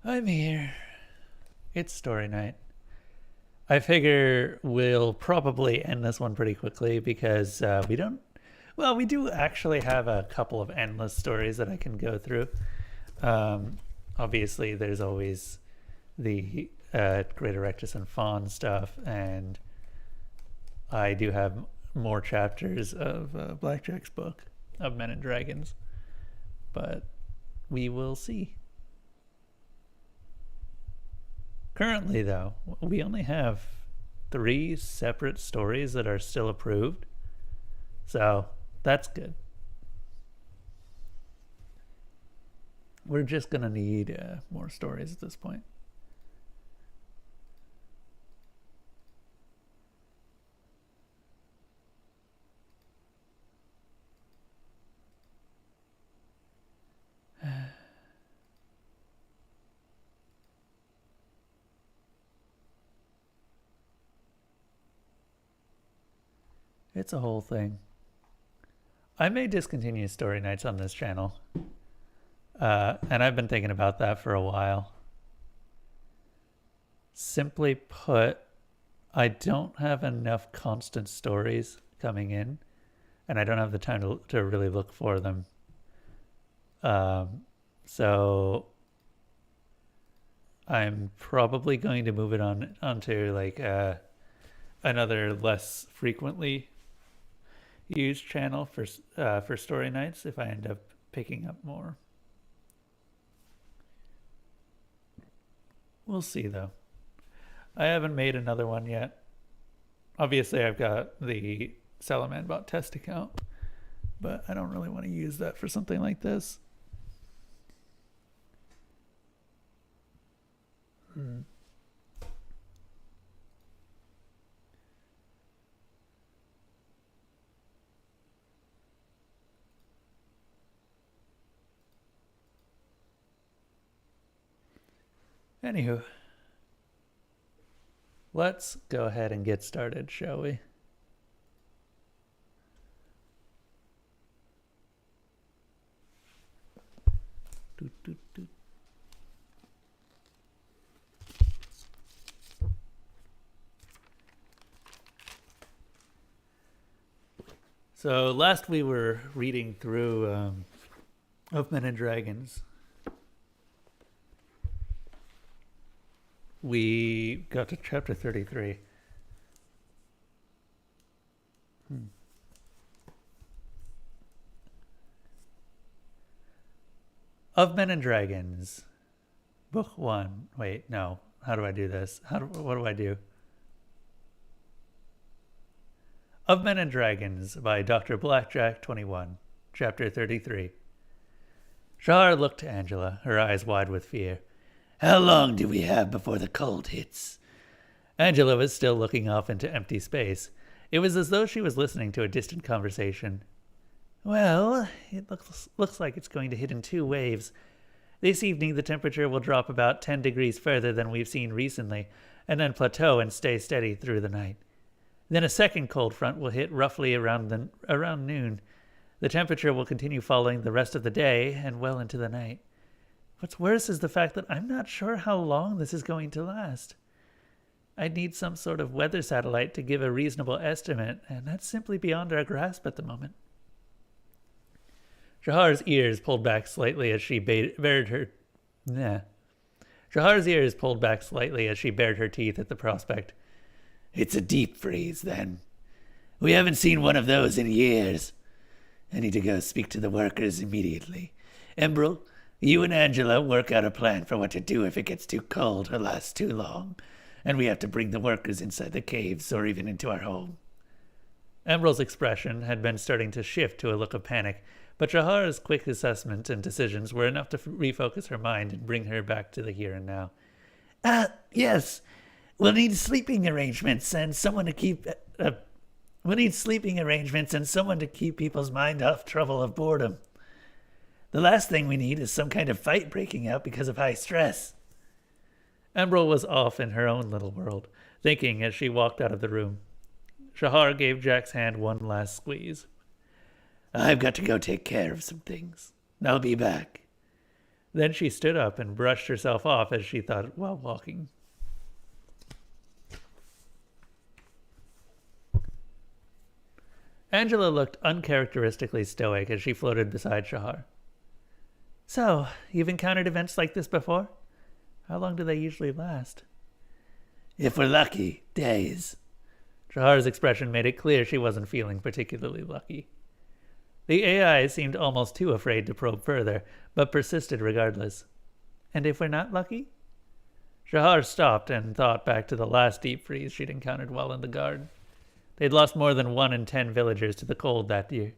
I'm here. It's story night. I figure we'll probably end this one pretty quickly because we don't. Well, we do actually have a couple of endless stories that I can go through. Um, Obviously, there's always the Great Erectus and Fawn stuff, and I do have more chapters of Blackjack's book of Men and Dragons, but we will see. Currently, though, we only have 3 separate stories that are still approved, so that's good. We're just gonna need more stories at this point. It's a whole thing. I may discontinue story nights on this channel. And I've been thinking about that for a while. Simply put, I don't have enough constant stories coming in, and I don't have the time to really look for them. So I'm probably going to move it onto like another less frequently used channel for story nights if I end up picking up more. We'll see though. I haven't made another one yet. Obviously, I've got the Salamanbot test account, but I don't really want to use that for something like this. Anywho, let's go ahead and get started, shall we? Doot, doot, doot. So last we were reading through of Men and Dragons. We got to chapter 33. Of Men and Dragons, book 1. Wait, no. How do I do this? What do I do? Of Men and Dragons by Dr. Blackjack 21, chapter 33. Shahar looked to Angela, her eyes wide with fear. How long do we have before the cold hits? Angela was still looking off into empty space. It was as though she was listening to a distant conversation. Well, it looks like it's going to hit in 2 waves. This evening the temperature will drop about 10 degrees further than we've seen recently, and then plateau and stay steady through the night. Then a second cold front will hit roughly around noon. The temperature will continue falling the rest of the day and well into the night. What's worse is the fact that I'm not sure how long this is going to last. I'd need some sort of weather satellite to give a reasonable estimate, and that's simply beyond our grasp at the moment. Shahar's ears pulled back slightly as she bared her teeth at the prospect. It's a deep freeze, then. We haven't seen one of those in years. I need to go speak to the workers immediately. Embrel, you and Angela work out a plan for what to do if it gets too cold or lasts too long, and we have to bring the workers inside the caves or even into our home. Embrel's expression had been starting to shift to a look of panic, but Shahar's quick assessment and decisions were enough to refocus her mind and bring her back to the here and now. Yes. We'll need sleeping arrangements and someone to keep people's mind off trouble of boredom. The last thing we need is some kind of fight breaking out because of high stress. Embrel was off in her own little world, thinking as she walked out of the room. Shahar gave Jack's hand one last squeeze. I've got to go take care of some things. I'll be back. Then she stood up and brushed herself off as she thought while walking. Angela looked uncharacteristically stoic as she floated beside Shahar. So, you've encountered events like this before? How long do they usually last? If we're lucky, days. Shahar's expression made it clear she wasn't feeling particularly lucky. The AI seemed almost too afraid to probe further, but persisted regardless. And if we're not lucky? Shahar stopped and thought back to the last deep freeze she'd encountered while in the guard. They'd lost more than 1 in 10 villagers to the cold that year.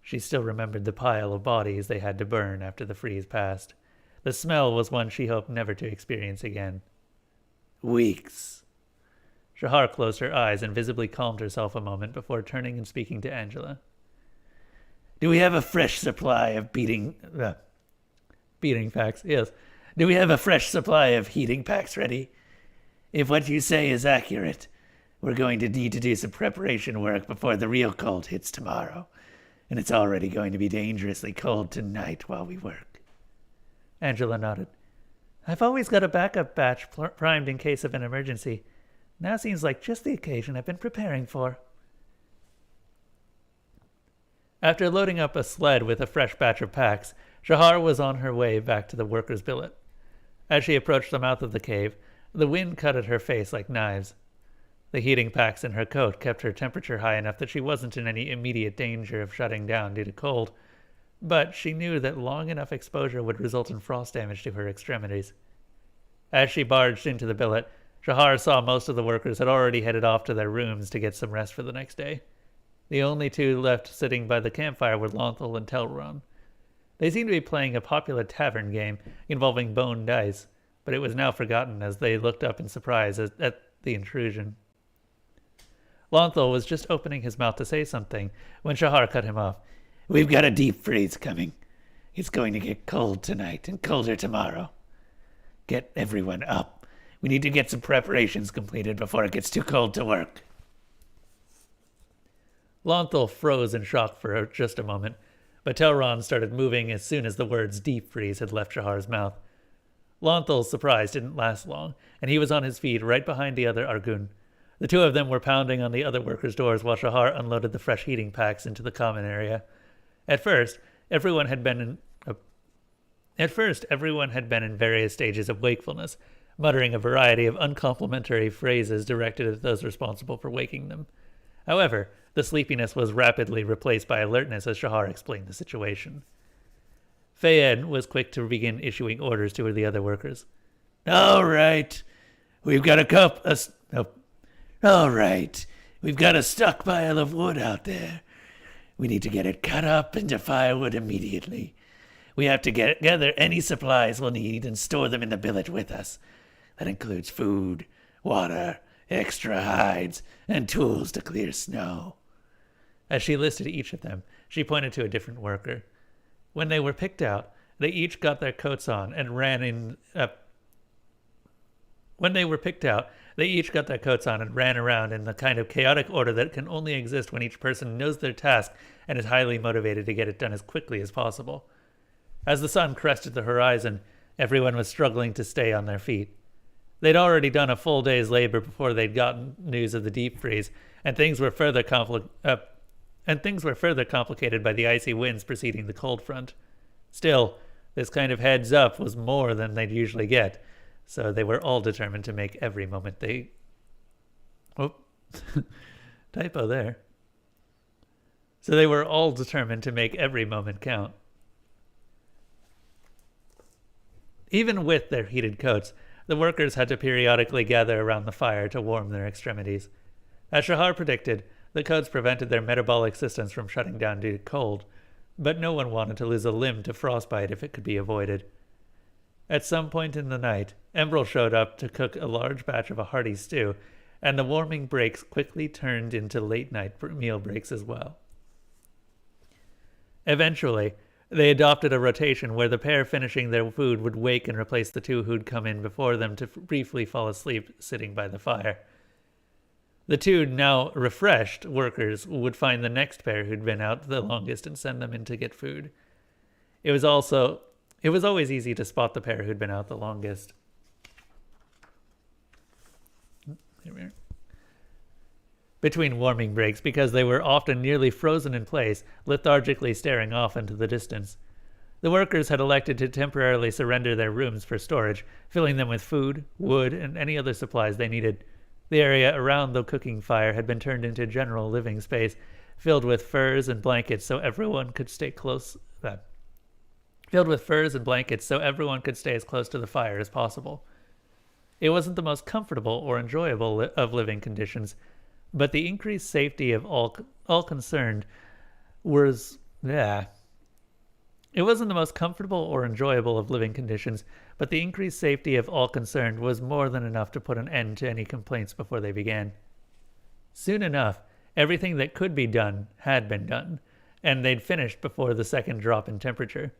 She still remembered the pile of bodies they had to burn after the freeze passed. The smell was one she hoped never to experience again. Weeks. Shahar closed her eyes and visibly calmed herself a moment before turning and speaking to Angela. Do we have a fresh supply of beating packs? Yes. Do we have a fresh supply of heating packs ready? If what you say is accurate, we're going to need to do some preparation work before the real cold hits tomorrow. And it's already going to be dangerously cold tonight while we work. Angela nodded. I've always got a backup batch primed in case of an emergency. Now seems like just the occasion I've been preparing for. After loading up a sled with a fresh batch of packs, Shahar was on her way back to the workers' billet. As she approached the mouth of the cave, the wind cut at her face like knives. The heating packs in her coat kept her temperature high enough that she wasn't in any immediate danger of shutting down due to cold, but she knew that long enough exposure would result in frost damage to her extremities. As she barged into the billet, Shahar saw most of the workers had already headed off to their rooms to get some rest for the next day. The only two left sitting by the campfire were Lonthal and Telron. They seemed to be playing a popular tavern game involving bone dice, but it was now forgotten as they looked up in surprise at the intrusion. Lonthal was just opening his mouth to say something when Shahar cut him off. We've got a deep freeze coming. It's going to get cold tonight and colder tomorrow. Get everyone up. We need to get some preparations completed before it gets too cold to work. Lonthal froze in shock for just a moment, but Telron started moving as soon as the words deep freeze had left Shahar's mouth. Lonthal's surprise didn't last long, and he was on his feet right behind the other Argun. The two of them were pounding on the other workers' doors while Shahar unloaded the fresh heating packs into the common area. At first, everyone had been in various stages of wakefulness, muttering a variety of uncomplimentary phrases directed at those responsible for waking them. However, the sleepiness was rapidly replaced by alertness as Shahar explained the situation. Fayed was quick to begin issuing orders to the other workers. All right. We've got a stockpile of wood out there. We need to get it cut up into firewood immediately. We have to gather any supplies we'll need and store them in the billet with us. That includes food, water, extra hides, and tools to clear snow. As she listed each of them, she pointed to a different worker. When they were picked out, they each got their coats on and ran around in the kind of chaotic order that can only exist when each person knows their task and is highly motivated to get it done as quickly as possible. As the sun crested the horizon, everyone was struggling to stay on their feet. They'd already done a full day's labor before they'd gotten news of the deep freeze, and things were further complicated by the icy winds preceding the cold front. Still, this kind of heads up was more than they'd usually get, so they were all determined to make every moment typo there. So they were all determined to make every moment count. Even with their heated coats, the workers had to periodically gather around the fire to warm their extremities. As Shahar predicted, the coats prevented their metabolic systems from shutting down due to cold, but no one wanted to lose a limb to frostbite if it could be avoided. At some point in the night, Embrel showed up to cook a large batch of a hearty stew, and the warming breaks quickly turned into late-night meal breaks as well. Eventually, they adopted a rotation where the pair finishing their food would wake and replace the two who'd come in before them to briefly fall asleep sitting by the fire. The two now refreshed workers would find the next pair who'd been out the longest and send them in to get food. It was also It was always easy to spot the pair who'd been out the longest. Here we are. Between warming breaks, because they were often nearly frozen in place, lethargically staring off into the distance. The workers had elected to temporarily surrender their rooms for storage, filling them with food, wood, and any other supplies they needed. The area around the cooking fire had been turned into general living space, filled with furs and blankets so everyone could stay close. Filled with furs and blankets so everyone could stay as close to the fire as possible. It wasn't the most comfortable or enjoyable of living conditions, but the increased safety of all concerned was It wasn't the most comfortable or enjoyable of living conditions, but the increased safety of all concerned was more than enough to put an end to any complaints before they began. Soon enough, everything that could be done had been done, and they'd finished before the second drop in temperature.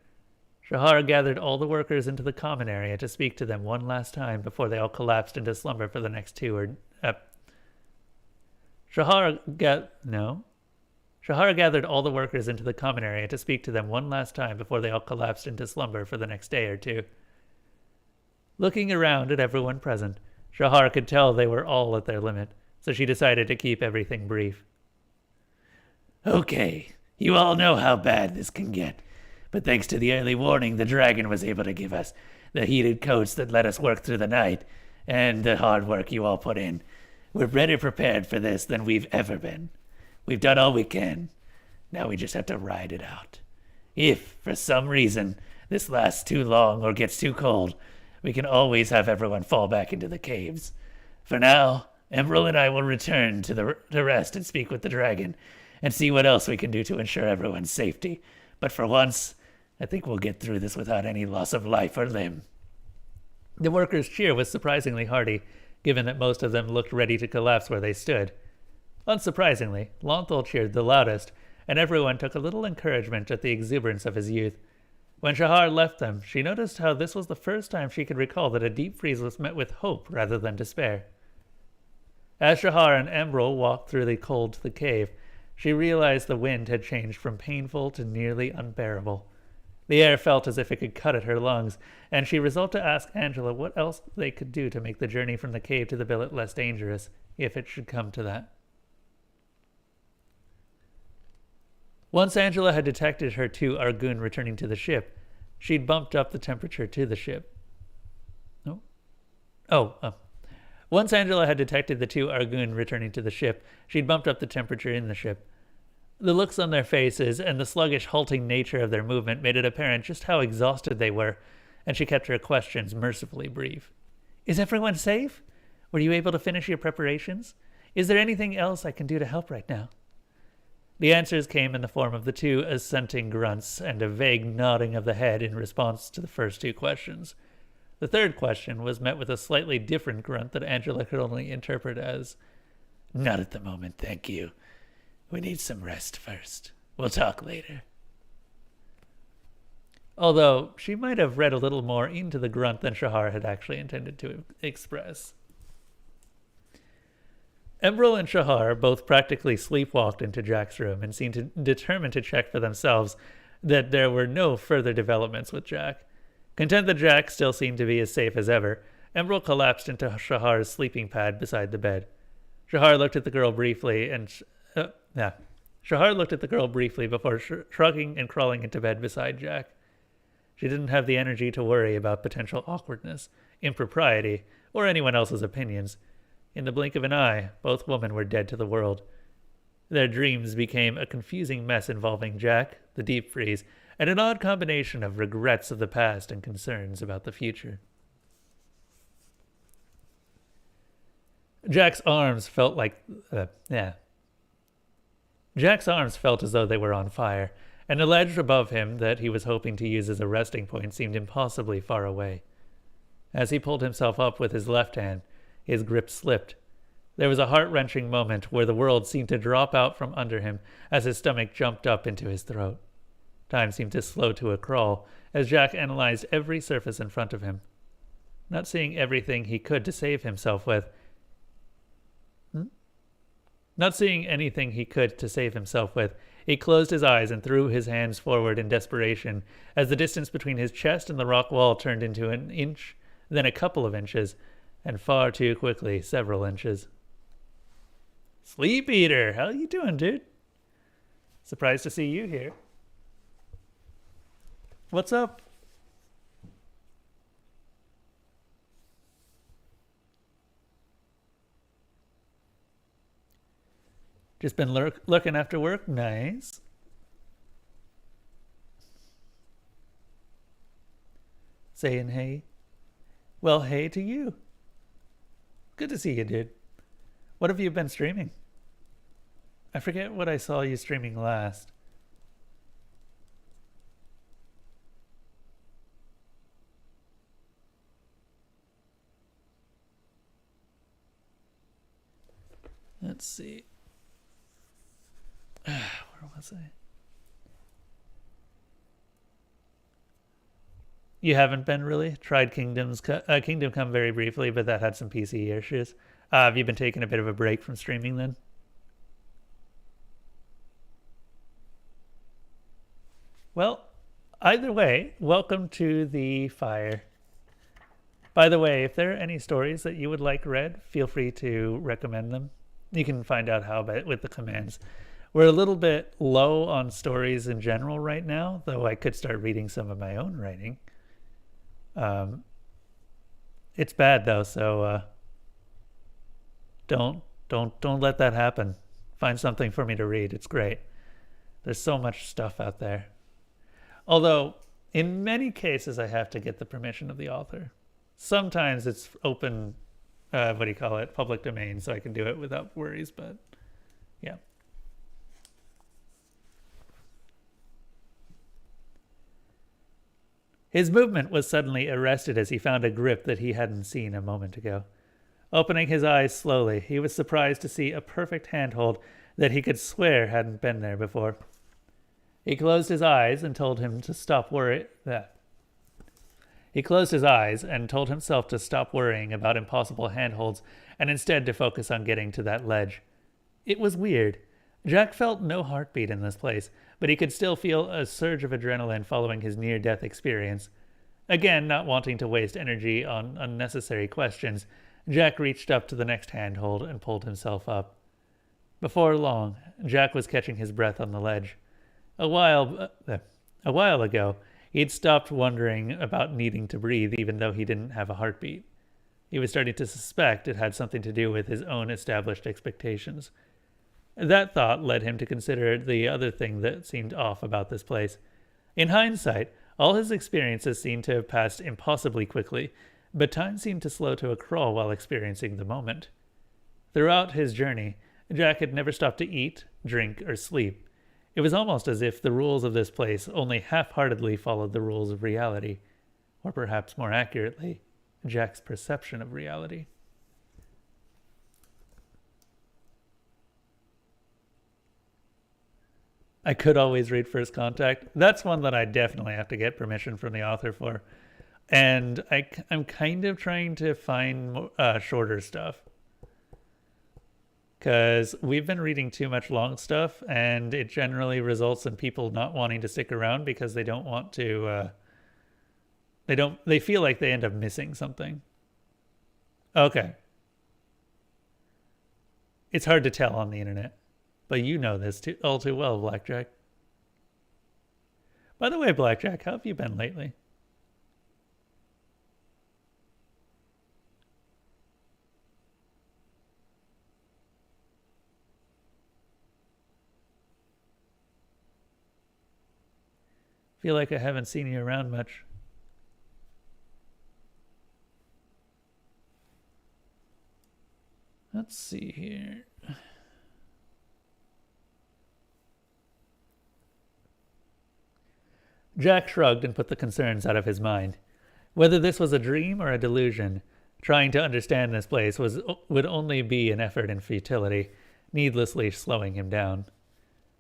Shahar gathered all the workers into the common area to speak to them one last time before they all collapsed into slumber for the next Shahar gathered all the workers into the common area to speak to them one last time before they all collapsed into slumber for the next day or two. Looking around at everyone present, Shahar could tell they were all at their limit, so she decided to keep everything brief. Okay, you all know how bad this can get, but thanks to the early warning the dragon was able to give us, the heated coats that let us work through the night, and the hard work you all put in, we're better prepared for this than we've ever been. We've done all we can. Now we just have to ride it out. If, for some reason, this lasts too long or gets too cold, we can always have everyone fall back into the caves. For now, Emerald and I will return to rest and speak with the dragon, and see what else we can do to ensure everyone's safety. But for once, I think we'll get through this without any loss of life or limb. The workers' cheer was surprisingly hearty, given that most of them looked ready to collapse where they stood. Unsurprisingly, Lonthal cheered the loudest, and everyone took a little encouragement at the exuberance of his youth. When Shahar left them, she noticed how this was the first time she could recall that a deep freeze was met with hope rather than despair. As Shahar and Emerald walked through the cold to the cave, she realized the wind had changed from painful to nearly unbearable. The air felt as if it could cut at her lungs, and she resolved to ask Angela what else they could do to make the journey from the cave to the billet less dangerous, if it should come to that. Once Angela had detected her two Argoon returning to the ship, she'd bumped up the temperature to the ship. Once Angela had detected the two Argoon returning to the ship, she'd bumped up the temperature in the ship. The looks on their faces and the sluggish, halting nature of their movement made it apparent just how exhausted they were, and she kept her questions mercifully brief. Is everyone safe? Were you able to finish your preparations? Is there anything else I can do to help right now? The answers came in the form of the two assenting grunts and a vague nodding of the head in response to the first two questions. The third question was met with a slightly different grunt that Angela could only interpret as, Not at the moment, thank you. We need some rest first. We'll talk later. Although she might have read a little more into the grunt than Shahar had actually intended to express. Emerald and Shahar both practically sleepwalked into Jack's room and seemed determined to check for themselves that there were no further developments with Jack. Content that Jack still seemed to be as safe as ever, Emerald collapsed into Shahar's sleeping pad beside the bed. Shahar looked at the girl briefly before shrugging and crawling into bed beside Jack. She didn't have the energy to worry about potential awkwardness, impropriety, or anyone else's opinions. In the blink of an eye, both women were dead to the world. Their dreams became a confusing mess involving Jack, the deep freeze, and an odd combination of regrets of the past and concerns about the future. Jack's arms felt as though they were on fire, and the ledge above him that he was hoping to use as a resting point seemed impossibly far away. As he pulled himself up with his left hand, his grip slipped. There was a heart-wrenching moment where the world seemed to drop out from under him as his stomach jumped up into his throat. Time seemed to slow to a crawl as Jack analyzed every surface in front of him. Not seeing anything he could to save himself with, He closed his eyes and threw his hands forward in desperation as the distance between his chest and the rock wall turned into an inch, then a couple of inches, and far too quickly, several inches. Sleep Eater, how you doing, dude? Surprised to see you here. What's up? Just been lurking after work? Nice. Saying hey. Well, hey to you. Good to see you, dude. What have you been streaming? I forget what I saw you streaming last. Let's see. Where was I? You haven't been really? Tried Kingdom Come very briefly, but that had some PC issues. Have you been taking a bit of a break from streaming then? Well, either way, welcome to the fire. By the way, if there are any stories that you would like read, feel free to recommend them. You can find out how with the commands. We're a little bit low on stories in general right now, though I could start reading some of my own writing. It's bad though, so don't let that happen. Find something for me to read. It's great. There's so much stuff out there. Although, in many cases, I have to get the permission of the author. Sometimes it's open, public domain, so I can do it without worries, but yeah. His movement was suddenly arrested as he found a grip that he hadn't seen a moment ago. Opening his eyes slowly, he was surprised to see a perfect handhold that he could swear hadn't been there before. He closed his eyes and told him to stop worrying. He closed his eyes and told himself to stop worrying about impossible handholds and instead to focus on getting to that ledge. It was weird. Jack felt no heartbeat in this place, but he could still feel a surge of adrenaline following his near-death experience. Again, not wanting to waste energy on unnecessary questions, Jack reached up to the next handhold and pulled himself up. Before long, Jack was catching his breath on the ledge. A while ago, he'd stopped wondering about needing to breathe even though he didn't have a heartbeat. He was starting to suspect it had something to do with his own established expectations. That thought led him to consider the other thing that seemed off about this place. In hindsight, all his experiences seemed to have passed impossibly quickly, but time seemed to slow to a crawl while experiencing the moment. Throughout his journey, Jack had never stopped to eat, drink, or sleep. It was almost as if the rules of this place only half-heartedly followed the rules of reality, or perhaps more accurately, Jack's perception of reality. I could always read First Contact. That's one that I definitely have to get permission from the author for. And I'm kind of trying to find shorter stuff. Because we've been reading too much long stuff, and it generally results in people not wanting to stick around because they don't want to... They feel like they end up missing something. Okay. It's hard to tell on the internet. But you know this all too well, Blackjack. By the way, Blackjack, how have you been lately? Feel like I haven't seen you around much. Let's see here. Jack shrugged and put the concerns out of his mind. Whether this was a dream or a delusion, trying to understand this place would only be an effort in futility, needlessly slowing him down.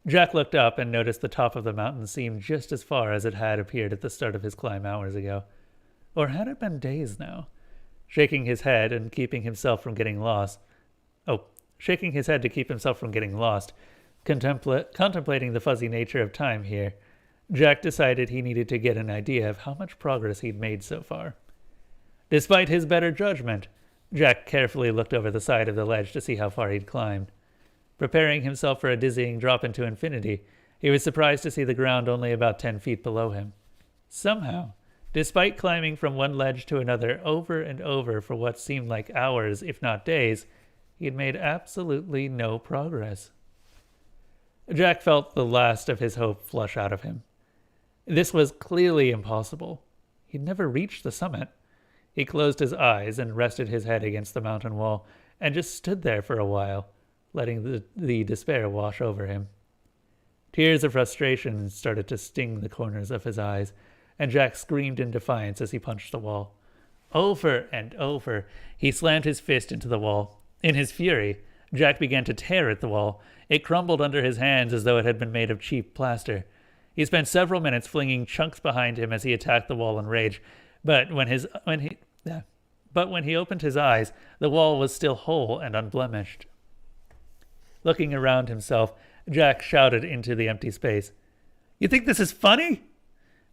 Jack looked up and noticed the top of the mountain seemed just as far as it had appeared at the start of his climb hours ago. Or had it been days now? Shaking his head to keep himself from getting lost, Contemplating the fuzzy nature of time here, Jack decided he needed to get an idea of how much progress he'd made so far. Despite his better judgment, Jack carefully looked over the side of the ledge to see how far he'd climbed. Preparing himself for a dizzying drop into infinity, he was surprised to see the ground only about 10 feet below him. Somehow, despite climbing from one ledge to another over and over for what seemed like hours, if not days, he had made absolutely no progress. Jack felt the last of his hope flush out of him. This was clearly impossible. He'd never reached the summit. He closed his eyes and rested his head against the mountain wall and just stood there for a while, letting the despair wash over him. Tears of frustration started to sting the corners of his eyes, and Jack screamed in defiance as he punched the wall. Over and over, he slammed his fist into the wall. In his fury, Jack began to tear at the wall. It crumbled under his hands as though it had been made of cheap plaster. He spent several minutes flinging chunks behind him as he attacked the wall in rage, but when he opened his eyes, the wall was still whole and unblemished. Looking around himself, Jack shouted into the empty space, "You think this is funny?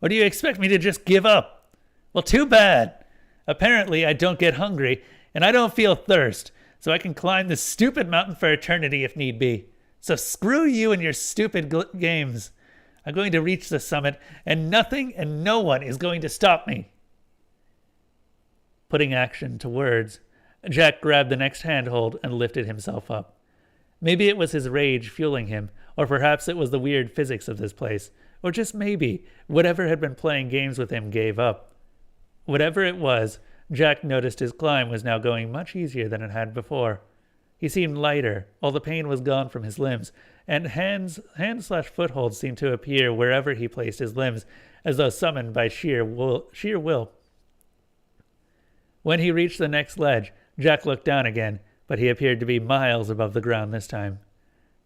Or do you expect me to just give up? Well, too bad. Apparently, I don't get hungry, and I don't feel thirst, so I can climb this stupid mountain for eternity if need be. So screw you and your stupid games. I'm going to reach the summit, and nothing and no one is going to stop me." Putting action to words, Jack grabbed the next handhold and lifted himself up. Maybe it was his rage fueling him, or perhaps it was the weird physics of this place, or just maybe whatever had been playing games with him gave up. Whatever it was, Jack noticed his climb was now going much easier than it had before. He seemed lighter, all the pain was gone from his limbs, and hand/footholds seemed to appear wherever he placed his limbs, as though summoned by sheer will. When he reached the next ledge, Jack looked down again, but he appeared to be miles above the ground this time.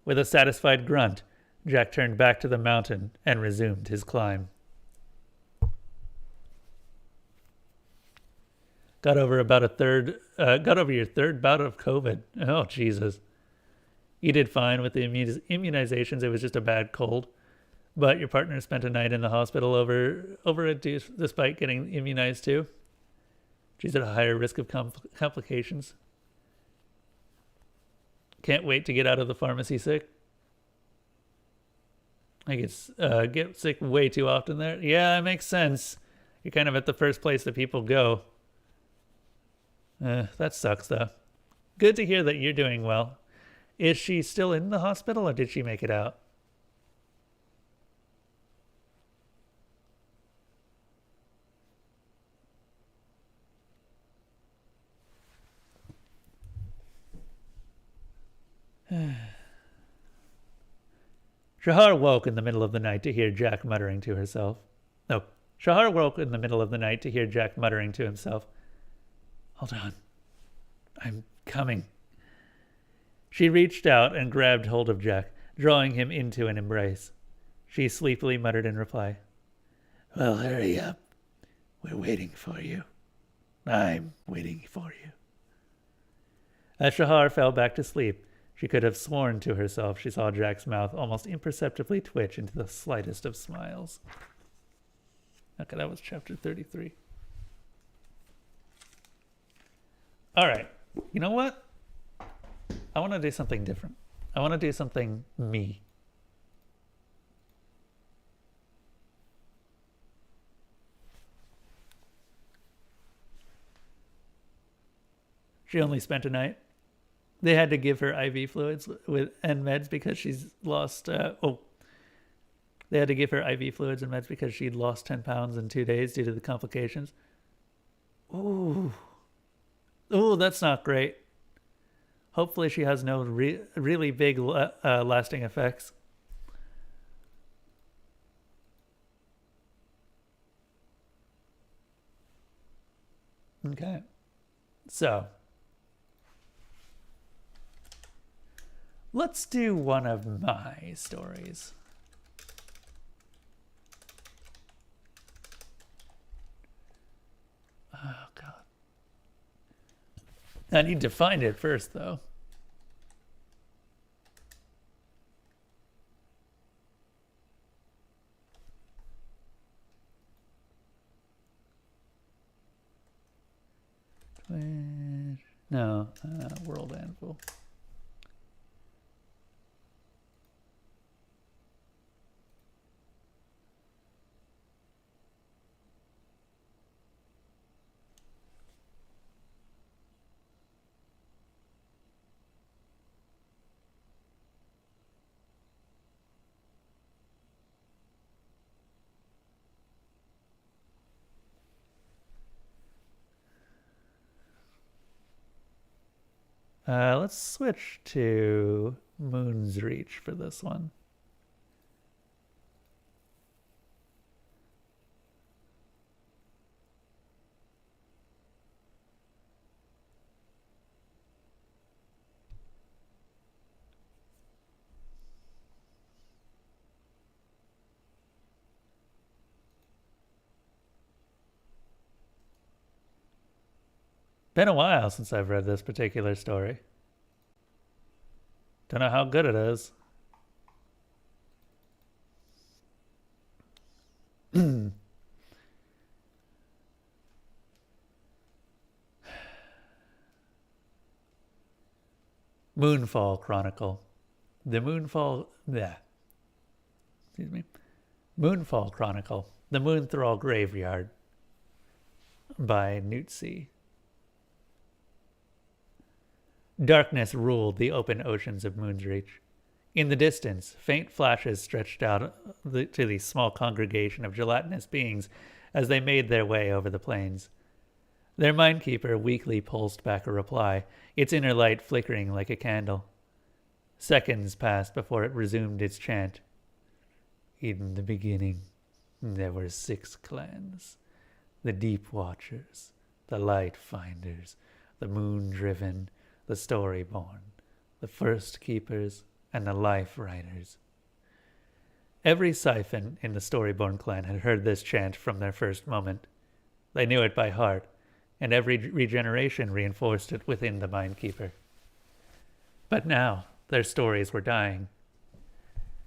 With a satisfied grunt, Jack turned back to the mountain and resumed his climb. Got over your third bout of COVID. Oh, Jesus. You did fine with the immunizations. It was just a bad cold. But your partner spent a night in the hospital over it despite getting immunized too. She's at a higher risk of complications. Can't wait to get out of the pharmacy sick. I get sick way too often there. Yeah, it makes sense. You're kind of at the first place that people go. That sucks, though. Good to hear that you're doing well. Is she still in the hospital, or did she make it out? Shahar woke in the middle of the night to hear Jack muttering to herself. No, Shahar woke in the middle of the night to hear Jack muttering to himself. Hold on. I'm coming. She reached out and grabbed hold of Jack, drawing him into an embrace. She sleepily muttered in reply, "Well, hurry up. We're waiting for you. I'm waiting for you." As Shahar fell back to sleep, she could have sworn to herself she saw Jack's mouth almost imperceptibly twitch into the slightest of smiles. Okay, that was chapter 33. All right. You know what? I want to do something different. I want to do something me. She only spent a night. They had to give her IV fluids and meds because she's lost. They had to give her IV fluids and meds because she'd lost 10 pounds in 2 days due to the complications. Ooh, that's not great. Hopefully she has no really big lasting effects. Okay. So, let's do one of my stories. Oh, God. I need to find it first, though. Switch. No, World Anvil. Let's switch to Moon's Reach for this one. Been a while since I've read this particular story. Don't know how good it is. Moonfall Chronicle. Moonfall Chronicle. The Moonthral Graveyard by Newtsea. Darkness ruled the open oceans of Moon's Reach. In the distance, faint flashes stretched out to the small congregation of gelatinous beings as they made their way over the plains. Their mindkeeper weakly pulsed back a reply, its inner light flickering like a candle. Seconds passed before it resumed its chant. In the beginning, there were 6 clans. The Deep Watchers, the Light Finders, the Moon-Driven, the Storyborn, the First Keepers, and the Life Riders. Every siphon in the Storyborn clan had heard this chant from their first moment. They knew it by heart, and every regeneration reinforced it within the Mindkeeper. But now, their stories were dying.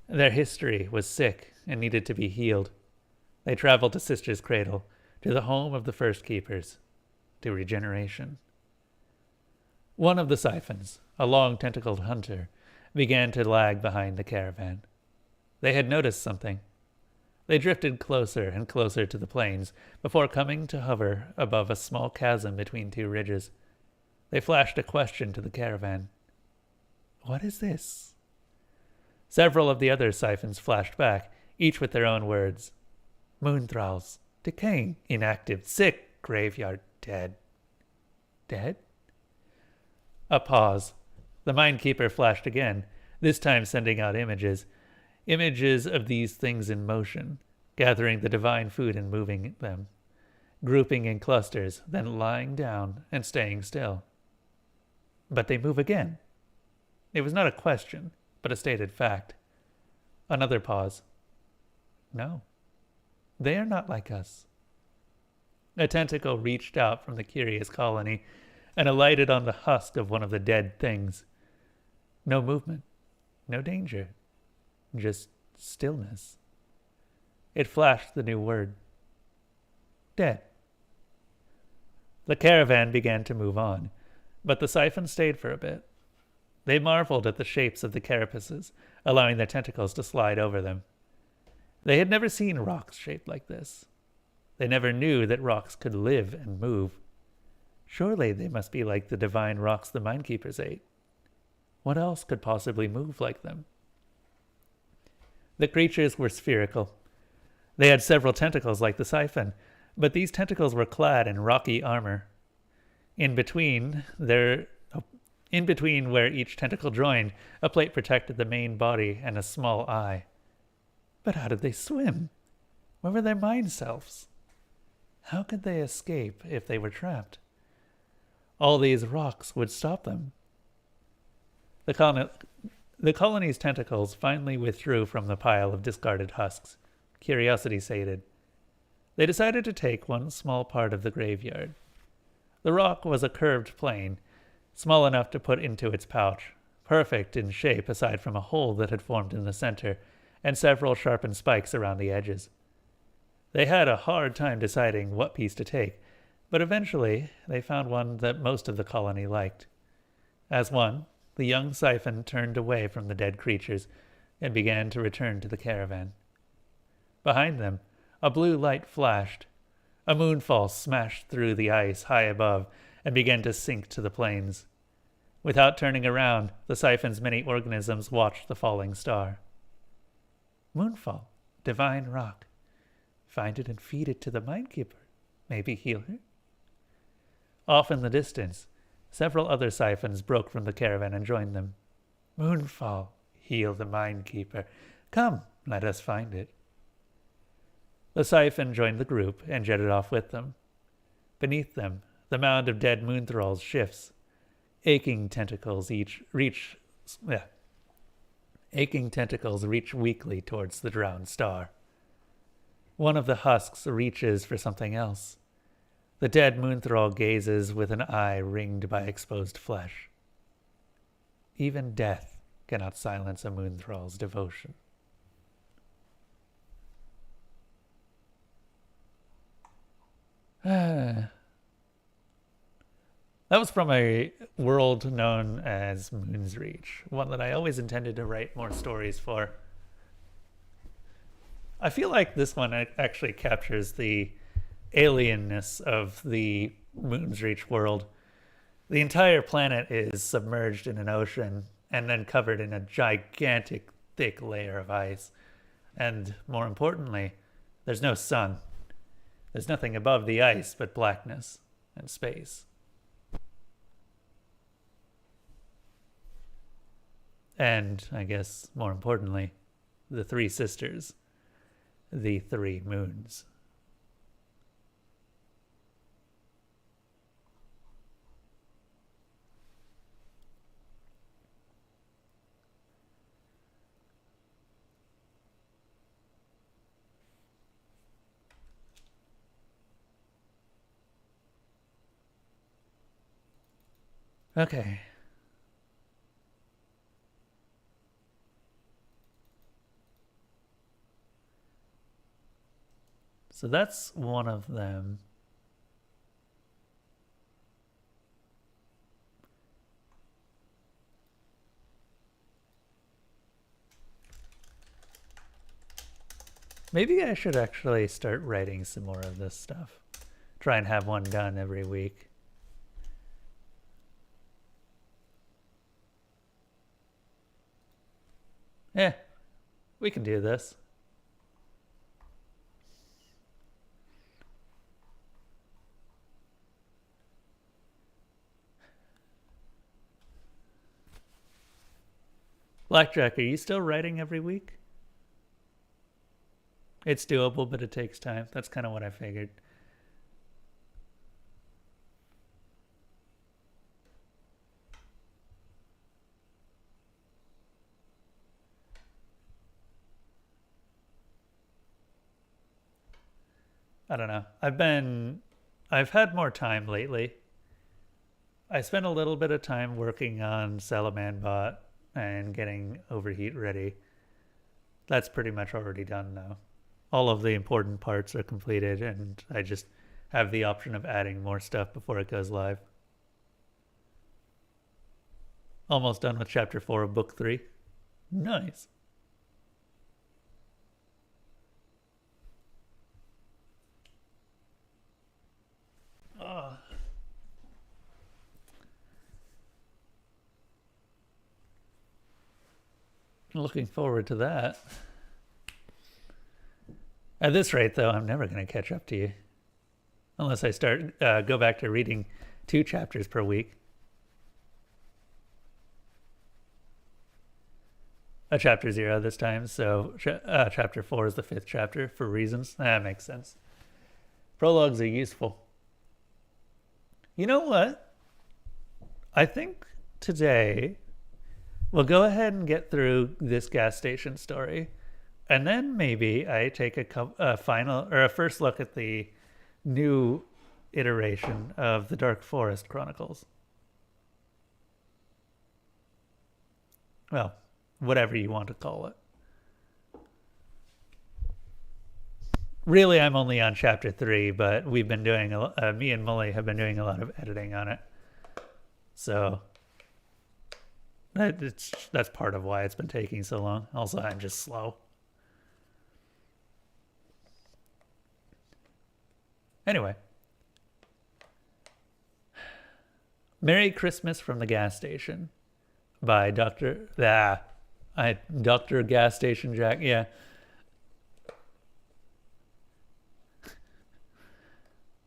Their history was sick and needed to be healed. They traveled to Sister's Cradle, to the home of the First Keepers, to regeneration. One of the siphons, a long-tentacled hunter, began to lag behind the caravan. They had noticed something. They drifted closer and closer to the plains before coming to hover above a small chasm between 2 ridges. They flashed a question to the caravan. What is this? Several of the other siphons flashed back, each with their own words. Moonthralls, decaying, inactive, sick, graveyard, dead. Dead? A pause. The Mindkeeper flashed again, this time sending out images. Images of these things in motion, gathering the divine food and moving them, grouping in clusters, then lying down and staying still. But they move again. It was not a question, but a stated fact. Another pause. No, they are not like us. A tentacle reached out from the curious colony and alighted on the husk of one of the dead things. No movement, no danger, just stillness. It flashed the new word. Dead. The caravan began to move on, but the siphon stayed for a bit. They marveled at the shapes of the carapaces, allowing their tentacles to slide over them. They had never seen rocks shaped like this. They never knew that rocks could live and move. Surely they must be like the divine rocks the Mindkeepers ate. What else could possibly move like them? The creatures were spherical. They had several tentacles like the siphon, but these tentacles were clad in rocky armor. In between where each tentacle joined, a plate protected the main body and a small eye. But how did they swim? Where were their mind selves? How could they escape if they were trapped? All these rocks would stop them. The colony's tentacles finally withdrew from the pile of discarded husks. Curiosity sated. They decided to take one small part of the graveyard. The rock was a curved plane, small enough to put into its pouch, perfect in shape aside from a hole that had formed in the center, and several sharpened spikes around the edges. They had a hard time deciding what piece to take, But eventually, they found one that most of the colony liked. As one, the young Siphon turned away from the dead creatures and began to return to the caravan. Behind them, a blue light flashed. A moonfall smashed through the ice high above and began to sink to the plains. Without turning around, the Siphon's many organisms watched the falling star. Moonfall, divine rock. Find it and feed it to the Mindkeeper. Maybe heal her? Off in the distance, several other Siphons broke from the caravan and joined them. Moonfall, heal the Mindkeeper. Come, let us find it. The Siphon joined the group and jetted off with them. Beneath them, the mound of dead moon thralls shifts. Aching tentacles reach weakly towards the drowned star. One of the husks reaches for something else. The dead moon thrall gazes with an eye ringed by exposed flesh. Even death cannot silence a moon thrall's devotion. That was from a world known as Moon's Reach, one that I always intended to write more stories for. I feel like this one actually captures the alienness of the Moon's Reach world. The entire planet is submerged in an ocean and then covered in a gigantic, thick layer of ice. And more importantly, there's no sun. There's nothing above the ice but blackness and space. And, I guess, more importantly, the three sisters, the three moons. Okay. So that's one of them. Maybe I should actually start writing some more of this stuff. Try and have one done every week. We can do this. Blackjack, are you still writing every week? It's doable, but it takes time. That's kind of what I figured. I don't know. I've had more time lately. I spent a little bit of time working on Salamanbot and getting Overheat ready. That's pretty much already done now. All of the important parts are completed, and I just have the option of adding more stuff before it goes live. Almost done with chapter 4 of book 3. Nice. Looking forward to that. At this rate, though, I'm never going to catch up to you. Unless I go back to reading 2 chapters per week. A chapter 0 this time, so chapter 4 is the 5th chapter for reasons. That makes sense. Prologues are useful. You know what? I think today we'll go ahead and get through this gas station story, and then maybe I take a first look at the new iteration of the Dark Forest Chronicles. Well, whatever you want to call it. Really, I'm only on chapter 3, but we've been doing, me and Molly have been doing a lot of editing on it. So that's part of why it's been taking so long. Also, I'm just slow. Anyway. Merry Christmas from the Gas Station by Dr. Gas Station Jack. Yeah.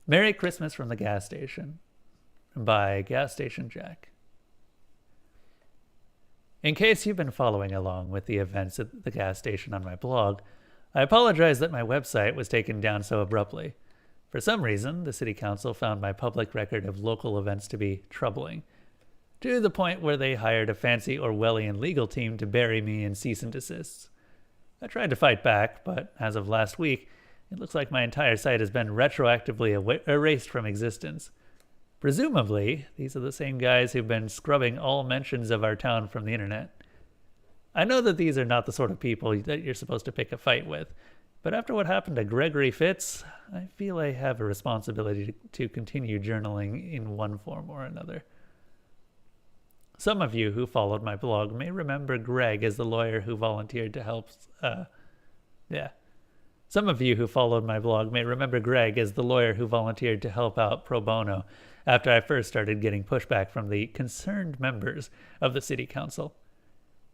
Merry Christmas from the Gas Station by Gas Station Jack. In case you've been following along with the events at the gas station on my blog, I apologize that my website was taken down so abruptly. For some reason, the City Council found my public record of local events to be troubling, to the point where they hired a fancy Orwellian legal team to bury me in cease and desists. I tried to fight back, but as of last week, it looks like my entire site has been retroactively erased from existence. Presumably, these are the same guys who've been scrubbing all mentions of our town from the internet. I know that these are not the sort of people that you're supposed to pick a fight with, but after what happened to Gregory Fitz, I feel I have a responsibility to continue journaling in one form or another. Some of you who followed my blog may remember Greg as the lawyer who volunteered to help. Some of you who followed my blog may remember Greg as the lawyer who volunteered to help out pro bono after I first started getting pushback from the concerned members of the City Council.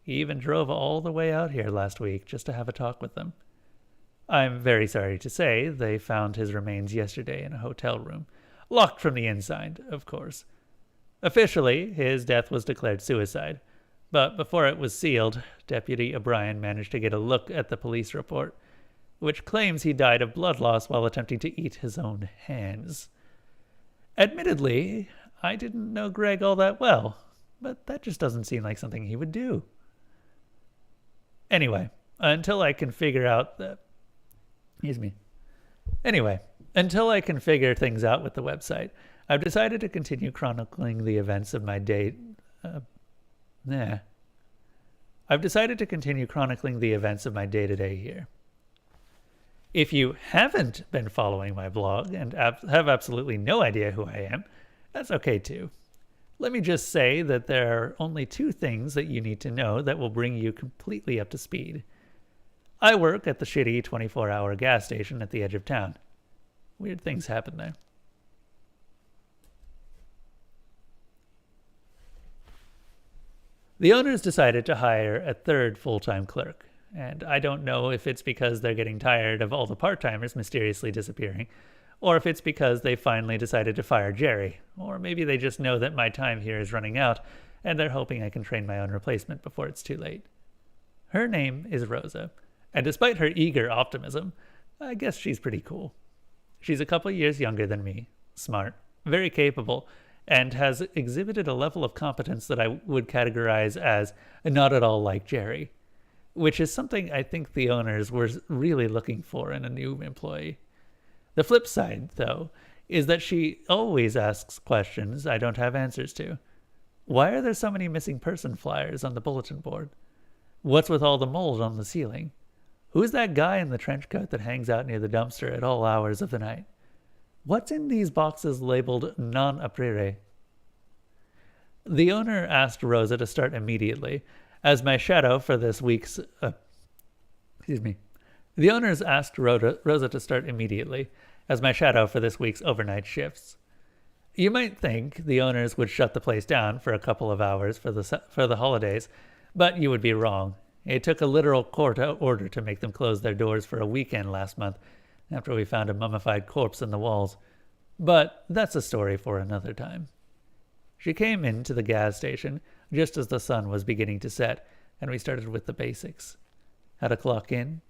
He even drove all the way out here last week just to have a talk with them. I'm very sorry to say they found his remains yesterday in a hotel room, locked from the inside, of course. Officially, his death was declared suicide, but before it was sealed, Deputy O'Brien managed to get a look at the police report, which claims he died of blood loss while attempting to eat his own hands. Admittedly, I didn't know Greg all that well, but that just doesn't seem like something he would do. Anyway, until I can figure things out with the website, I've decided to continue chronicling the events of my day. I've decided to continue chronicling the events of my day-to-day here. If you haven't been following my blog and have absolutely no idea who I am, that's okay too. Let me just say that there are only 2 things that you need to know that will bring you completely up to speed. I work at the shitty 24-hour gas station at the edge of town. Weird things happen there. The owners decided to hire a 3rd full-time clerk, and I don't know if it's because they're getting tired of all the part-timers mysteriously disappearing, or if it's because they finally decided to fire Jerry, or maybe they just know that my time here is running out, and they're hoping I can train my own replacement before it's too late. Her name is Rosa, and despite her eager optimism, I guess she's pretty cool. She's a couple years younger than me, smart, very capable, and has exhibited a level of competence that I would categorize as not at all like Jerry, which is something I think the owners were really looking for in a new employee. The flip side, though, is that she always asks questions I don't have answers to. Why are there so many missing person flyers on the bulletin board? What's with all the mold on the ceiling? Who's that guy in the trench coat that hangs out near the dumpster at all hours of the night? What's in these boxes labeled non aprire? The owner asked Rosa to start immediately, as my shadow for this week's... The owners asked Rosa to start immediately, as my shadow for this week's overnight shifts. You might think the owners would shut the place down for a couple of hours for the holidays, but you would be wrong. It took a literal court order to make them close their doors for a weekend last month, after we found a mummified corpse in the walls. But that's a story for another time. She came into the gas station just as the sun was beginning to set, and we started with the basics. How to clock in,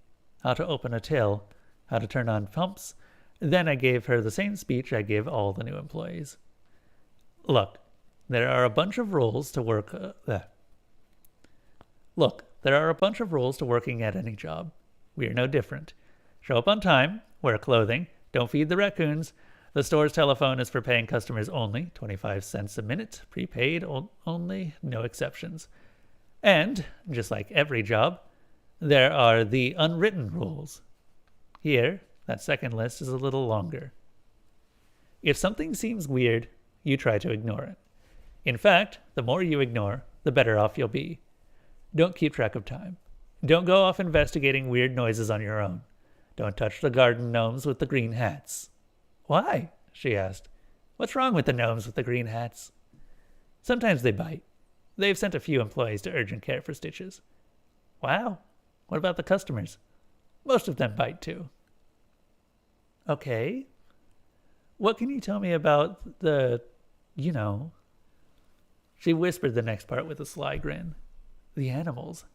how to open a till, how to turn on pumps. Then I gave her the same speech I give all the new employees. Look, there are a bunch of rules to working at any job. We are no different. Show up on time, wear clothing, don't feed the raccoons. The store's telephone is for paying customers only, 25 cents a minute, prepaid only, no exceptions. And, just like every job, there are the unwritten rules. Here, That second list is a little longer. If something seems weird, you try to ignore it. In fact, the more you ignore, the better off you'll be. Don't keep track of time. Don't go off investigating weird noises on your own. Don't touch the garden gnomes with the green hats. Why? She asked. What's wrong with the gnomes with the green hats? Sometimes they bite. They've sent a few employees to urgent care for stitches. Wow. What about the customers? Most of them bite too. Okay. What can you tell me about the, She whispered the next part with a sly grin. The animals.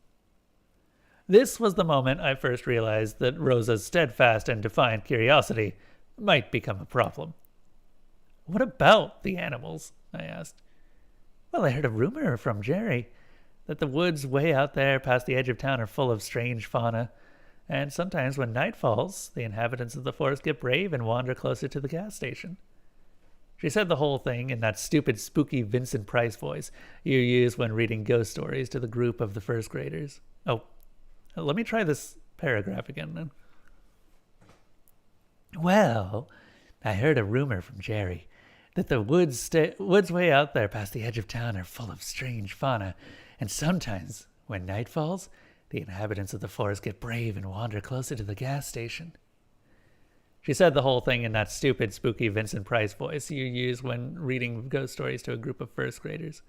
This was the moment I first realized that Rosa's steadfast and defiant curiosity might become a problem. What about the animals? I asked. Well, I heard a rumor from Jerry that the woods way out there past the edge of town are full of strange fauna, and sometimes when night falls, the inhabitants of the forest get brave and wander closer to the gas station. She said the whole thing in that stupid, spooky Vincent Price voice you use when reading ghost stories to the group of the first graders. Oh, let me try this paragraph again then. Well, I heard a rumor from Jerry that the woods way out there past the edge of town are full of strange fauna, and sometimes, when night falls, the inhabitants of the forest get brave and wander closer to the gas station. She said the whole thing in that stupid, spooky Vincent Price voice you use when reading ghost stories to a group of first graders.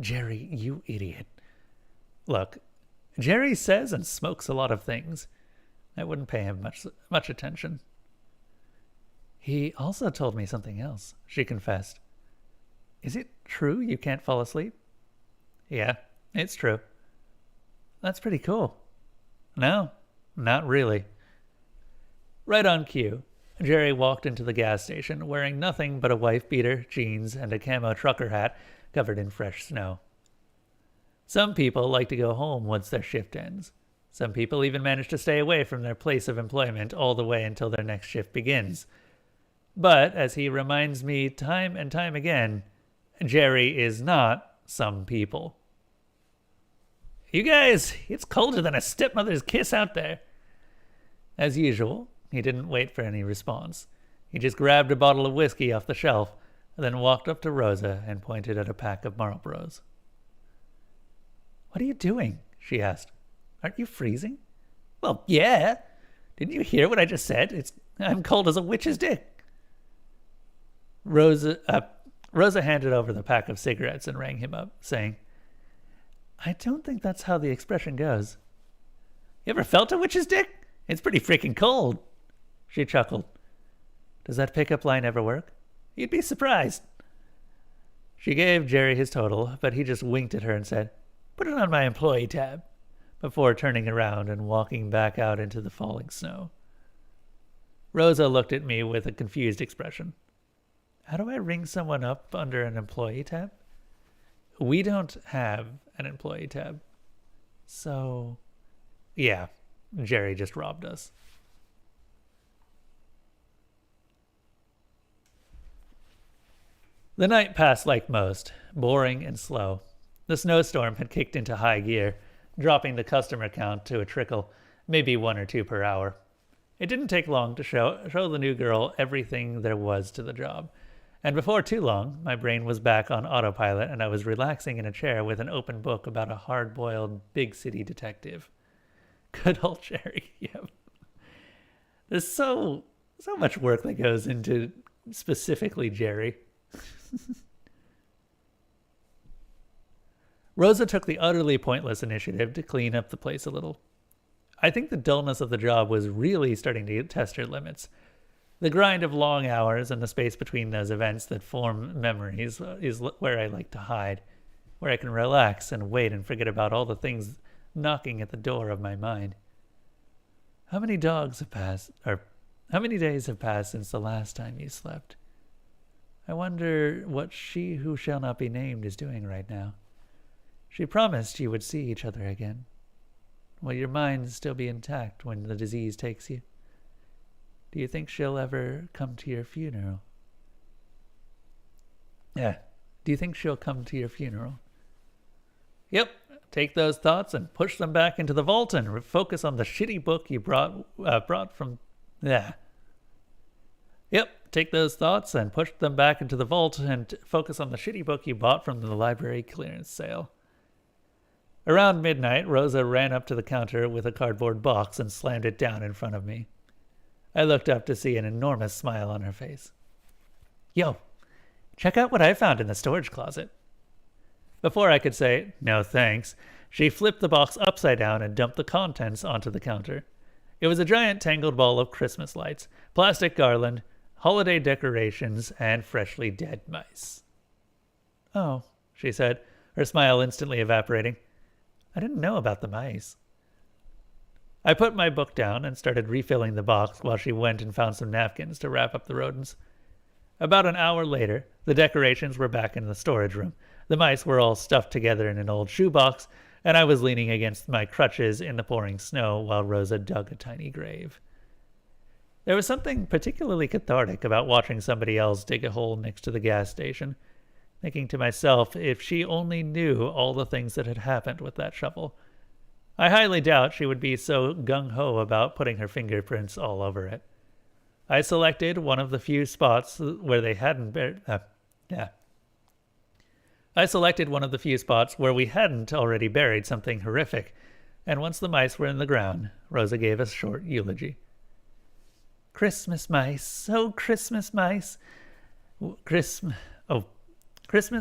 Jerry, you idiot. Look, Jerry says and smokes a lot of things. I wouldn't pay him much attention. He also told me something else, she confessed. Is it true you can't fall asleep? Yeah, it's true. That's pretty cool. No, not really. Right on cue, Jerry walked into the gas station wearing nothing but a wife beater, jeans, and a camo trucker hat covered in fresh snow. Some people like to go home once their shift ends. Some people even manage to stay away from their place of employment all the way until their next shift begins. But, as he reminds me time and time again, Jerry is not some people. You guys, it's colder than a stepmother's kiss out there. As usual, he didn't wait for any response. He just grabbed a bottle of whiskey off the shelf, and then walked up to Rosa and pointed at a pack of Marlboros. What are you doing? She asked. Aren't you freezing? Well, yeah. Didn't you hear what I just said? I'm cold as a witch's dick. Rosa handed over the pack of cigarettes and rang him up, saying, I don't think that's how the expression goes. You ever felt a witch's dick? It's pretty freaking cold. She chuckled. Does that pickup line ever work? You'd be surprised. She gave Jerry his total, but he just winked at her and said, Put it on my employee tab, before turning around and walking back out into the falling snow. Rosa looked at me with a confused expression. How do I ring someone up under an employee tab? We don't have an employee tab. So, yeah, Jerry just robbed us. The night passed like most, boring and slow. The snowstorm had kicked into high gear, dropping the customer count to a trickle, maybe 1 or 2 per hour. It didn't take long to show the new girl everything there was to the job. And before too long, my brain was back on autopilot and I was relaxing in a chair with an open book about a hard-boiled big city detective. Good old Jerry, yep. There's so much work that goes into specifically Jerry. Rosa took the utterly pointless initiative to clean up the place a little. I think the dullness of the job was really starting to test her limits. The grind of long hours and the space between those events that form memories is where I like to hide, where I can relax and wait and forget about all the things knocking at the door of my mind. How many days have passed since the last time you slept? I wonder what she who shall not be named is doing right now. She promised you would see each other again. Will your mind still be intact when the disease takes you? Do you think she'll ever come to your funeral? Yeah. Do you think she'll come to your funeral? Yep. Take those thoughts and push them back into the vault and focus on the shitty book you brought from Yeah. Yep, take those thoughts and push them back into the vault and focus on the shitty book you bought from the library clearance sale. Around midnight, Rosa ran up to the counter with a cardboard box and slammed it down in front of me. I looked up to see an enormous smile on her face. Yo, check out what I found in the storage closet. Before I could say, no thanks, she flipped the box upside down and dumped the contents onto the counter. It was a giant tangled ball of Christmas lights, plastic garland, holiday decorations, and freshly dead mice. Oh, she said, her smile instantly evaporating. I didn't know about the mice. I put my book down and started refilling the box while she went and found some napkins to wrap up the rodents. About an hour later, the decorations were back in the storage room. The mice were all stuffed together in an old shoebox, and I was leaning against my crutches in the pouring snow while Rosa dug a tiny grave. There was something particularly cathartic about watching somebody else dig a hole next to the gas station, thinking to myself if she only knew all the things that had happened with that shovel. I highly doubt she would be so gung-ho about putting her fingerprints all over it. I selected one of the few spots where they hadn't I selected one of the few spots where we hadn't already buried something horrific, and once the mice were in the ground, Rosa gave a short eulogy. Christmas mice, oh Christmas mice, Christmas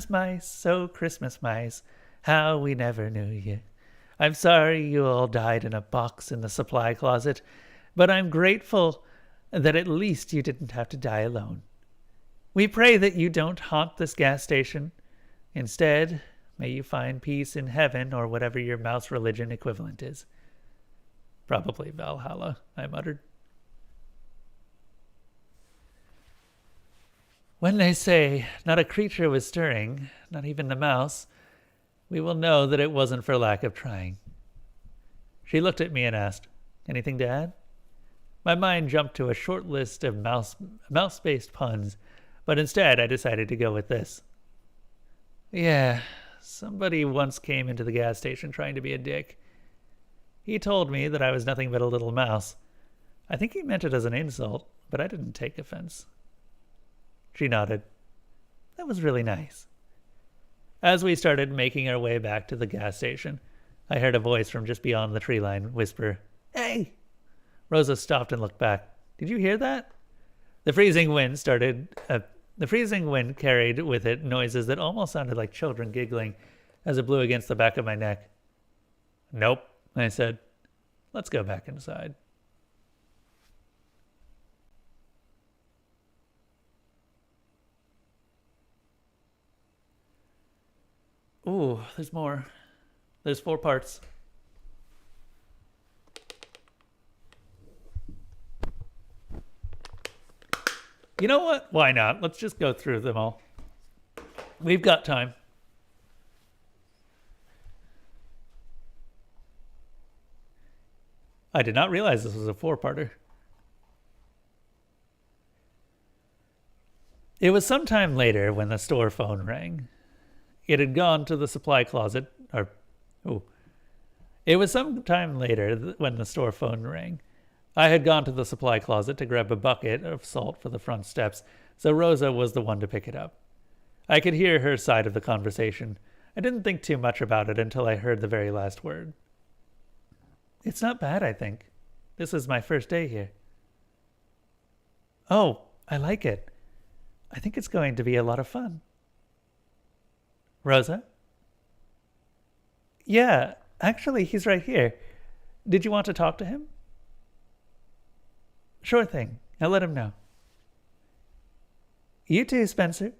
mice, oh Christmas mice, how we never knew you. I'm sorry you all died in a box in the supply closet, but I'm grateful that at least you didn't have to die alone. We pray that you don't haunt this gas station. Instead, may you find peace in heaven or whatever your mouse religion equivalent is. Probably Valhalla, I muttered. When they say not a creature was stirring, not even the mouse, we will know that it wasn't for lack of trying. She looked at me and asked, anything to add? My mind jumped to a short list of mouse-based puns, but instead I decided to go with this. Yeah, somebody once came into the gas station trying to be a dick. He told me that I was nothing but a little mouse. I think he meant it as an insult, but I didn't take offense. She nodded. That was really nice. As we started making our way back to the gas station, I heard a voice from just beyond the tree line whisper, Hey! Rosa stopped and looked back. Did you hear that? The freezing wind carried with it noises that almost sounded like children giggling as it blew against the back of my neck. Nope, I said. Let's go back inside. Ooh, there's more. There's 4 parts. You know what? Why not? Let's just go through them all. We've got time. I did not realize this was a 4-parter. It was some time later when the store phone rang. It had gone to the supply closet, It was some time later when the store phone rang. I had gone to the supply closet to grab a bucket of salt for the front steps, so Rosa was the one to pick it up. I could hear her side of the conversation. I didn't think too much about it until I heard the very last word. It's not bad, I think. This is my first day here. Oh, I like it. I think it's going to be a lot of fun. Rosa? Yeah, actually, he's right here. Did you want to talk to him? Sure thing. I'll let him know. You too, Spencer.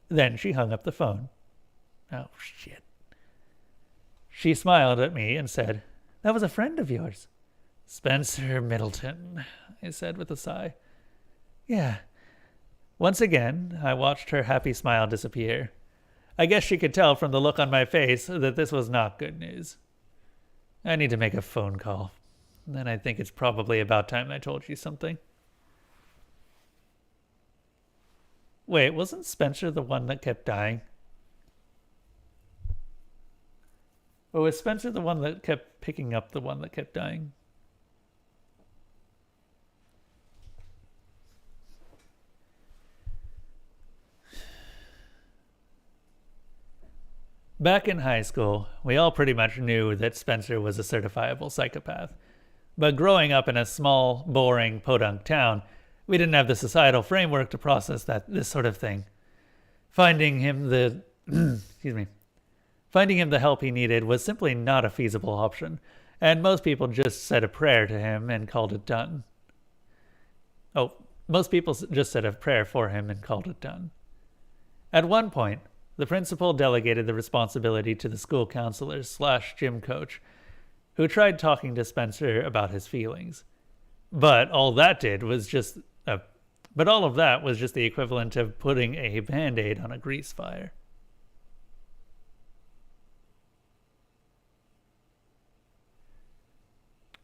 Then she hung up the phone. Oh, shit. She smiled at me and said, That was a friend of yours. Spencer Middleton, I said with a sigh. Yeah. Once again, I watched her happy smile disappear. I guess she could tell from the look on my face that this was not good news. I need to make a phone call. Then I think it's probably about time I told you something. Wait, wasn't Spencer the one that kept dying? Or was Spencer the one that kept picking up the one that kept dying? Back in high school, we all pretty much knew that Spencer was a certifiable psychopath. But growing up in a small, boring, podunk town, we didn't have the societal framework to process this sort of thing. Finding him the Finding him the help he needed was simply not a feasible option, and most people just said a prayer to him and called it done. Most people just said a prayer for him and called it done. At one point, the principal delegated the responsibility to the school counselor/gym coach, who tried talking to Spencer about his feelings. But all of that was just the equivalent of putting a Band-Aid on a grease fire.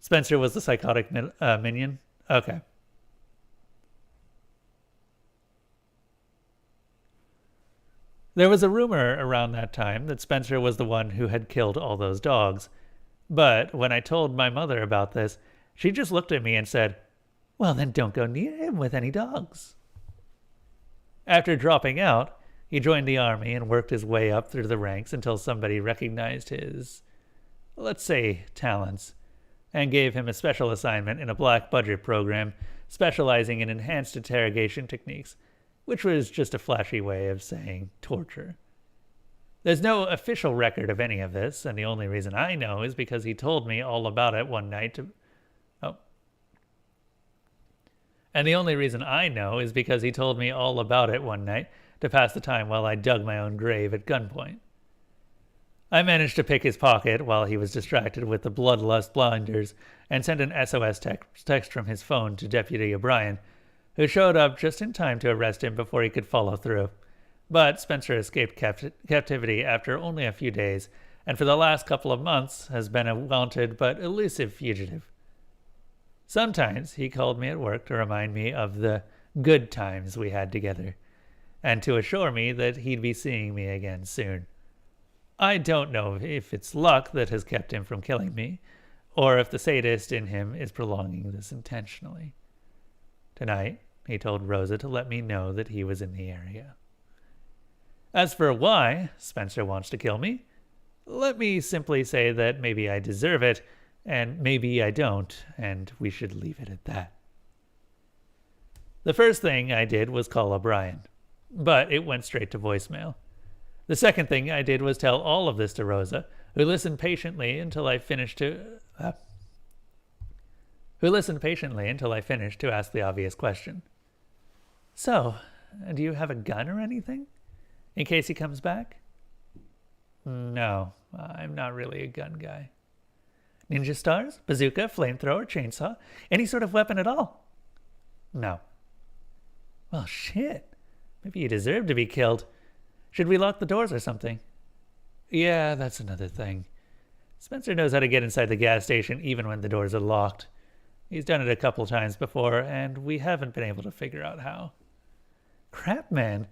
Spencer was the psychotic minion? Okay. There was a rumor around that time that Spencer was the one who had killed all those dogs. But when I told my mother about this, she just looked at me and said, "Well, then don't go near him with any dogs." After dropping out, he joined the army and worked his way up through the ranks until somebody recognized his, let's say, talents, and gave him a special assignment in a black budget program specializing in enhanced interrogation techniques, which was just a flashy way of saying torture. There's no official record of any of this, and the only reason I know is because he told me all about it one night to pass the time while I dug my own grave at gunpoint. I managed to pick his pocket while he was distracted with the bloodlust blinders and sent an SOS text from his phone to Deputy O'Brien, who showed up just in time to arrest him before he could follow through. But Spencer escaped captivity after only a few days, and for the last couple of months has been a wanted but elusive fugitive. Sometimes he called me at work to remind me of the good times we had together, and to assure me that he'd be seeing me again soon. I don't know if it's luck that has kept him from killing me, or if the sadist in him is prolonging this intentionally. Tonight, he told Rosa to let me know that he was in the area. As for why Spencer wants to kill me, let me simply say that maybe I deserve it, and maybe I don't, and we should leave it at that. The first thing I did was call O'Brien, but it went straight to voicemail. The second thing I did was tell all of this to Rosa, who listened patiently until I finished to ask the obvious question. "So, do you have a gun or anything? In case he comes back?" "No, I'm not really a gun guy." "Ninja stars? Bazooka? Flamethrower? Chainsaw? Any sort of weapon at all?" "No." "Well, shit. Maybe you deserve to be killed. Should we lock the doors or something?" "Yeah, that's another thing. Spencer knows how to get inside the gas station even when the doors are locked. He's done it a couple times before, and we haven't been able to figure out how." "Crap, man.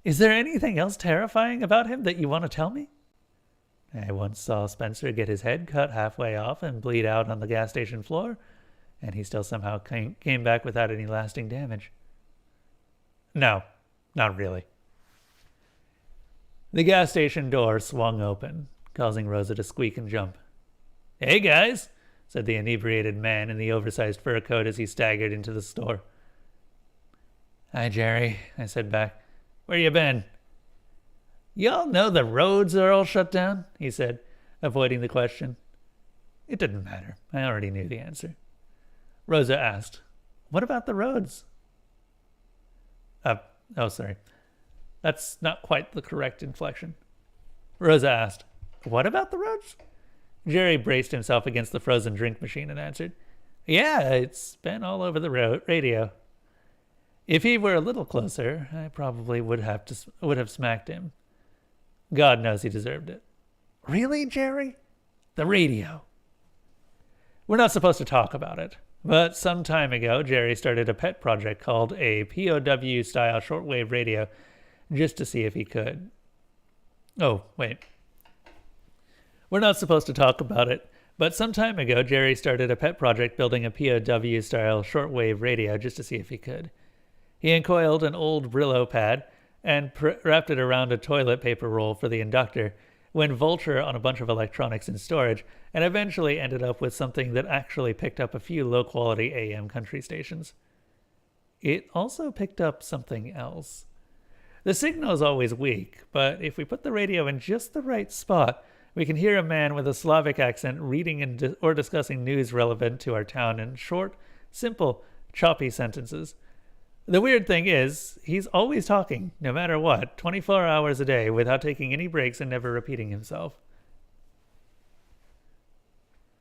Is there anything else terrifying about him that you want to tell me?" "I once saw Spencer get his head cut halfway off and bleed out on the gas station floor, and he still somehow came back without any lasting damage." "No, not really." The gas station door swung open, causing Rosa to squeak and jump. "Hey, guys," said the inebriated man in the oversized fur coat as he staggered into the store. "Hi, Jerry," I said back. "Where you been?" "Y'all know the roads are all shut down?" he said, avoiding the question. It didn't matter. I already knew the answer. Rosa asked, "What about the roads?" Sorry. That's not quite the correct inflection. Rosa asked, "What about the roads?" Jerry braced himself against the frozen drink machine and answered, "Yeah, it's been all over the radio." If he were a little closer, I probably would have smacked him. God knows he deserved it. "Really, Jerry? The radio." We're not supposed to talk about it, but some time ago, Jerry started a pet project called a POW-style shortwave radio just to see if he could. Oh, wait. We're not supposed to talk about it, but some time ago, Jerry started a pet project building a POW-style shortwave radio just to see if he could. He uncoiled an old Brillo pad and wrapped it around a toilet paper roll for the inductor, went vulture on a bunch of electronics in storage, and eventually ended up with something that actually picked up a few low-quality AM country stations. It also picked up something else. The signal is always weak, but if we put the radio in just the right spot, we can hear a man with a Slavic accent reading or discussing news relevant to our town in short, simple, choppy sentences. The weird thing is, he's always talking, no matter what, 24 hours a day, without taking any breaks and never repeating himself.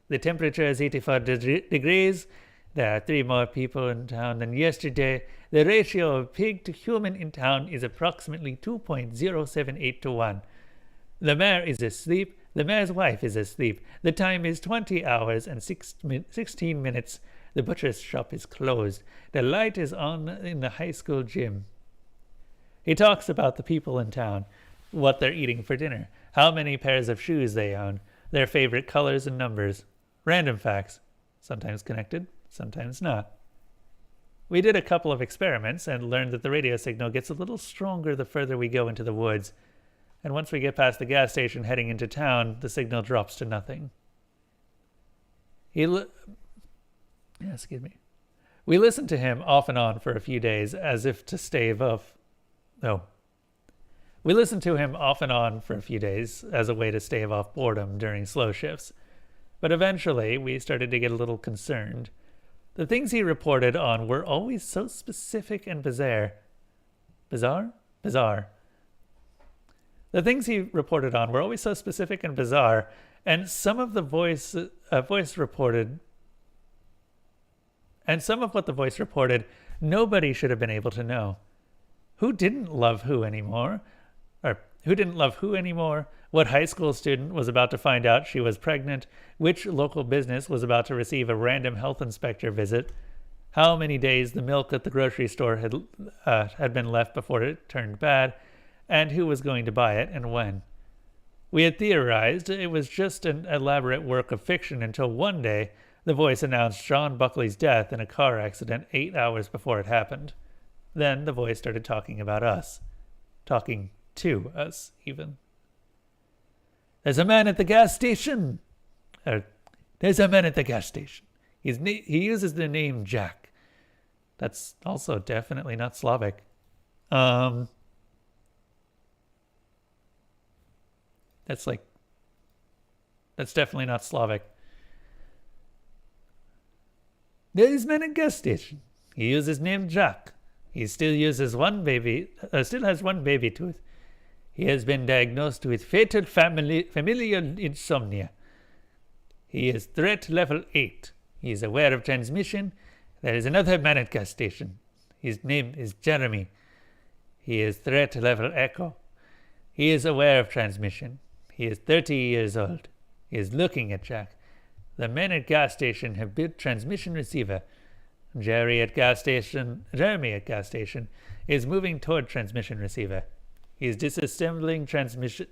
The temperature is 84 degrees. There are 3 more people in town than yesterday. The ratio of pig to human in town is approximately 2.078 to 1. The mayor is asleep. The mayor's wife is asleep. The time is 20 hours and 16 minutes. The butcher's shop is closed. The light is on in the high school gym. He talks about the people in town, what they're eating for dinner, how many pairs of shoes they own, their favorite colors and numbers. Random facts, sometimes connected, sometimes not. We did a couple of experiments and learned that the radio signal gets a little stronger the further we go into the woods, and once we get past the gas station heading into town, the signal drops to nothing. We listened to him off and on for a few days as if to stave off. We listened to him off and on for a few days as a way to stave off boredom during slow shifts. But eventually, we started to get a little concerned. The things he reported on were always so specific and bizarre. Bizarre. The things he reported on were always so specific and bizarre, and some of what the voice reported, nobody should have been able to know. Who didn't love who anymore? What high school student was about to find out she was pregnant? Which local business was about to receive a random health inspector visit? How many days the milk at the grocery store had been left before it turned bad? And who was going to buy it and when? We had theorized it was just an elaborate work of fiction until one day the voice announced John Buckley's death in a car accident 8 hours before it happened. Then the voice started talking about us. Talking to us, even. There's a man at the gas station. He uses the name Jack. That's also definitely not Slavic. That's definitely not Slavic. There's man at gas station. He uses name Jack. He still has one baby tooth. He has been diagnosed with fatal familial insomnia. He is threat level 8. He is aware of transmission. There is another man at gas station. His name is Jeremy. He is threat level Echo. He is aware of transmission. He is 30 years old. He is looking at Jack. The men at gas station have built transmission receiver. Jeremy at gas station is moving toward transmission receiver. He is disassembling transmission.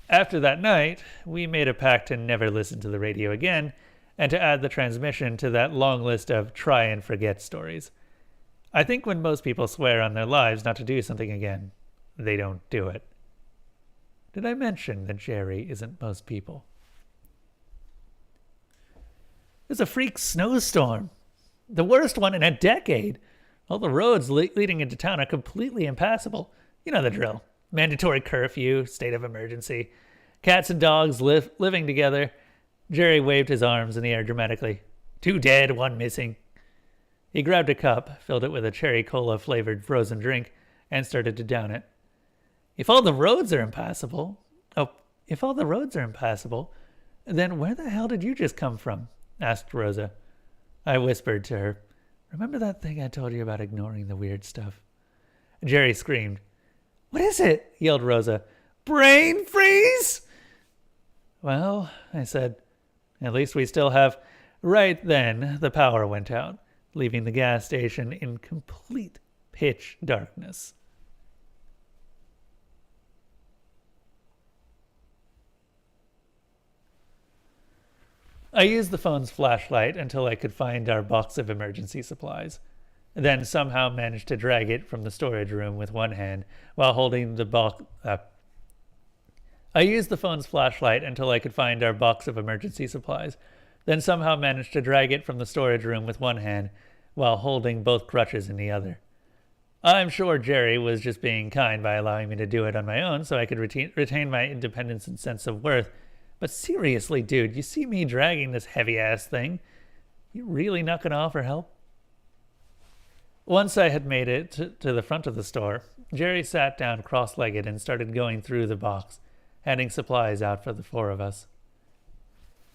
After that night, we made a pact to never listen to the radio again and to add the transmission to that long list of try and forget stories. I think when most people swear on their lives not to do something again, they don't do it. Did I mention that Jerry isn't most people? There's a freak snowstorm. The worst one in a decade. All the roads leading into town are completely impassable. You know the drill. Mandatory curfew, state of emergency. Cats and dogs living together. Jerry waved his arms in the air dramatically. 2 dead, 1 missing. He grabbed a cup, filled it with a cherry cola-flavored frozen drink, and started to down it. If all the roads are impassable, then where the hell did you just come from? Asked Rosa. I whispered to her, remember that thing I told you about ignoring the weird stuff? Jerry screamed. What is it? Yelled Rosa. Brain freeze? Well, I said, at least we still have... Right then, the power went out, leaving the gas station in complete pitch darkness. I used the phone's flashlight until I could find our box of emergency supplies. then somehow managed to drag it from the storage room with one hand while holding the box up. I used the phone's flashlight until I could find our box of emergency supplies, then somehow managed to drag it from the storage room with one hand while holding both crutches in the other. I'm sure Jerry was just being kind by allowing me to do it on my own so I could retain my independence and sense of worth. But seriously, dude, you see me dragging this heavy-ass thing? You really not going to offer help? Once I had made it to the front of the store, Jerry sat down cross-legged and started going through the box, handing supplies out for the four of us.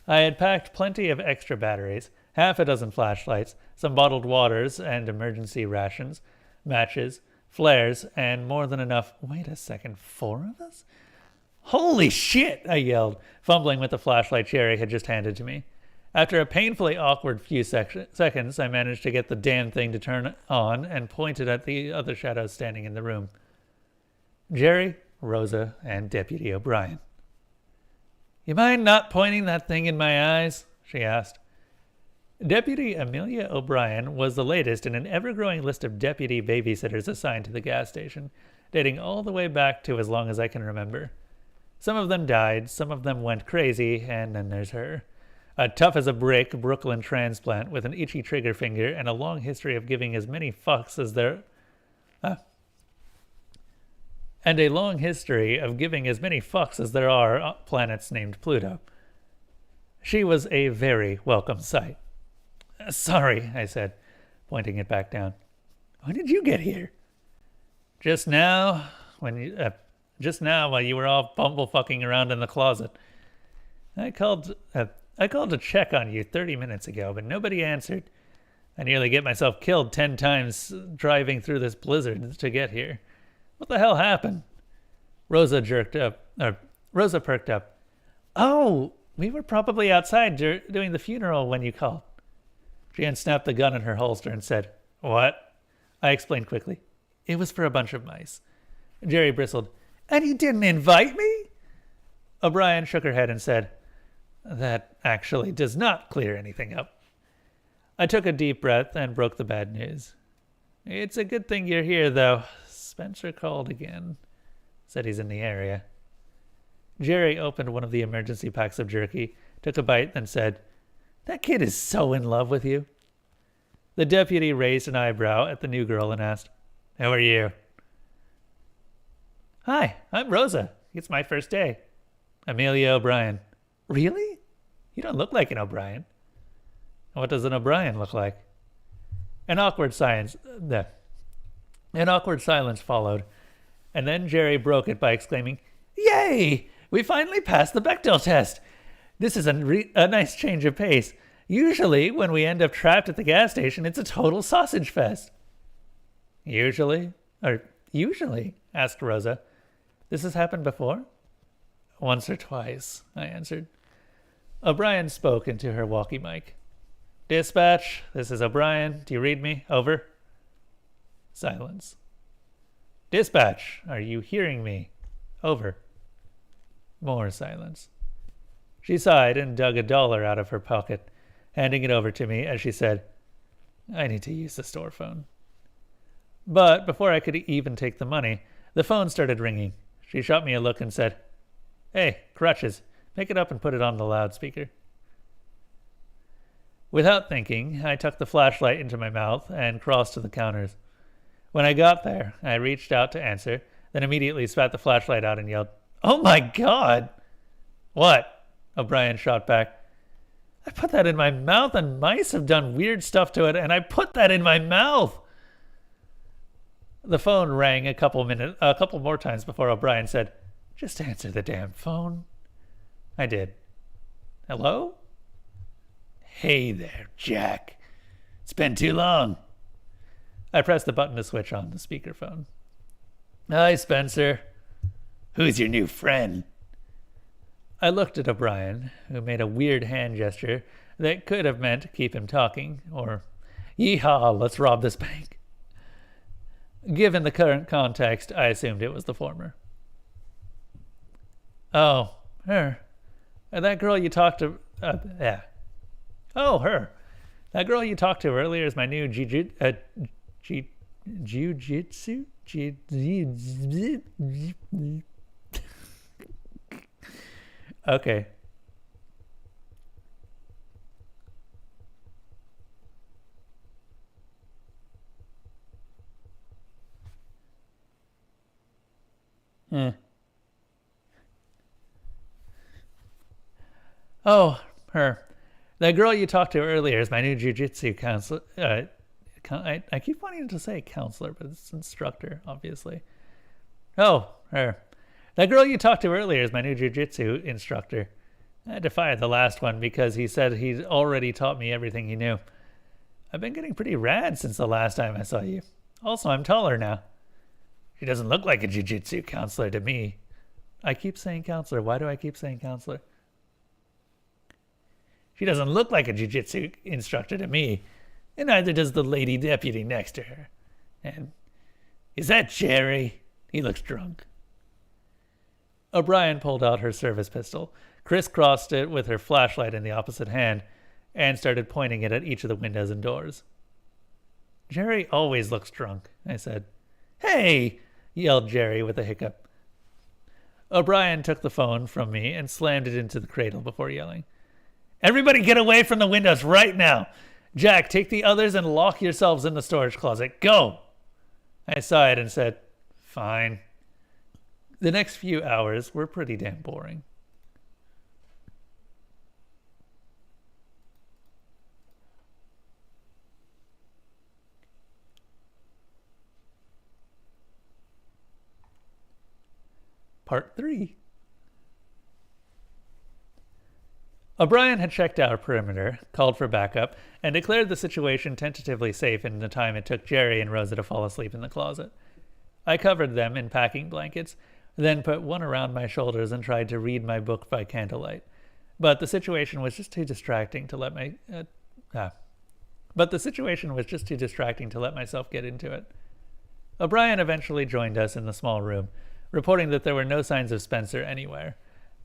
I had packed plenty of extra batteries, half a dozen flashlights, some bottled waters and emergency rations, matches, flares, and more than enough. Wait a second, 4 of us? Holy shit, I yelled, fumbling with the flashlight Jerry had just handed to me. After a painfully awkward few seconds, I managed to get the damn thing to turn on and pointed at the other shadows standing in the room. Jerry, Rosa, and Deputy O'Brien. You mind not pointing that thing in my eyes? She asked. Deputy Amelia O'Brien was the latest in an ever-growing list of deputy babysitters assigned to the gas station, dating all the way back to as long as I can remember. Some of them died, some of them went crazy, and then there's her. A tough-as-a-brick Brooklyn transplant with an itchy trigger finger and a long history of giving as many fucks as there... and a long history of giving as many fucks as there are planets named Pluto. She was a very welcome sight. Sorry, I said, pointing it back down. When did you get here? Just now, while you were all bumblefucking around in the closet. I called to check on you 30 minutes ago, but nobody answered. I nearly get myself killed 10 times driving through this blizzard to get here. What the hell happened? Rosa perked up. Oh, we were probably outside doing the funeral when you called. She unsnapped the gun in her holster and said, What? I explained quickly. It was for a bunch of mice. Jerry bristled. And you didn't invite me? O'Brien shook her head and said, That actually does not clear anything up. I took a deep breath and broke the bad news. It's a good thing you're here, though. Spencer called again. Said he's in the area. Jerry opened one of the emergency packs of jerky, took a bite, then said, That kid is so in love with you. The deputy raised an eyebrow at the new girl and asked, How are you? Hi, I'm Rosa. It's my first day. Amelia O'Brien. Really? You don't look like an O'Brien. What does an O'Brien look like? An awkward silence followed, and then Jerry broke it by exclaiming, Yay! We finally passed the Bechdel test. This is a nice change of pace. Usually, when we end up trapped at the gas station, it's a total sausage fest. Usually, asked Rosa. This has happened before? Once or twice, I answered. O'Brien spoke into her walkie mic. Dispatch, this is O'Brien. Do you read me? Over. Silence. Dispatch, are you hearing me? Over. More silence. She sighed and dug $1 out of her pocket, handing it over to me as she said, I need to use the store phone. But before I could even take the money, the phone started ringing. She shot me a look and said, Hey, crutches, pick it up and put it on the loudspeaker. Without thinking, I tucked the flashlight into my mouth and crossed to the counters. When I got there, I reached out to answer, then immediately spat the flashlight out and yelled, Oh my God! What? O'Brien shot back. I put that in my mouth and mice have done weird stuff to it and I put that in my mouth! The phone rang a couple more times before O'Brien said, Just answer the damn phone. I did. Hello? Hey there, Jack. It's been too long. I pressed the button to switch on the speakerphone. Hi, Spencer. Who's your new friend? I looked at O'Brien, who made a weird hand gesture that could have meant keep him talking, or yeehaw, let's rob this bank. Given the current context, I assumed it was the former. Oh, her. That girl you talked to... yeah. Oh, her. That girl you talked to earlier is my new Jiu-jitsu? Okay. Eh. Oh, her. That girl you talked to earlier is my new jiu-jitsu counselor. I keep wanting to say counselor, but it's instructor, obviously. Oh, her. That girl you talked to earlier is my new jiu-jitsu instructor. I had to fire the last one because he said he'd already taught me everything he knew. I've been getting pretty rad since the last time I saw you. Also, I'm taller now. She doesn't look like a jiu-jitsu counselor to me. I keep saying counselor. Why do I keep saying counselor? She doesn't look like a jiu-jitsu instructor to me, and neither does the lady deputy next to her. And is that Jerry? He looks drunk. O'Brien pulled out her service pistol, crisscrossed it with her flashlight in the opposite hand, and started pointing it at each of the windows and doors. Jerry always looks drunk, I said. Hey! Yelled Jerry with a hiccup. O'Brien took the phone from me and slammed it into the cradle before yelling, Everybody get away from the windows right now! Jack, take the others and lock yourselves in the storage closet. Go! I sighed and said, Fine. The next few hours were pretty damn boring. Part 3. O'Brien had checked our perimeter, called for backup, and declared the situation tentatively safe in the time it took Jerry and Rosa to fall asleep in the closet. I covered them in packing blankets, then put one around my shoulders and tried to read my book by candlelight. But the situation was just too distracting to let myself get into it. O'Brien eventually joined us in the small room, reporting that there were no signs of Spencer anywhere.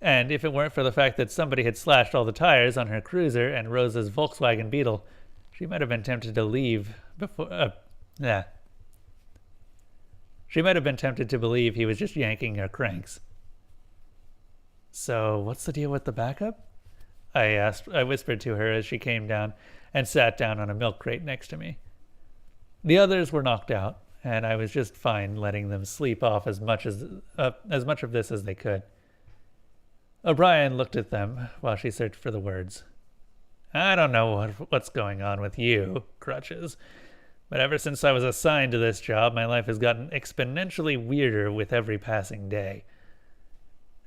And if it weren't for the fact that somebody had slashed all the tires on her cruiser and Rosa's Volkswagen Beetle, she might have been tempted to leave before... She might have been tempted to believe he was just yanking her cranks. So, what's the deal with the backup? I asked. I whispered to her as she came down and sat down on a milk crate next to me. The others were knocked out, and I was just fine letting them sleep off as much of this as they could. O'Brien looked at them while she searched for the words. I don't know what's going on with you, Crutches, but ever since I was assigned to this job, my life has gotten exponentially weirder with every passing day.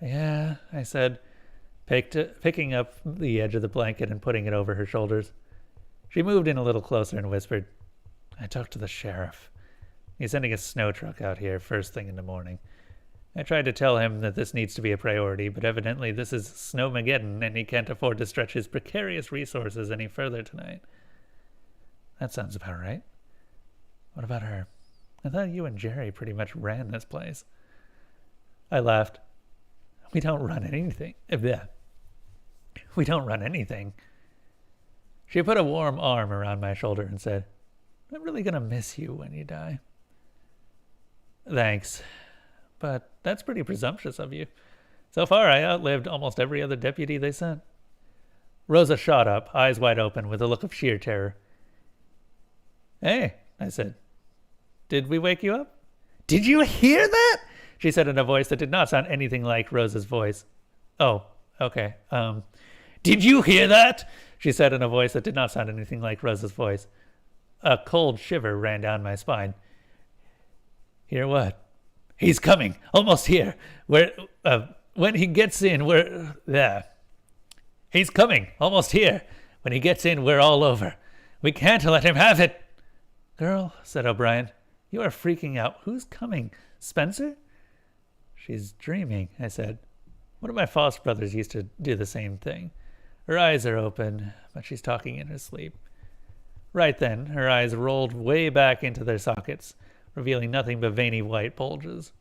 Yeah, I said, picking up the edge of the blanket and putting it over her shoulders. She moved in a little closer and whispered, I talked to the sheriff. He's sending a snow truck out here first thing in the morning. I tried to tell him that this needs to be a priority, but evidently this is Snowmageddon and he can't afford to stretch his precarious resources any further tonight. That sounds about right. What about her? I thought you and Jerry pretty much ran this place. I laughed. We don't run anything. We don't run anything. She put a warm arm around my shoulder and said, I'm really going to miss you when you die. Thanks. But that's pretty presumptuous of you. So far, I outlived almost every other deputy they sent. Rosa shot up, eyes wide open, with a look of sheer terror. Hey, I said. Did we wake you up? Did you hear that? She said in a voice that did not sound anything like Rosa's voice. Oh, okay. Did you hear that? She said in a voice that did not sound anything like Rosa's voice. A cold shiver ran down my spine. Hear what? He's coming. Almost here. When he gets in, we're there. He's coming. Almost here. When he gets in, we're all over. We can't let him have it. Girl, said O'Brien, you are freaking out. Who's coming? Spencer? She's dreaming, I said. One of my foster brothers used to do the same thing. Her eyes are open, but she's talking in her sleep. Right then, her eyes rolled way back into their sockets, revealing nothing but veiny white bulges.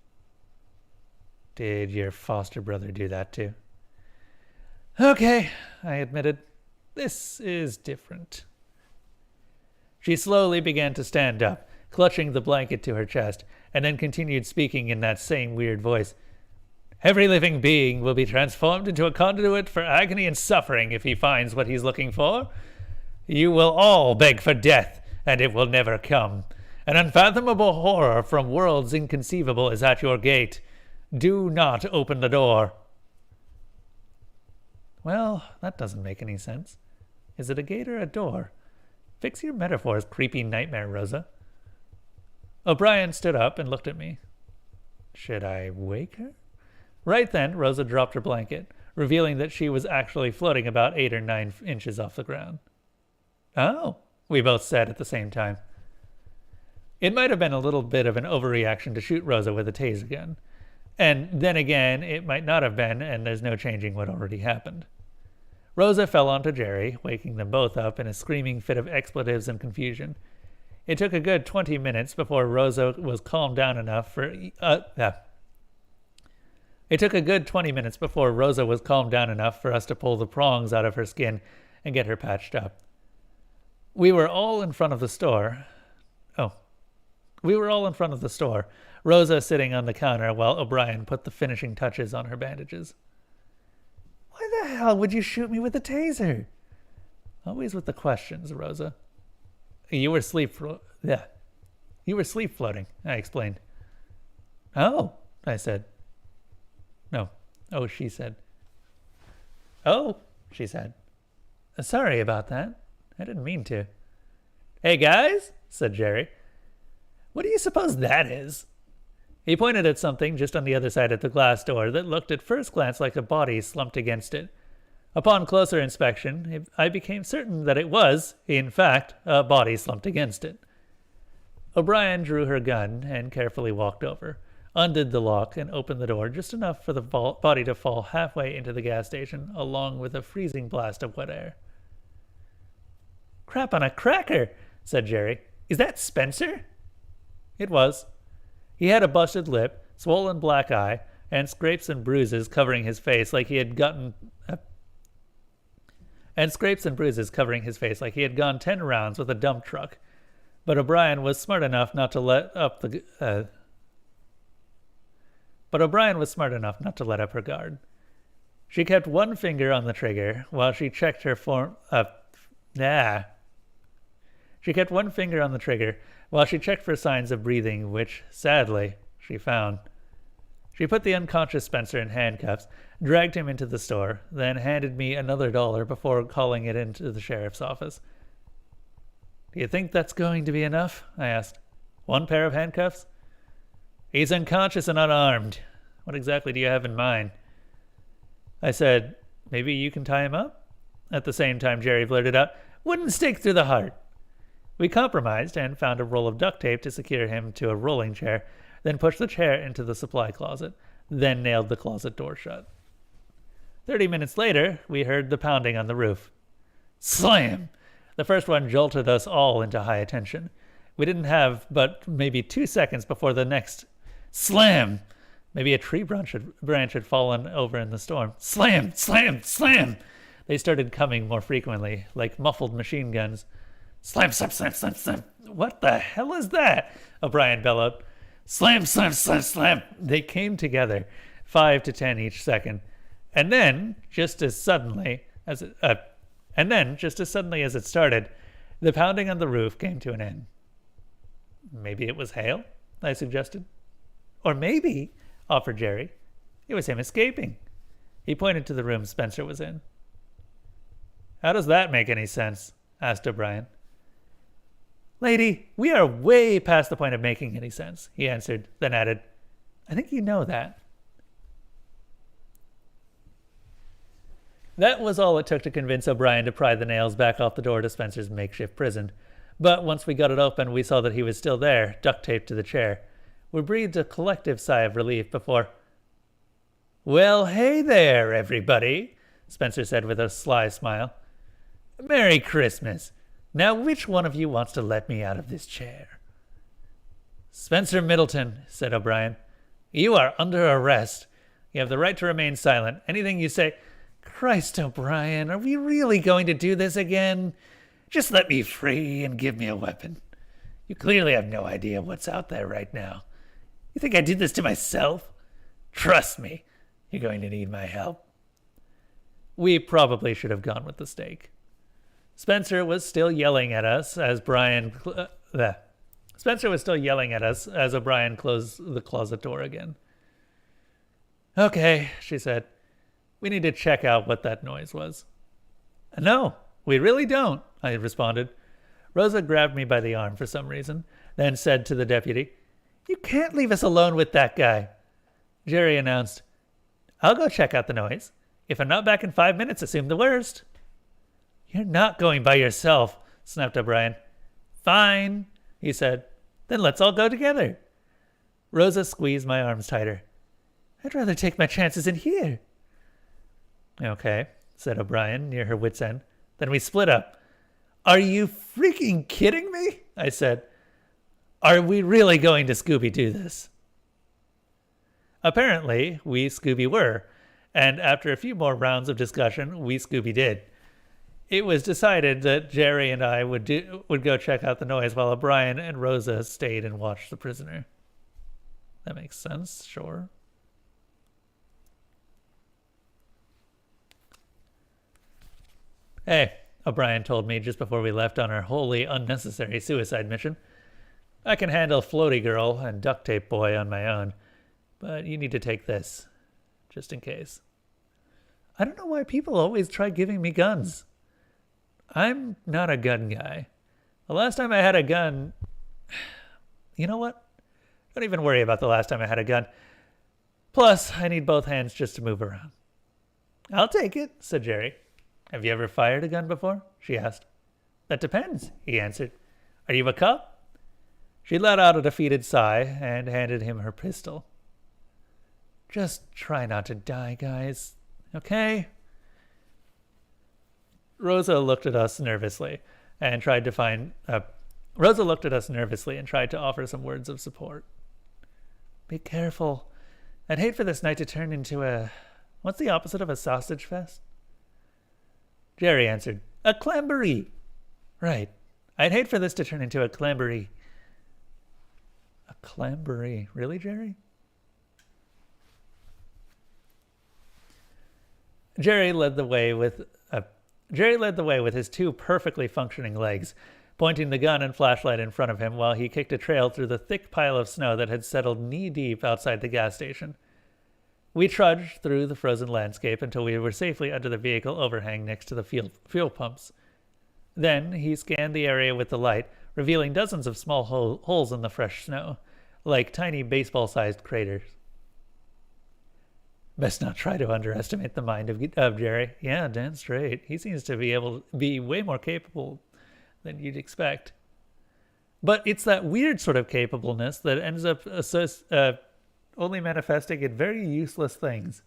Did your foster brother do that too? Okay, I admitted. This is different. She slowly began to stand up, clutching the blanket to her chest, and then continued speaking in that same weird voice. Every living being will be transformed into a conduit for agony and suffering if he finds what he's looking for. You will all beg for death, and it will never come. An unfathomable horror from worlds inconceivable is at your gate. Do not open the door. Well, that doesn't make any sense. Is it a gate or a door? Fix your metaphors, creepy nightmare, Rosa. O'Brien stood up and looked at me. Should I wake her? Right then, Rosa dropped her blanket, revealing that she was actually floating about 8 or 9 inches off the ground. Oh, we both said at the same time. It might have been a little bit of an overreaction to shoot Rosa with a taser gun. And then again, it might not have been, and there's no changing what already happened. Rosa fell onto Jerry, waking them both up in a screaming fit of expletives and confusion. It took a good 20 minutes before Rosa was calmed down enough for... It took a good 20 minutes before Rosa was calmed down enough for us to pull the prongs out of her skin and get her patched up. We were all in front of the store. Rosa sitting on the counter while O'Brien put the finishing touches on her bandages. Why the hell would you shoot me with a taser? Always with the questions, Rosa. You were sleep floating, I explained. Oh, I said. No. Oh, she said. Oh, she said. Sorry about that. I didn't mean to. Hey, guys, said Jerry. What do you suppose that is? He pointed at something just on the other side of the glass door that looked at first glance like a body slumped against it. Upon closer inspection, I became certain that it was, in fact, a body slumped against it. O'Brien drew her gun and carefully walked over, undid the lock, and opened the door just enough for the body to fall halfway into the gas station, along with a freezing blast of wet air. Crap on a cracker, said Jerry. Is that Spencer? It was. He had a busted lip, swollen black eye, and scrapes and bruises covering his face like he had gone 10 rounds with a dump truck. But O'Brien was smart enough not to let up her guard. She kept one finger on the trigger while she checked her for signs of breathing, which, sadly, she found. She put the unconscious Spencer in handcuffs, dragged him into the store, then handed me another $1 before calling it into the sheriff's office. Do you think that's going to be enough? I asked. 1 pair of handcuffs? He's unconscious and unarmed. What exactly do you have in mind? I said, maybe you can tie him up? At the same time, Jerry blurted out, wooden stake through the heart. We compromised and found a roll of duct tape to secure him to a rolling chair, then pushed the chair into the supply closet, then nailed the closet door shut. 30 minutes later, we heard the pounding on the roof. Slam! The first one jolted us all into high attention. We didn't have but maybe 2 seconds before the next slam. Maybe a tree branch had fallen over in the storm. Slam! Slam! Slam! They started coming more frequently, like muffled machine guns. Slam, slam, slam, slam, slam. What the hell is that? O'Brien bellowed. Slam, slam, slam, slam. They came together, 5 to 10 each second. And then, just as suddenly as it started, the pounding on the roof came to an end. Maybe it was hail, I suggested. Or maybe, offered Jerry, it was him escaping. He pointed to the room Spencer was in. How does that make any sense? Asked O'Brien. Lady, we are way past the point of making any sense, he answered, then added, I think you know that. That was all it took to convince O'Brien to pry the nails back off the door to Spencer's makeshift prison. But once we got it open, we saw that he was still there, duct taped to the chair. We breathed a collective sigh of relief before... Well, hey there, everybody, Spencer said with a sly smile. Merry Christmas. Now, which one of you wants to let me out of this chair? Spencer Middleton, said O'Brien. You are under arrest. You have the right to remain silent. Anything you say... Christ, O'Brien, are we really going to do this again? Just let me free and give me a weapon. You clearly have no idea what's out there right now. You think I did this to myself? Trust me, you're going to need my help. We probably should have gone with the steak. Spencer was still yelling at us as O'Brien closed the closet door again. Okay, she said. We need to check out what that noise was. No, we really don't, I responded. Rosa grabbed me by the arm for some reason, then said to the deputy, You can't leave us alone with that guy. Jerry announced, I'll go check out the noise. If I'm not back in 5 minutes, assume the worst. You're not going by yourself, snapped O'Brien. Fine, he said. Then let's all go together. Rosa squeezed my arms tighter. I'd rather take my chances in here. Okay, said O'Brien, near her wit's end. Then we split up. Are you freaking kidding me? I said. Are we really going to Scooby-Doo this? Apparently, we Scooby were, and after a few more rounds of discussion, we Scooby did. It was decided that Jerry and I would go check out the noise while O'Brien and Rosa stayed and watched the prisoner. That makes sense, sure. Hey, O'Brien told me just before we left on our wholly unnecessary suicide mission. I can handle Floaty Girl and Duct Tape Boy on my own, but you need to take this, just in case. I don't know why people always try giving me guns. I'm not a gun guy. The last time I had a gun... You know what? Don't even worry about the last time I had a gun. Plus, I need both hands just to move around. I'll take it, said Jerry. Have you ever fired a gun before? She asked. That depends, he answered. Are you a cop? She let out a defeated sigh and handed him her pistol. Just try not to die, guys. Okay? Rosa looked at us nervously and tried to offer some words of support. Be careful. I'd hate for this night to turn into a... What's the opposite of a sausage fest? Jerry answered, a clamboree. Right. I'd hate for this to turn into a clamboree. A clamboree. Really, Jerry? Jerry led the way with his two perfectly functioning legs, pointing the gun and flashlight in front of him while he kicked a trail through the thick pile of snow that had settled knee-deep outside the gas station. We trudged through the frozen landscape until we were safely under the vehicle overhang next to the fuel pumps. Then he scanned the area with the light, revealing dozens of small holes in the fresh snow, like tiny baseball-sized craters. Best not try to underestimate the mind of Jerry. Yeah, damn straight. He seems to be able to be way more capable than you'd expect. But it's that weird sort of capableness that ends up only manifesting in very useless things.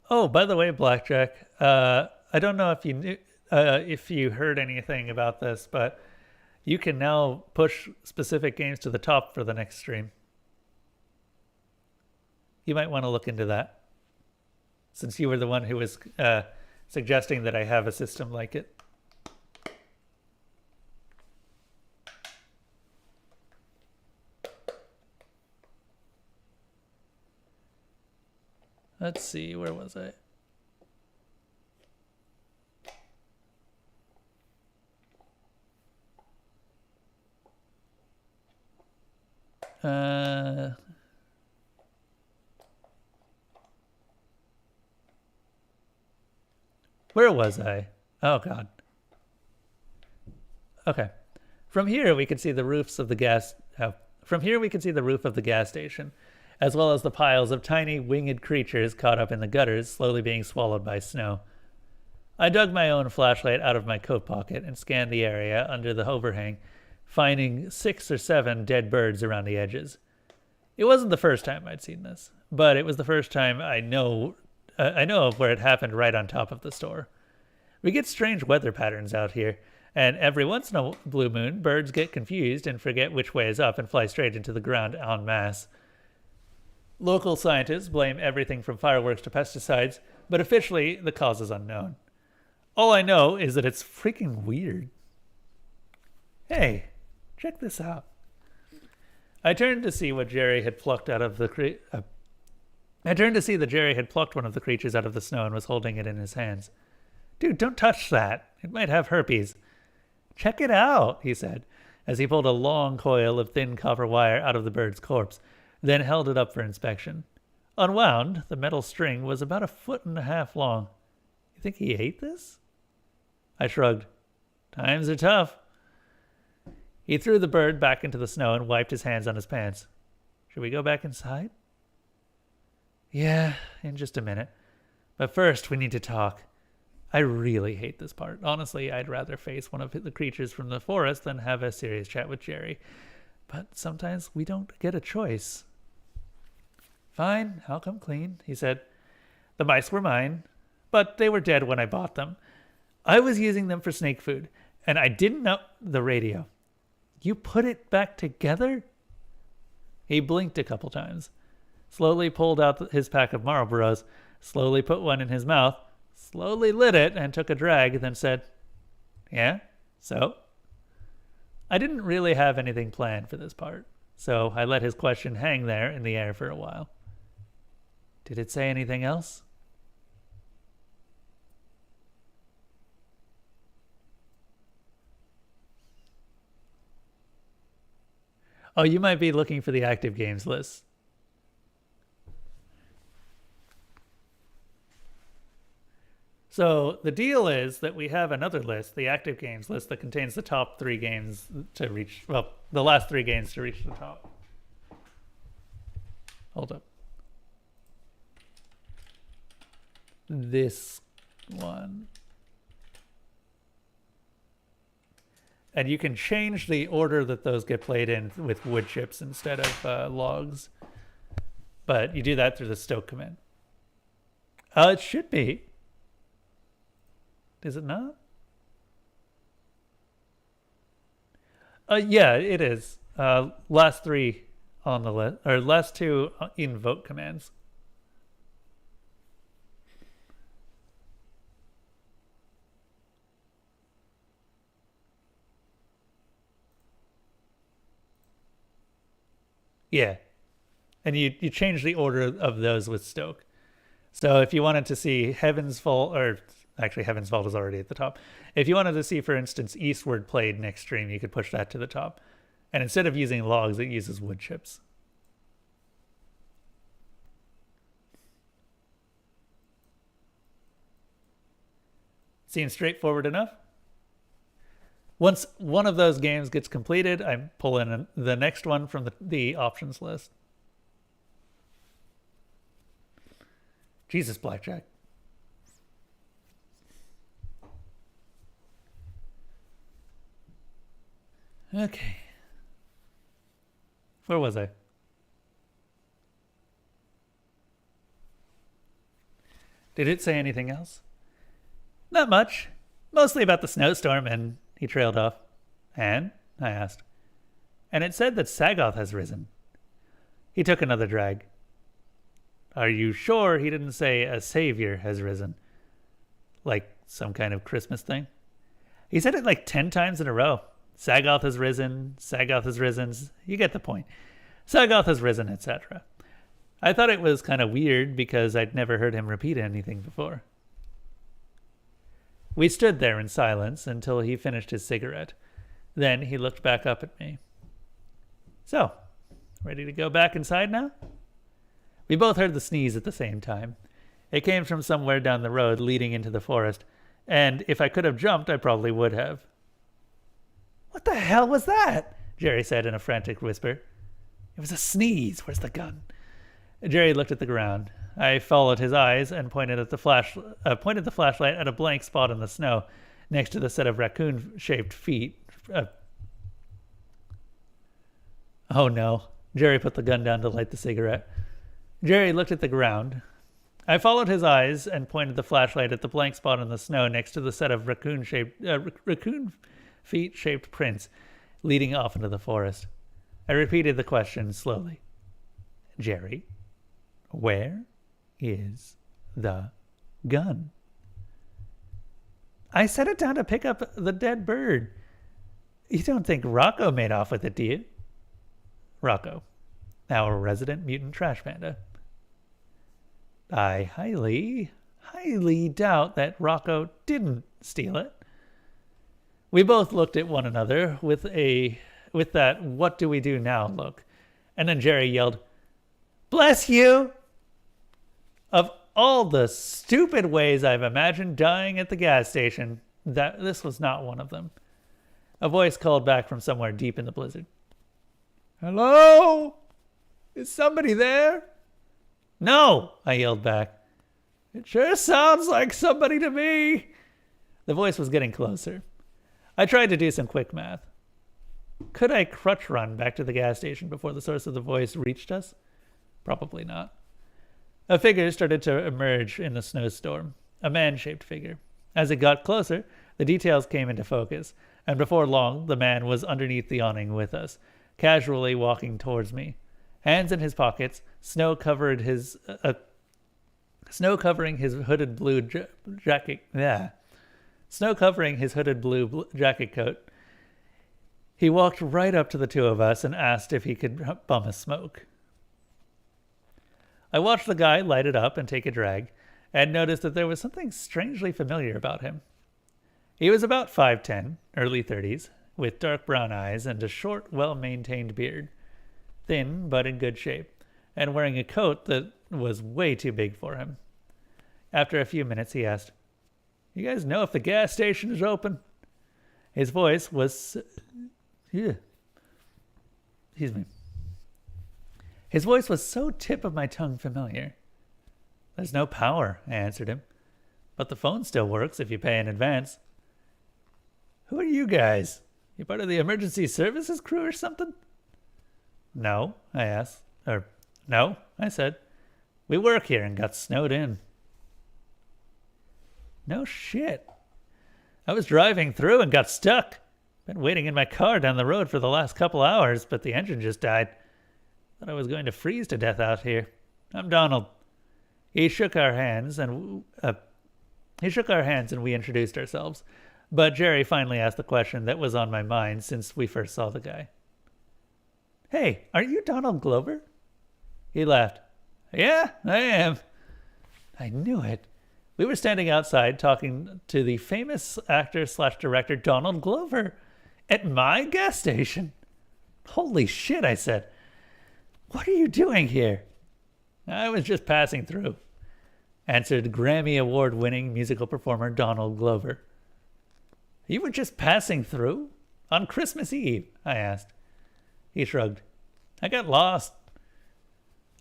Oh, by the way, Blackjack, I don't know if you heard anything about this, but you can now push specific games to the top for the next stream. You might want to look into that, since you were the one who was suggesting that I have a system like it. Let's see, where was I? Where was I? Oh, God. Okay. From here, we could see the roofs of the gas... From here, we could see the roof of the gas station, as well as the piles of tiny, winged creatures caught up in the gutters, slowly being swallowed by snow. I dug my own flashlight out of my coat pocket and scanned the area under the overhang, finding 6 or 7 dead birds around the edges. It wasn't the first time I'd seen this, but it was the first time I know of where it happened right on top of the store. We get strange weather patterns out here, And every once in a blue moon, birds get confused and forget which way is up and fly straight into the ground en masse. Local scientists blame everything from fireworks to pesticides, but officially the cause is unknown. All I know is that it's freaking weird. Hey, check this out. I turned to see what Jerry had plucked out of the I turned to see that Jerry had plucked one of the creatures out of the snow and was holding it in his hands. Dude, don't touch that. It might have herpes. Check it out, he said, as he pulled a long coil of thin copper wire out of the bird's corpse, then held it up for inspection. Unwound, the metal string was about 1.5 feet long. You think he ate this? I shrugged. Times are tough. He threw the bird back into the snow and wiped his hands on his pants. Should we go back inside? Yeah, in just a minute. But first, we need to talk. I really hate this part. Honestly, I'd rather face one of the creatures from the forest than have a serious chat with Jerry. But sometimes we don't get a choice. Fine, I'll come clean, he said. The mice were mine, but they were dead when I bought them. I was using them for snake food, and I didn't know the radio. You put it back together? He blinked a couple times, slowly pulled out his pack of Marlboros, slowly put one in his mouth, slowly lit it and took a drag, then said, Yeah, so? I didn't really have anything planned for this part, so I let his question hang there in the air for a while. Did it say anything else? Oh, you might be looking for the active games list. So the deal is that we have another list, the active games list, that contains the top 3 games to reach, well, the last 3 games to reach the top. Hold up. This one. And you can change the order that those get played in with wood chips instead of logs. But you do that through the stoke command. It should be. Is it not? Yeah, it is. Last 3 on the list, or last 2 invoke commands. Yeah. And you change the order of those with stoke. So if you wanted to see Heaven's Fall, or actually Heaven's Vault is already at the top. If you wanted to see, for instance, Eastward played next stream, you could push that to the top. And instead of using logs, it uses wood chips. Seems straightforward enough. Once one of those games gets completed, I pull in the next one from the options list. Jesus, Blackjack. Okay. Where was I? Did it say anything else? Not much. Mostly about the snowstorm, and he trailed off. And? I asked. And it said that Sagoth has risen. He took another drag. Are you sure he didn't say a savior has risen? Like some kind of Christmas thing? He said it like 10 times in a row. Sagoth has risen, Sagoth has risen. You get the point. Sagoth has risen, etc. I thought it was kind of weird because I'd never heard him repeat anything before. We stood there in silence until he finished his cigarette. Then he looked back up at me. So, ready to go back inside now? We both heard the sneeze at the same time. It came from somewhere down the road leading into the forest, and if I could have jumped, I probably would have. What the hell was that? Jerry said in a frantic whisper. It was a sneeze. Where's the gun? Jerry looked at the ground. I followed his eyes and pointed the flashlight at a blank spot in the snow next to the set of raccoon-shaped feet. Oh no. Jerry put the gun down to light the cigarette. Jerry looked at the ground. I followed his eyes and pointed the flashlight at the blank spot in the snow next to the set of raccoon-shaped feet-shaped prints leading off into the forest. I repeated the question slowly. Jerry, where is the gun? I set it down to pick up the dead bird. You don't think Rocco made off with it, do you? Rocco, our resident mutant trash panda. I highly doubt that Rocco didn't steal it. We both looked at one another with that what do we do now look. And then Jerry yelled, "Bless you!" Of all the stupid ways I've imagined dying at the gas station, this was not one of them. A voice called back from somewhere deep in the blizzard. "Hello? Is somebody there?" "No," I yelled back. "It sure sounds like somebody to me." The voice was getting closer. I tried to do some quick math. Could I crutch run back to the gas station before the source of the voice reached us? Probably not. A figure started to emerge in the snowstorm, a man-shaped figure. As it got closer, the details came into focus, and before long, the man was underneath the awning with us, casually walking towards me. Hands in his pockets, snow covering his hooded blue jacket. Yeah. Snow covering his hooded blue jacket coat. He walked right up to the two of us and asked if he could bum a smoke. I watched the guy light it up and take a drag, and noticed that there was something strangely familiar about him. He was about 5'10", early 30s, with dark brown eyes and a short, well-maintained beard. Thin, but in good shape, and wearing a coat that was way too big for him. After a few minutes, he asked, "You guys know if the gas station is open?" His voice was... Excuse me. His voice was so tip of my tongue familiar. "There's no power," I answered him. "But the phone still works if you pay in advance." "Who are you guys? You part of the emergency services crew or something?" "No," I asked. "No," I said. "We work here and got snowed in." "No shit. I was driving through and got stuck. Been waiting in my car down the road for the last couple hours, but the engine just died. Thought I was going to freeze to death out here. I'm Donald." He shook our hands and we introduced ourselves. But Jerry finally asked the question that was on my mind since we first saw the guy. "Hey, aren't you Donald Glover?" He laughed. "Yeah, I am." I knew it. We were standing outside talking to the famous actor/director Donald Glover at my gas station. "Holy shit," I said. "What are you doing here?" "I was just passing through," answered Grammy Award-winning musical performer Donald Glover. "You were just passing through? On Christmas Eve?" I asked. He shrugged. "I got lost."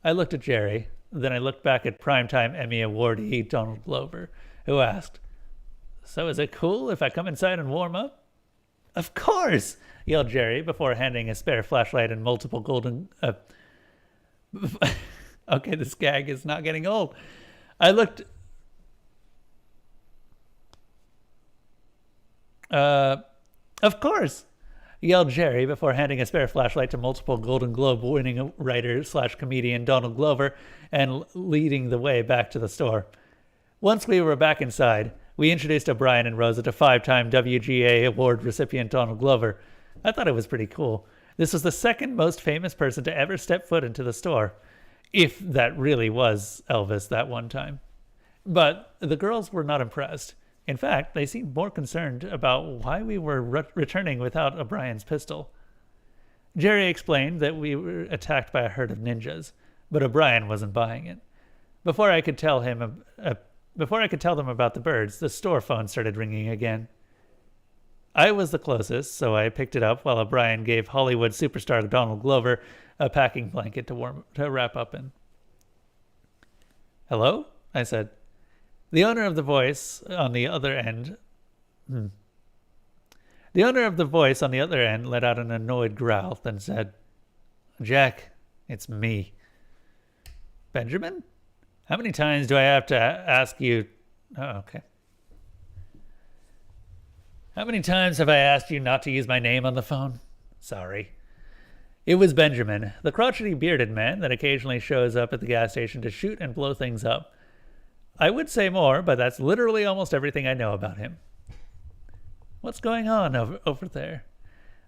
I looked at Jerry. Then I looked back at primetime Emmy awardee Donald Glover, who asked, "So is it cool if I come inside and warm up?" "Of course!" yelled Jerry before handing a spare flashlight and multiple golden... Okay, this gag is not getting old. I looked... Of course! Yelled Jerry before handing a spare flashlight to multiple Golden Globe winning writer/comedian Donald Glover and leading the way back to the store. Once we were back inside, we introduced O'Brien and Rosa to 5-time WGA award recipient Donald Glover. I thought it was pretty cool. This was the second most famous person to ever step foot into the store, if that really was Elvis that one time. But the girls were not impressed. In fact, they seemed more concerned about why we were returning without O'Brien's pistol. Jerry explained that we were attacked by a herd of ninjas, but O'Brien wasn't buying it. Before I could tell them about the birds, the store phone started ringing again. I was the closest, so I picked it up while O'Brien gave Hollywood superstar Donald Glover a packing blanket to wrap up in. "Hello?" I said. The owner of the voice on the other end let out an annoyed growl, then said, "Jack, it's me." "Benjamin? How many times do I have to ask you..." "Oh, okay." How many times have I asked you not to use my name on the phone? Sorry. It was Benjamin, the crotchety bearded man that occasionally shows up at the gas station to shoot and blow things up. I would say more, but that's literally almost everything I know about him. What's going on over there?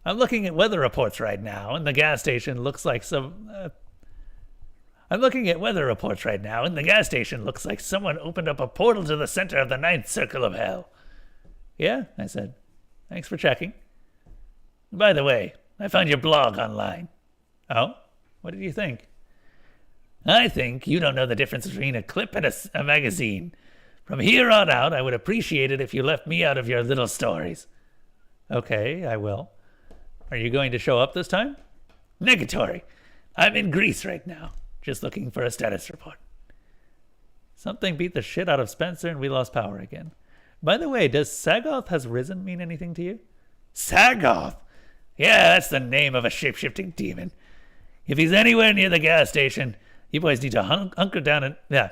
I'm looking at weather reports right now, and the gas station looks like someone opened up a portal to the center of the ninth circle of hell. Yeah, I said. Thanks for checking. By the way, I found your blog online. Oh? What did you think? I think you don't know the difference between a clip and a magazine. From here on out, I would appreciate it if you left me out of your little stories. Okay, I will. Are you going to show up this time? Negatory. I'm in Greece right now, just looking for a status report. Something beat the shit out of Spencer and we lost power again. By the way, does Sagoth has risen mean anything to you? Sagoth? Yeah, that's the name of a shape-shifting demon. If he's anywhere near the gas station, you boys need to hunker down and... Yeah.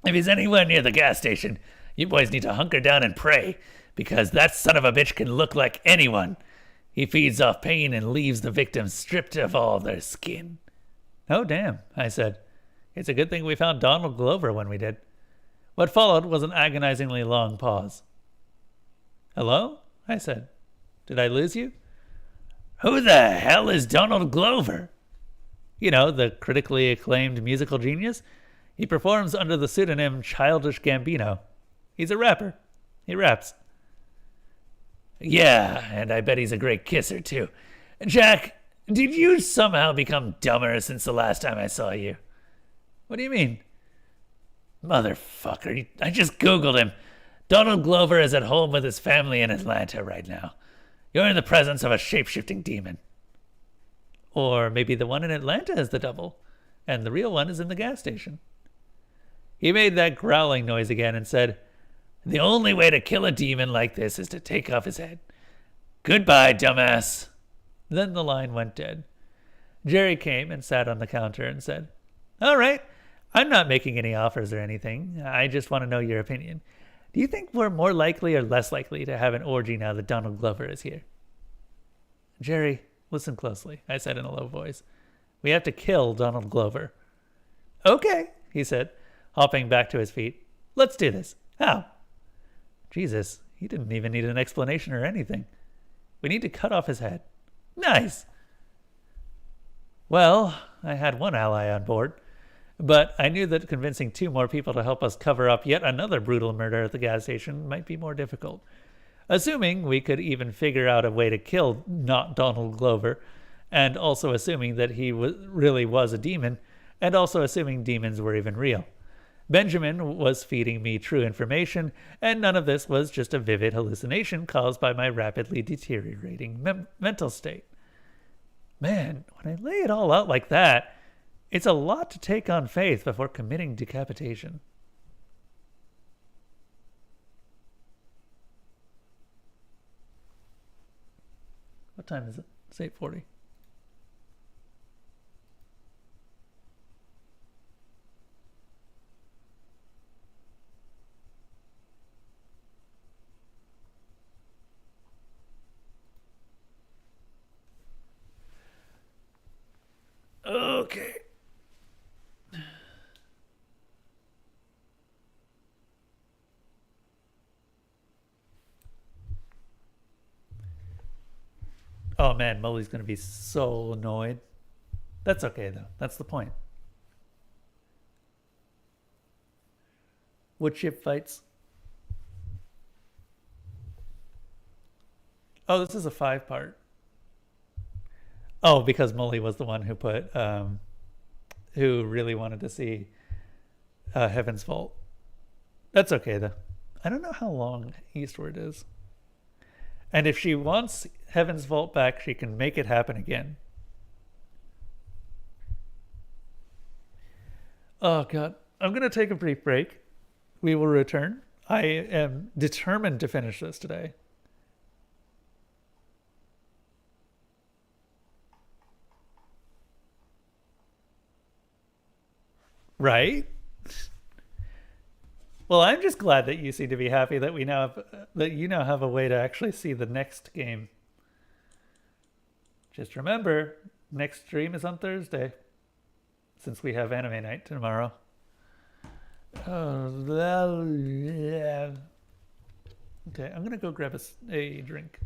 If he's anywhere near the gas station, you boys need to hunker down and pray, because that son of a bitch can look like anyone. He feeds off pain and leaves the victims stripped of all their skin. Oh, damn, I said. It's a good thing we found Donald Glover when we did. What followed was an agonizingly long pause. Hello? I said. Did I lose you? Who the hell is Donald Glover? You know, the critically acclaimed musical genius. He performs under the pseudonym Childish Gambino. He's a rapper. He raps. Yeah, and I bet he's a great kisser, too. Jack, did you somehow become dumber since the last time I saw you? What do you mean? Motherfucker, I just Googled him. Donald Glover is at home with his family in Atlanta right now. You're in the presence of a shape-shifting demon. Or maybe the one in Atlanta is the double, and the real one is in the gas station. He made that growling noise again and said, The only way to kill a demon like this is to take off his head. Goodbye, dumbass. Then the line went dead. Jerry came and sat on the counter and said, All right, I'm not making any offers or anything. I just want to know your opinion. Do you think we're more likely or less likely to have an orgy now that Donald Glover is here? Jerry, listen closely, I said in a low voice. We have to kill Donald Glover. Okay, he said, hopping back to his feet. Let's do this. How? Jesus, he didn't even need an explanation or anything. We need to cut off his head. Nice. Well, I had one ally on board, but I knew that convincing 2 more people to help us cover up yet another brutal murder at the gas station might be more difficult. Assuming we could even figure out a way to kill not Donald Glover, and also assuming that he really was a demon, and also assuming demons were even real. Benjamin was feeding me true information, and none of this was just a vivid hallucination caused by my rapidly deteriorating mental state. Man, when I lay it all out like that, it's a lot to take on faith before committing decapitation. What time is it? It's 8:40. Okay. Oh man, Mully's going to be so annoyed. That's okay though. That's the point. Wood chip fights. Oh, this is a 5-part. Oh, because Mully was the one who put, who really wanted to see Heaven's Vault. That's okay though. I don't know how long Eastward is. And if she wants Heaven's Vault back, she can make it happen again. Oh God, I'm going to take a brief break. We will return. I am determined to finish this today. Right? Well, I'm just glad that you seem to be happy that we now have that you now have a way to actually see the next game. Just remember, next stream is on Thursday, since we have anime night tomorrow. Oh, yeah. Okay, I'm gonna go grab a drink.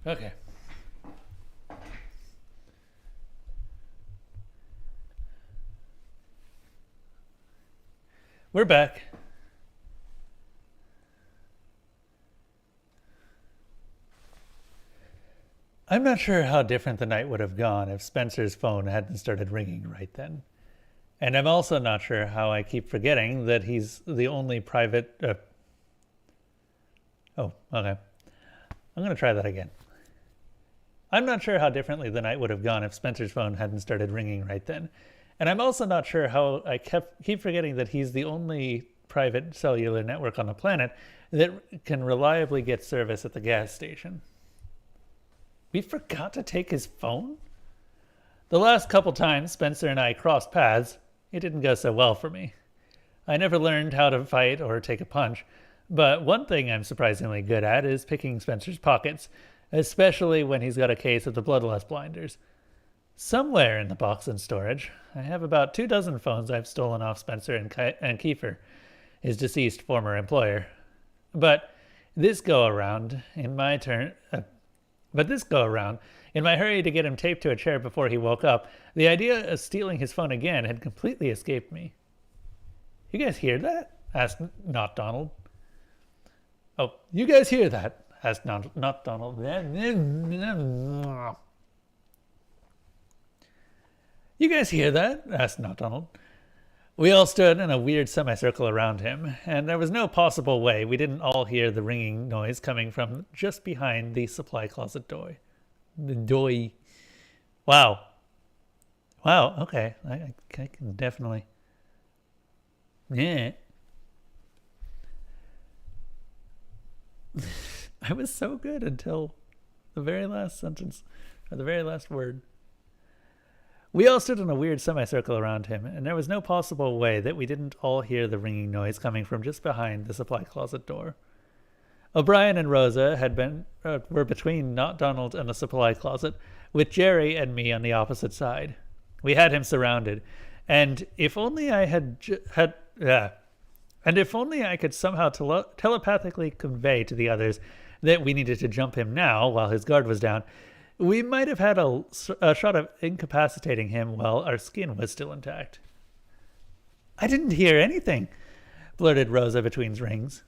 Okay. We're back. I'm not sure how different the night would have gone if Spencer's phone hadn't started ringing right then. And I'm also not sure how I keep forgetting that he's the only private... Oh, okay. I'm going to try that again. I'm not sure how differently the night would have gone if Spencer's phone hadn't started ringing right then. And I'm also not sure how I keep forgetting that he's the only private cellular network on the planet that can reliably get service at the gas station. We forgot to take his phone? The last couple times Spencer and I crossed paths, it didn't go so well for me. I never learned how to fight or take a punch, but one thing I'm surprisingly good at is picking Spencer's pockets, especially when he's got a case of the bloodlust blinders. Somewhere in the box in storage, I have about 24 phones I've stolen off Spencer and Kiefer, his deceased former employer. But this go around, in my hurry to get him taped to a chair before he woke up, the idea of stealing his phone again had completely escaped me. You guys hear that? Asked Not Donald. Oh, you guys hear that? Asked Not Donald. You guys hear that? Asked Not Donald. We all stood in a weird semicircle around him, and there was no possible way we didn't all hear the ringing noise coming from just behind the supply closet door. The door. Wow. Wow, okay. I can definitely... Yeah. I was so good until the very last sentence, or the very last word. We all stood in a weird semicircle around him, and there was no possible way that we didn't all hear the ringing noise coming from just behind the supply closet door. O'Brien and Rosa were between Not Donald and the supply closet, with Jerry and me on the opposite side. We had him surrounded, and if only I could somehow telepathically convey to the others that we needed to jump him now while his guard was down, we might have had a shot of incapacitating him while our skin was still intact. I didn't hear anything, blurted Rosa between rings.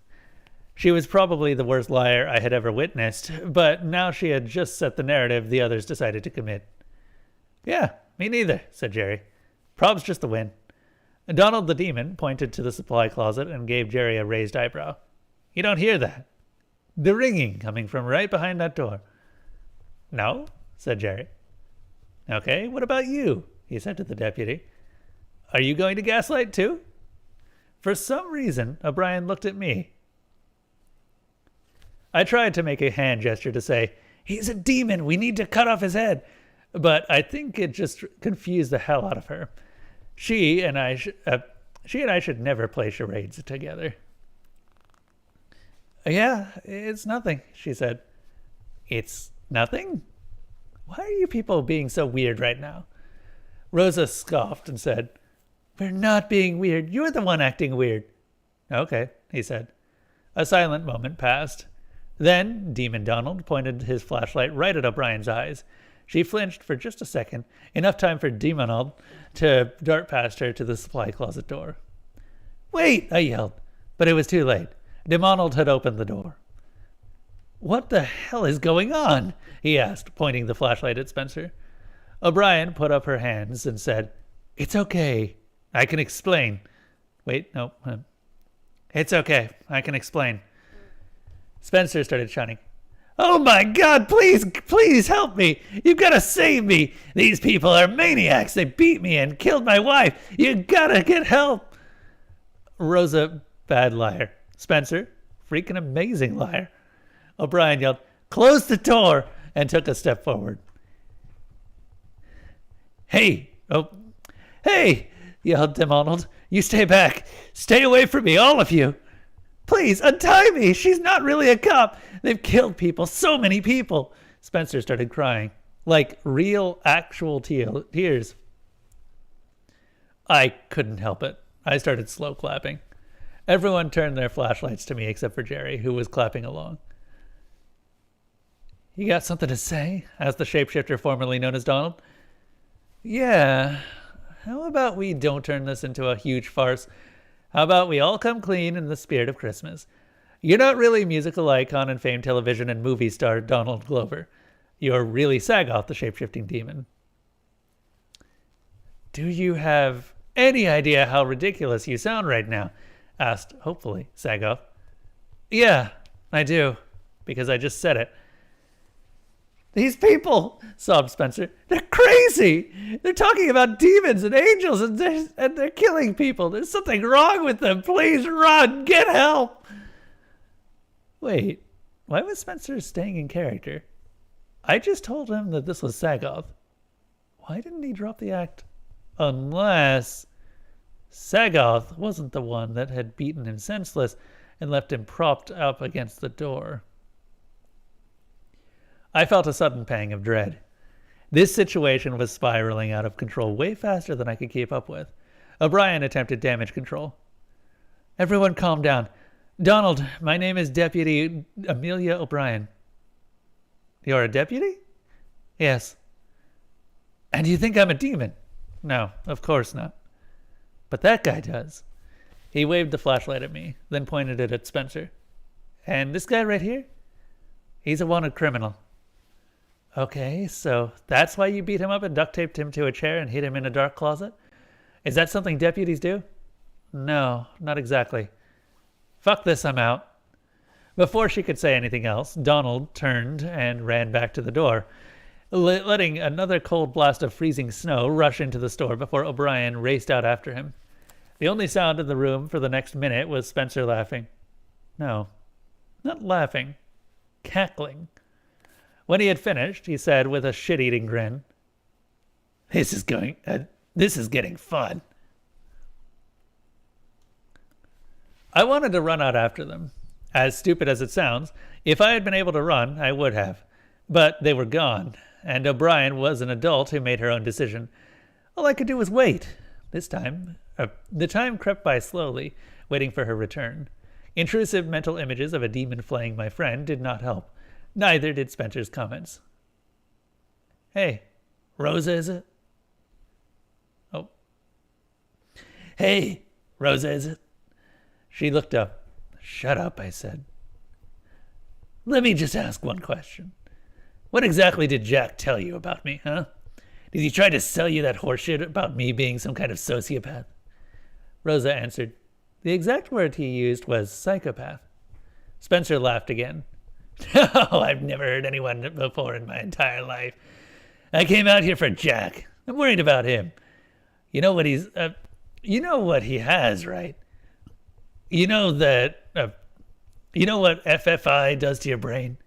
She was probably the worst liar I had ever witnessed, but now she had just set the narrative the others decided to commit. Yeah, me neither, said Jerry. Prob's just the wind. Donald the Demon pointed to the supply closet and gave Jerry a raised eyebrow. You don't hear that? The ringing coming from right behind that door. No, said Jerry. Okay, what about you? He said to the deputy. Are you going to gaslight too? For some reason, O'Brien looked at me. I tried to make a hand gesture to say, he's a demon, we need to cut off his head. But I think it just confused the hell out of her. She and I should never play charades together. Yeah, it's nothing, she said. It's nothing? Why are you people being so weird right now? Rosa scoffed and said, We're not being weird. You're the one acting weird. Okay, he said. A silent moment passed. Then Demon Donald pointed his flashlight right at O'Brien's eyes. She flinched for just a second, enough time for Demonald to dart past her to the supply closet door. Wait, I yelled, but it was too late. Demonald had opened the door. What the hell is going on? He asked, pointing the flashlight at Spencer. O'Brien put up her hands and said, It's okay. I can explain. Wait, no. It's okay. I can explain. Spencer started shouting, Oh my God, please help me. You've got to save me. These people are maniacs. They beat me and killed my wife. You gotta get help. Rosa, bad liar. Spencer, freaking amazing liar. O'Brien yelled, Close the door, and took a step forward. Hey, yelled Demonald. You stay back. Stay away from me, all of you. Please, untie me. She's not really a cop. They've killed people, so many people. Spencer started crying, like real, actual tears. I couldn't help it. I started slow clapping. Everyone turned their flashlights to me except for Jerry, who was clapping along. You got something to say? Asked the shapeshifter formerly known as Donald. Yeah. How about we don't turn this into a huge farce? How about we all come clean in the spirit of Christmas? You're not really musical icon and famed television and movie star Donald Glover. You're really Sagoth, the shapeshifting demon. Do you have any idea how ridiculous you sound right now? Asked, hopefully, Sagoth. Yeah, I do, because I just said it. These people, sobbed Spencer, they're crazy. They're talking about demons and angels and they're killing people. There's something wrong with them. Please run. Get help. Wait, why was Spencer staying in character? I just told him that this was Sagoth. Why didn't he drop the act? Unless Sagoth wasn't the one that had beaten him senseless and left him propped up against the door. I felt a sudden pang of dread. This situation was spiraling out of control way faster than I could keep up with. O'Brien attempted damage control. Everyone calm down. Donald, my name is Deputy Amelia O'Brien. You're a deputy? Yes. And you think I'm a demon? No, of course not. But that guy does. He waved the flashlight at me, then pointed it at Spencer. And this guy right here? He's a wanted criminal. Okay, so that's why you beat him up and duct taped him to a chair and hid him in a dark closet? Is that something deputies do? No, not exactly. Fuck this, I'm out. Before she could say anything else, Donald turned and ran back to the door, letting another cold blast of freezing snow rush into the store before O'Brien raced out after him. The only sound in the room for the next minute was Spencer laughing. No, not laughing. Cackling. When he had finished, he said with a shit-eating grin, This is getting fun. I wanted to run out after them. As stupid as it sounds, if I had been able to run, I would have. But they were gone, and O'Brien was an adult who made her own decision. All I could do was wait. This time, the time crept by slowly, waiting for her return. Intrusive mental images of a demon flaying my friend did not help. Neither did Spencer's comments. Hey, Rosa, is it? Oh. Hey, Rosa, is it? She looked up. Shut up, I said. Let me just ask one question. What exactly did Jack tell you about me, huh? Did he try to sell you that horseshit about me being some kind of sociopath? Rosa answered. The exact word he used was psychopath. Spencer laughed again. No, I've never heard anyone before in my entire life. I came out here for Jack. I'm worried about him. You know what he has, right? You know what FFI does to your brain?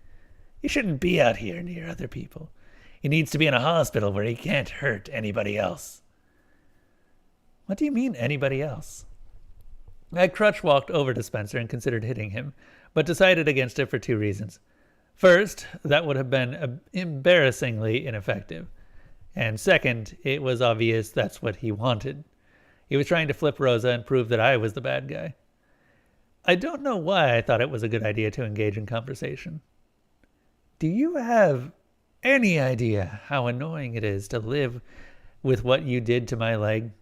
He shouldn't be out here near other people. He needs to be in a hospital where he can't hurt anybody else. What do you mean, anybody else? I crutch walked over to Spencer and considered hitting him, but decided against it for two reasons. First, that would have been embarrassingly ineffective. And second, it was obvious that's what he wanted. He was trying to flip Rosa and prove that I was the bad guy. I don't know why I thought it was a good idea to engage in conversation. Do you have any idea how annoying it is to live with what you did to my leg?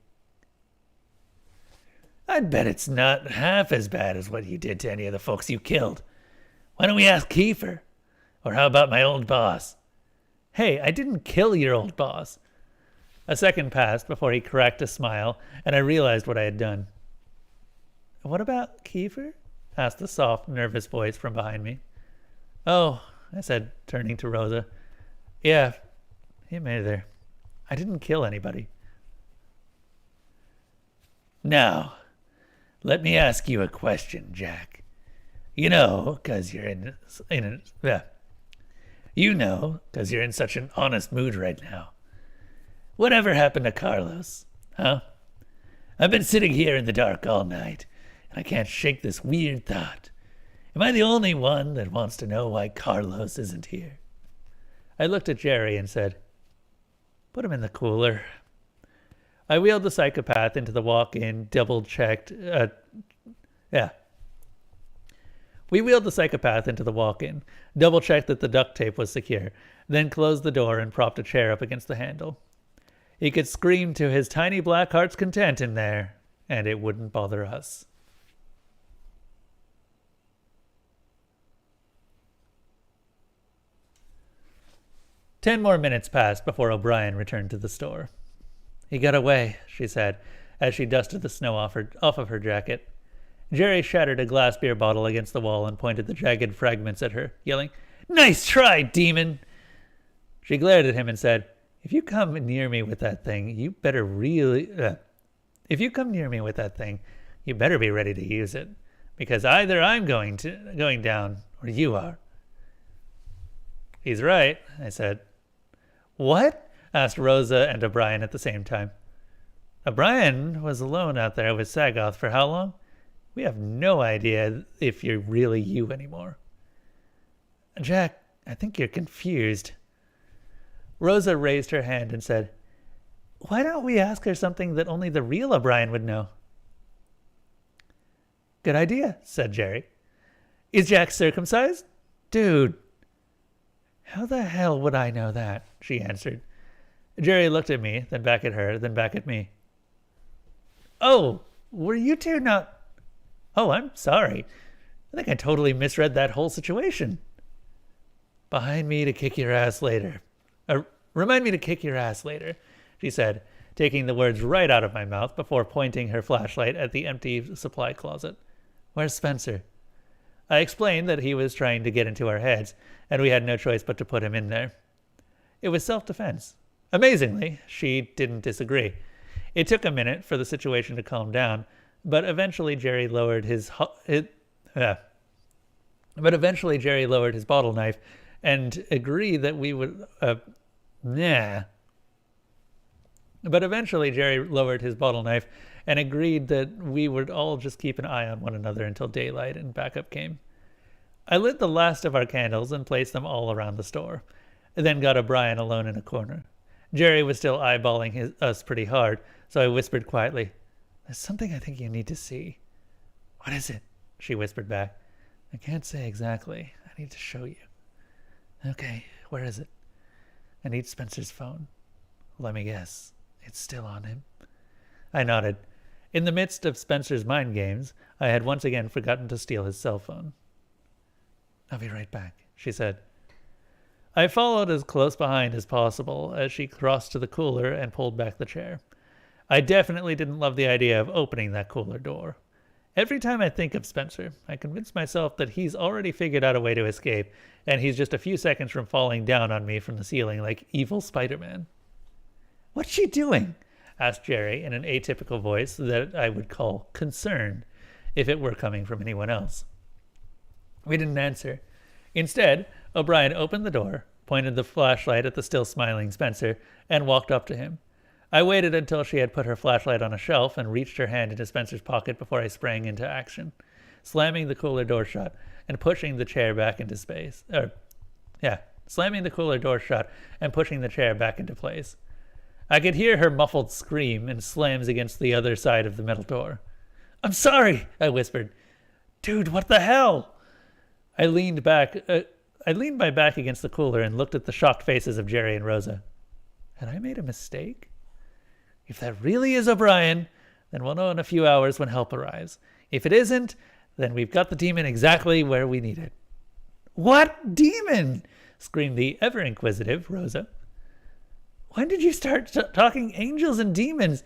I'd bet it's not half as bad as what you did to any of the folks you killed. Why don't we ask Kiefer? Or how about my old boss? Hey, I didn't kill your old boss. A second passed before he cracked a smile, and I realized what I had done. What about Kiefer? Asked a soft, nervous voice from behind me. Oh, I said, turning to Rosa. Yeah, he made it there. I didn't kill anybody. Now, let me ask you a question, Jack. You know, 'cause you're in such an honest mood right now. Whatever happened to Carlos, huh? I've been sitting here in the dark all night, and I can't shake this weird thought. Am I the only one that wants to know why Carlos isn't here? I looked at Jerry and said, put him in the cooler. I wheeled the psychopath into the walk-in, double-checked. We wheeled the psychopath into the walk-in, double-checked that the duct tape was secure, then closed the door and propped a chair up against the handle. He could scream to his tiny black heart's content in there, and it wouldn't bother us. Ten more minutes passed before O'Brien returned to the store. He got away, she said, as she dusted the snow off of her jacket. Jerry shattered a glass beer bottle against the wall and pointed the jagged fragments at her, yelling, "Nice try, demon!" She glared at him and said, If you come near me with that thing, you better be ready to use it, because either I'm going down or you are." "He's right," I said. "What?" asked Rosa and O'Brien at the same time. "O'Brien was alone out there with Sagoth for how long? We have no idea if you're really you anymore." "Jack, I think you're confused." Rosa raised her hand and said, "Why don't we ask her something that only the real O'Brien would know?" "Good idea," said Jerry. "Is Jack circumcised?" "Dude." "How the hell would I know that?" she answered. Jerry looked at me, then back at her, then back at me. "Oh, were you two not... Oh, I'm sorry. I think I totally misread that whole situation." "Behind me to kick your ass later. Remind me to kick your ass later," she said, taking the words right out of my mouth before pointing her flashlight at the empty supply closet. "Where's Spencer?" I explained that he was trying to get into our heads, and we had no choice but to put him in there. It was self-defense. Amazingly, she didn't disagree. It took a minute for the situation to calm down, but eventually Jerry lowered his bottle knife and agreed that we would... But eventually Jerry lowered his bottle knife and agreed that we would all just keep an eye on one another until daylight and backup came. I lit the last of our candles and placed them all around the store, then got O'Brien alone in a corner. Jerry was still eyeballing us pretty hard, so I whispered quietly, "There's something I think you need to see." "What is it?" she whispered back. "I can't say exactly. I need to show you." "Okay, where is it?" "I need Spencer's phone." "Let me guess. It's still on him?" I nodded. In the midst of Spencer's mind games, I had once again forgotten to steal his cell phone. "I'll be right back," she said. I followed as close behind as possible as she crossed to the cooler and pulled back the chair. I definitely didn't love the idea of opening that cooler door. Every time I think of Spencer, I convince myself that he's already figured out a way to escape, and he's just a few seconds from falling down on me from the ceiling like evil Spider-Man. "What's she doing?" asked Jerry in an atypical voice that I would call concerned if it were coming from anyone else. We didn't answer. Instead, O'Brien opened the door, pointed the flashlight at the still smiling Spencer, and walked up to him. I waited until she had put her flashlight on a shelf and reached her hand into Spencer's pocket before I sprang into action, slamming the cooler door shut and pushing the chair back into slamming the cooler door shut and pushing the chair back into place. I could hear her muffled scream and slams against the other side of the metal door. "I'm sorry," I whispered. "Dude, what the hell?" I leaned my back against the cooler and looked at the shocked faces of Jerry and Rosa. Had I made a mistake? If that really is O'Brien, then we'll know in a few hours when help arrives. If it isn't, then we've got the demon exactly where we need it. "What demon?" screamed the ever-inquisitive Rosa. "When did you start talking angels and demons?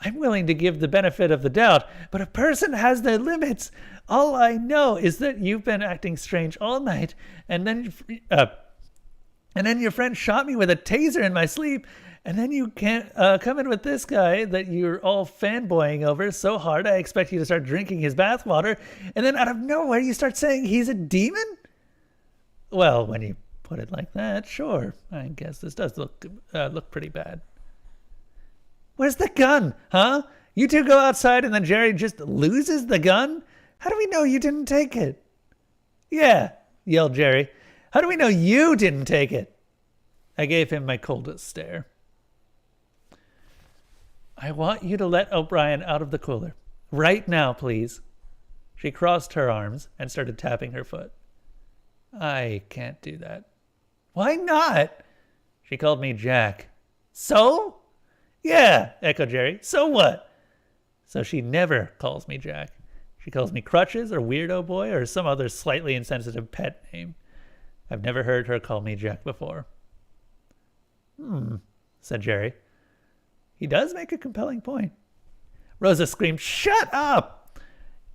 I'm willing to give the benefit of the doubt, but a person has their limits. All I know is that you've been acting strange all night, and then your friend shot me with a taser in my sleep, and then you can't come in with this guy that you're all fanboying over so hard I expect you to start drinking his bathwater, and then out of nowhere you start saying he's a demon?" "Well, when you put it like that, sure. I guess this does look pretty bad." "Where's the gun, huh? You two go outside and then Jerry just loses the gun? How do we know you didn't take it?" "Yeah," yelled Jerry. "How do we know you didn't take it?" I gave him my coldest stare. "I want you to let O'Brien out of the cooler. Right now, please." She crossed her arms and started tapping her foot. I can't do that. Why not? She called me Jack. So? Yeah, echoed Jerry. So what? So she never calls me Jack. She calls me Crutches or Weirdo Boy or some other slightly insensitive pet name. I've never heard her call me Jack before. Said Jerry. He does make a compelling point. Rosa screamed, "Shut up!"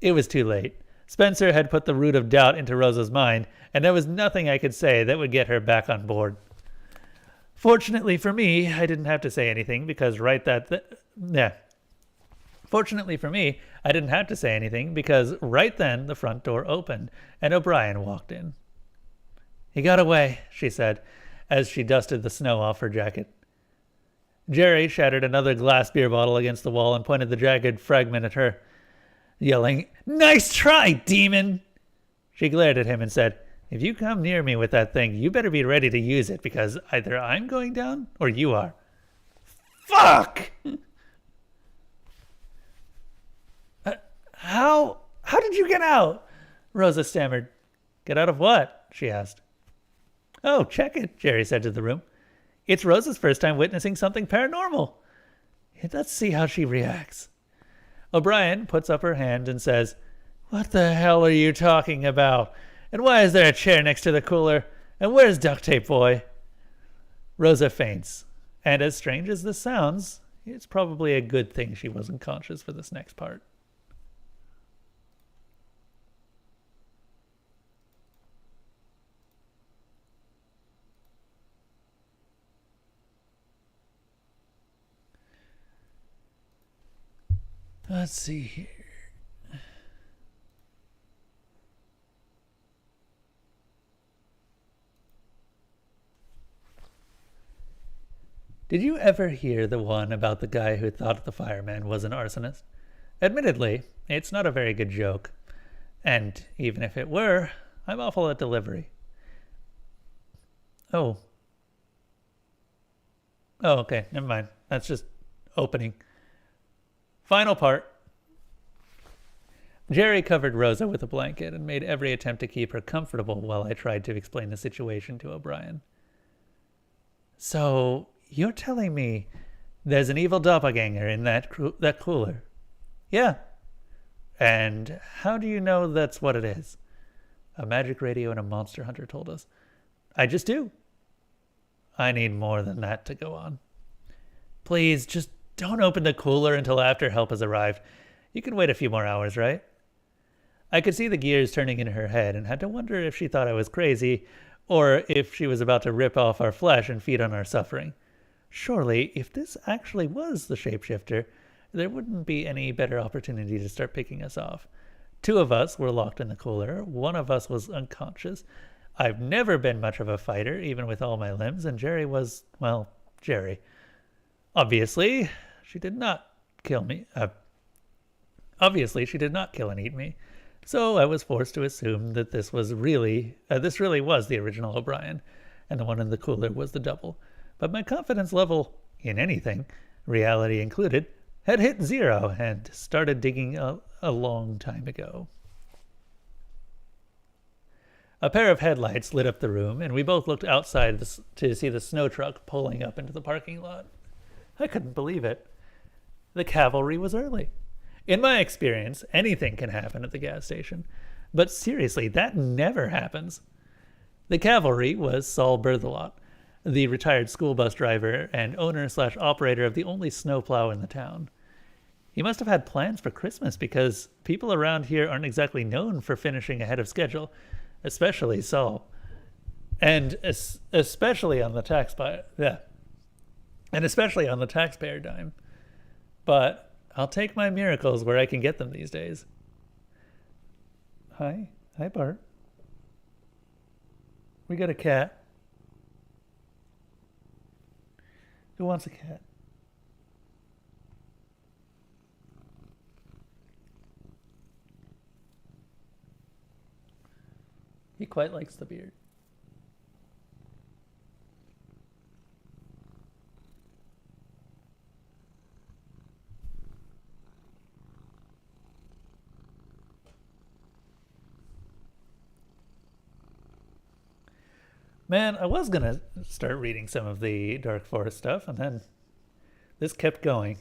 It was too late. Spencer had put the root of doubt into Rosa's mind, and there was nothing I could say that would get her back on board. Fortunately for me, I didn't have to say anything because Fortunately for me, I didn't have to say anything because right then the front door opened and O'Brien walked in. He got away, she said, as she dusted the snow off her jacket. Jerry shattered another glass beer bottle against the wall and pointed the jagged fragment at her, yelling, "Nice try, demon!" She glared at him and said, "If you come near me with that thing, you better be ready to use it because either I'm going down or you are." Fuck! How did you get out? Rosa stammered. Get out of what? She asked. Oh, check it, Jerry said to the room. It's Rosa's first time witnessing something paranormal. Let's see how she reacts. O'Brien puts up her hand and says, What the hell are you talking about? And why is there a chair next to the cooler? And where's Duct Tape Boy? Rosa faints. And as strange as this sounds, it's probably a good thing she wasn't conscious for this next part. Let's see here. Did you ever hear the one about the guy who thought the fireman was an arsonist? Admittedly, it's not a very good joke. And even if it were, I'm awful at delivery. Oh, okay, never mind. That's just opening. Final part. Jerry covered Rosa with a blanket and made every attempt to keep her comfortable while I tried to explain the situation to O'Brien. So, you're telling me there's an evil doppelganger in that cooler? Yeah. And how do you know that's what it is? A magic radio and a monster hunter told us. I just do. I need more than that to go on. Please, just don't open the cooler until after help has arrived. You can wait a few more hours, right? I could see the gears turning in her head and had to wonder if she thought I was crazy or if she was about to rip off our flesh and feed on our suffering. Surely, if this actually was the shapeshifter, there wouldn't be any better opportunity to start picking us off. 2 of us were locked in the cooler. 1 of us was unconscious. I've never been much of a fighter, even with all my limbs, and Jerry was, well, Jerry. Obviously, she did not kill me. Obviously, she did not kill and eat me. So I was forced to assume that this really was the original O'Brien, and the one in the cooler was the double. But my confidence level in anything, reality included, had hit 0 and started digging a long time ago. A pair of headlights lit up the room, and we both looked outside to see the snow truck pulling up into the parking lot. I couldn't believe it. The cavalry was early. In my experience, anything can happen at the gas station. But seriously, that never happens. The cavalry was Saul Berthelot, the retired school bus driver and owner/operator of the only snowplow in the town. He must have had plans for Christmas because people around here aren't exactly known for finishing ahead of schedule, especially Saul. And especially on the taxpayer dime. But I'll take my miracles where I can get them these days. Hi, Bart. We got a cat. Who wants a cat? He quite likes the beard. Man, I was gonna start reading some of the Dark Forest stuff, and then this kept going.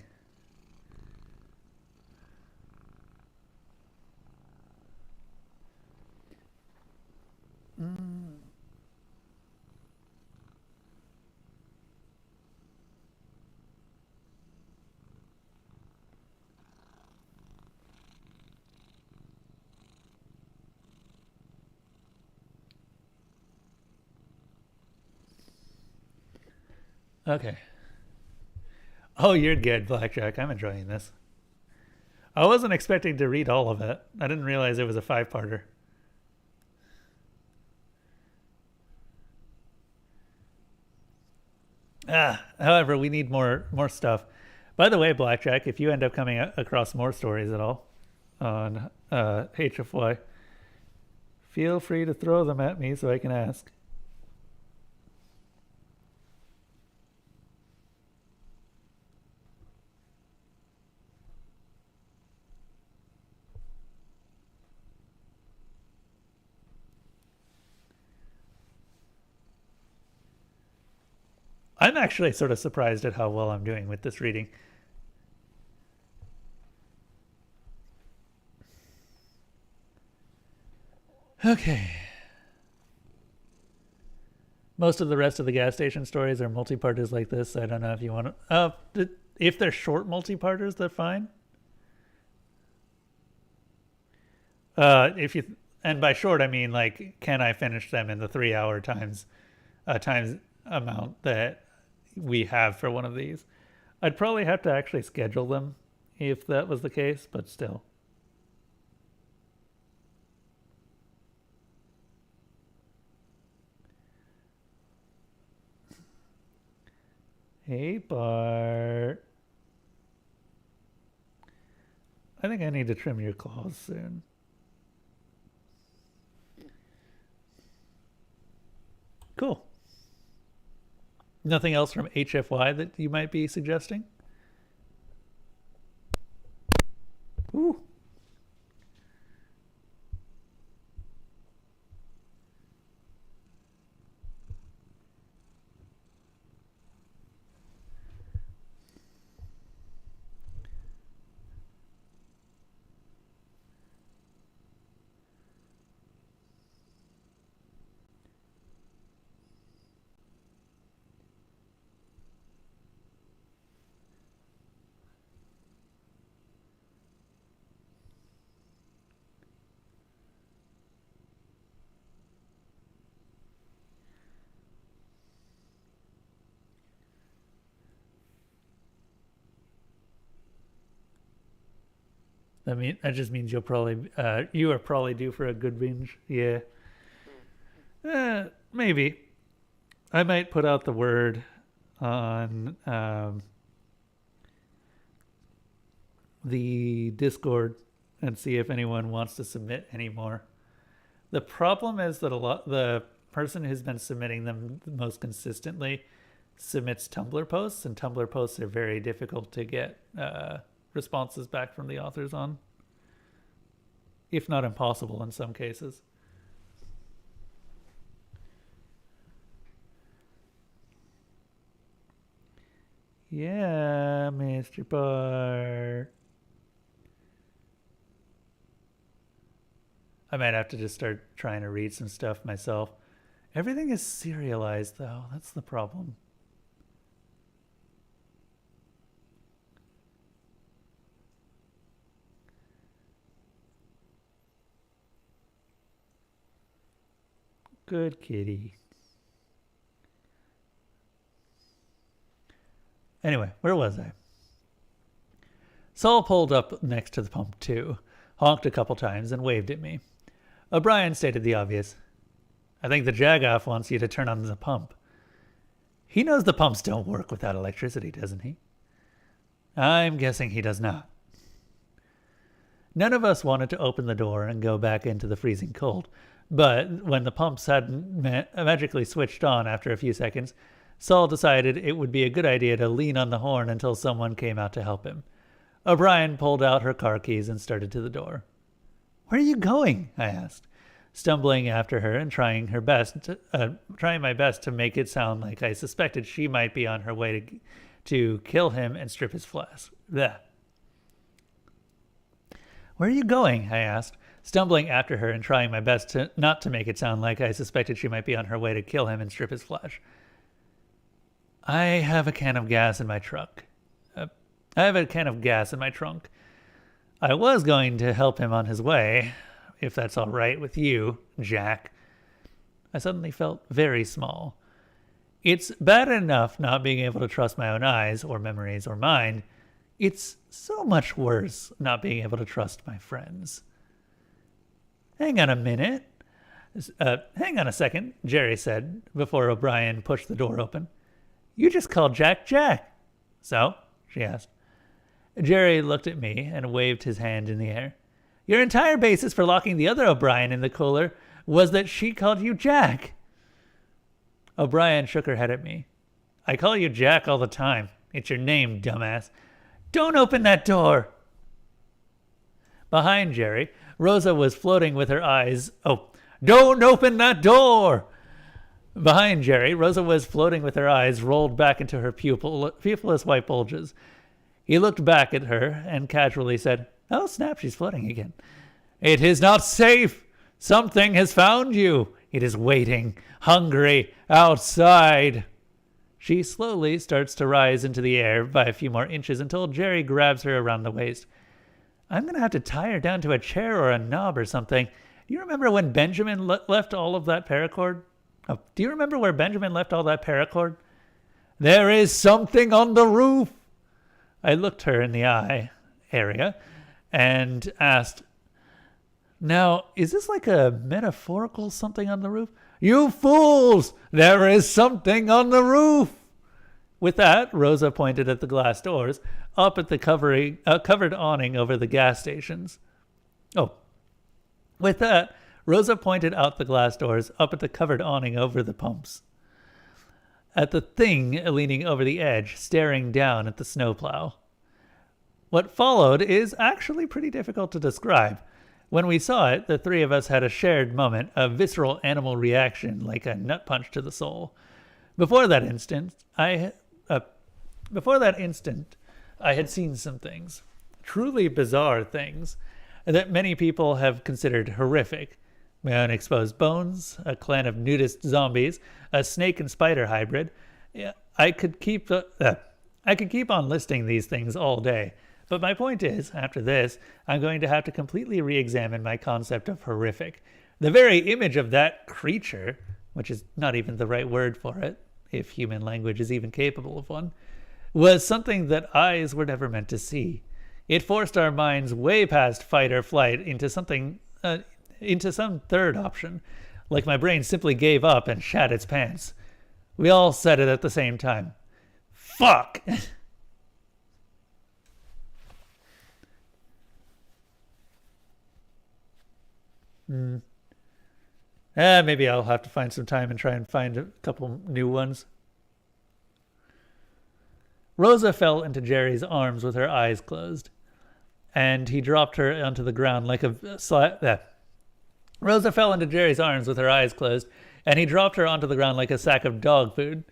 Okay. Oh, you're good, Blackjack. I'm enjoying this. I wasn't expecting to read all of it. I didn't realize it was a 5-parter. However, we need more stuff. By the way, Blackjack, if you end up coming across more stories at all on HFY, feel free to throw them at me so I can ask. I'm actually sort of surprised at how well I'm doing with this reading. Okay. Most of the rest of the gas station stories are multi-parters like this. I don't know if you want to... if they're short multi-parters, they're fine. If you... And by short, I mean, like, can I finish them in the 3-hour times amount that we have for one of these? I'd probably have to actually schedule them if that was the case, but still. Hey, Bart. I think I need to trim your claws soon. Cool. Nothing else from HFY that you might be suggesting? Ooh. That just means you are probably due for a good binge. Yeah. Maybe. I might put out the word on the Discord and see if anyone wants to submit any more. The problem is that the person who's been submitting them the most consistently submits Tumblr posts, and Tumblr posts are very difficult to get responses back from the authors on, if not impossible in some cases. Yeah, Mr. Bart. I might have to just start trying to read some stuff myself. Everything is serialized, though. That's the problem. Good kitty. Anyway, where was I? Saul pulled up next to the pump too, honked a couple times, and waved at me. O'Brien stated the obvious. I think the Jagoff wants you to turn on the pump. He knows the pumps don't work without electricity, doesn't he? I'm guessing he does not. None of us wanted to open the door and go back into the freezing cold, but when the pumps hadn't magically switched on after a few seconds, Saul decided it would be a good idea to lean on the horn until someone came out to help him. O'Brien pulled out her car keys and started to the door. Where are you going? I asked. stumbling after her and trying my best to make it sound like I suspected she might be on her way to kill him and strip his flesh. Blech. Where are you going? I asked, stumbling after her and trying my best not to make it sound like I suspected she might be on her way to kill him and strip his flesh. I have a can of gas in my trunk. I was going to help him on his way, if that's all right with you, Jack. I suddenly felt very small. It's bad enough not being able to trust my own eyes or memories or mind. It's so much worse not being able to trust my friends. Hang on a second, Jerry said before O'Brien pushed the door open. You just called Jack Jack. So? She asked. Jerry looked at me and waved his hand in the air. Your entire basis for locking the other O'Brien in the cooler was that she called you Jack. O'Brien shook her head at me. I call you Jack all the time. It's your name, dumbass. Don't open that door. Behind Jerry, Rosa was floating with her eyes. Oh, don't open that door! Behind Jerry, Rosa was floating with her eyes rolled back into her pupilless white bulges. He looked back at her and casually said, Oh, snap, she's floating again. It is not safe. Something has found you. It is waiting, hungry, outside. She slowly starts to rise into the air by a few more inches until Jerry grabs her around the waist. I'm going to have to tie her down to a chair or a knob or something. Do you remember when Benjamin left all of that paracord? Oh, do you remember where Benjamin left all that paracord? There is something on the roof. I looked her in the eye area and asked, Now, is this like a metaphorical something on the roof? You fools! There is something on the roof! With that, Rosa pointed at the glass doors up at the covered awning over the gas stations. With that, Rosa pointed out the glass doors up at the covered awning over the pumps. At the thing leaning over the edge, staring down at the snowplow. What followed is actually pretty difficult to describe. When we saw it, the three of us had a shared moment, a visceral animal reaction like a nut punch to the soul. Before that instant, I had seen some things, truly bizarre things, that many people have considered horrific. My own exposed bones, a clan of nudist zombies, a snake and spider hybrid. I could keep on listing these things all day. But my point is, after this, I'm going to have to completely re-examine my concept of horrific. The very image of that creature, which is not even the right word for it, if human language is even capable of one, was something that eyes were never meant to see. It forced our minds way past fight or flight into some third option, like my brain simply gave up and shat its pants. We all said it at the same time. Fuck! Maybe I'll have to find some time and try and find a couple new ones. Rosa fell into Jerry's arms with her eyes closed, and he dropped her onto the ground like Rosa fell into Jerry's arms with her eyes closed, and he dropped her onto the ground like a sack of dog food.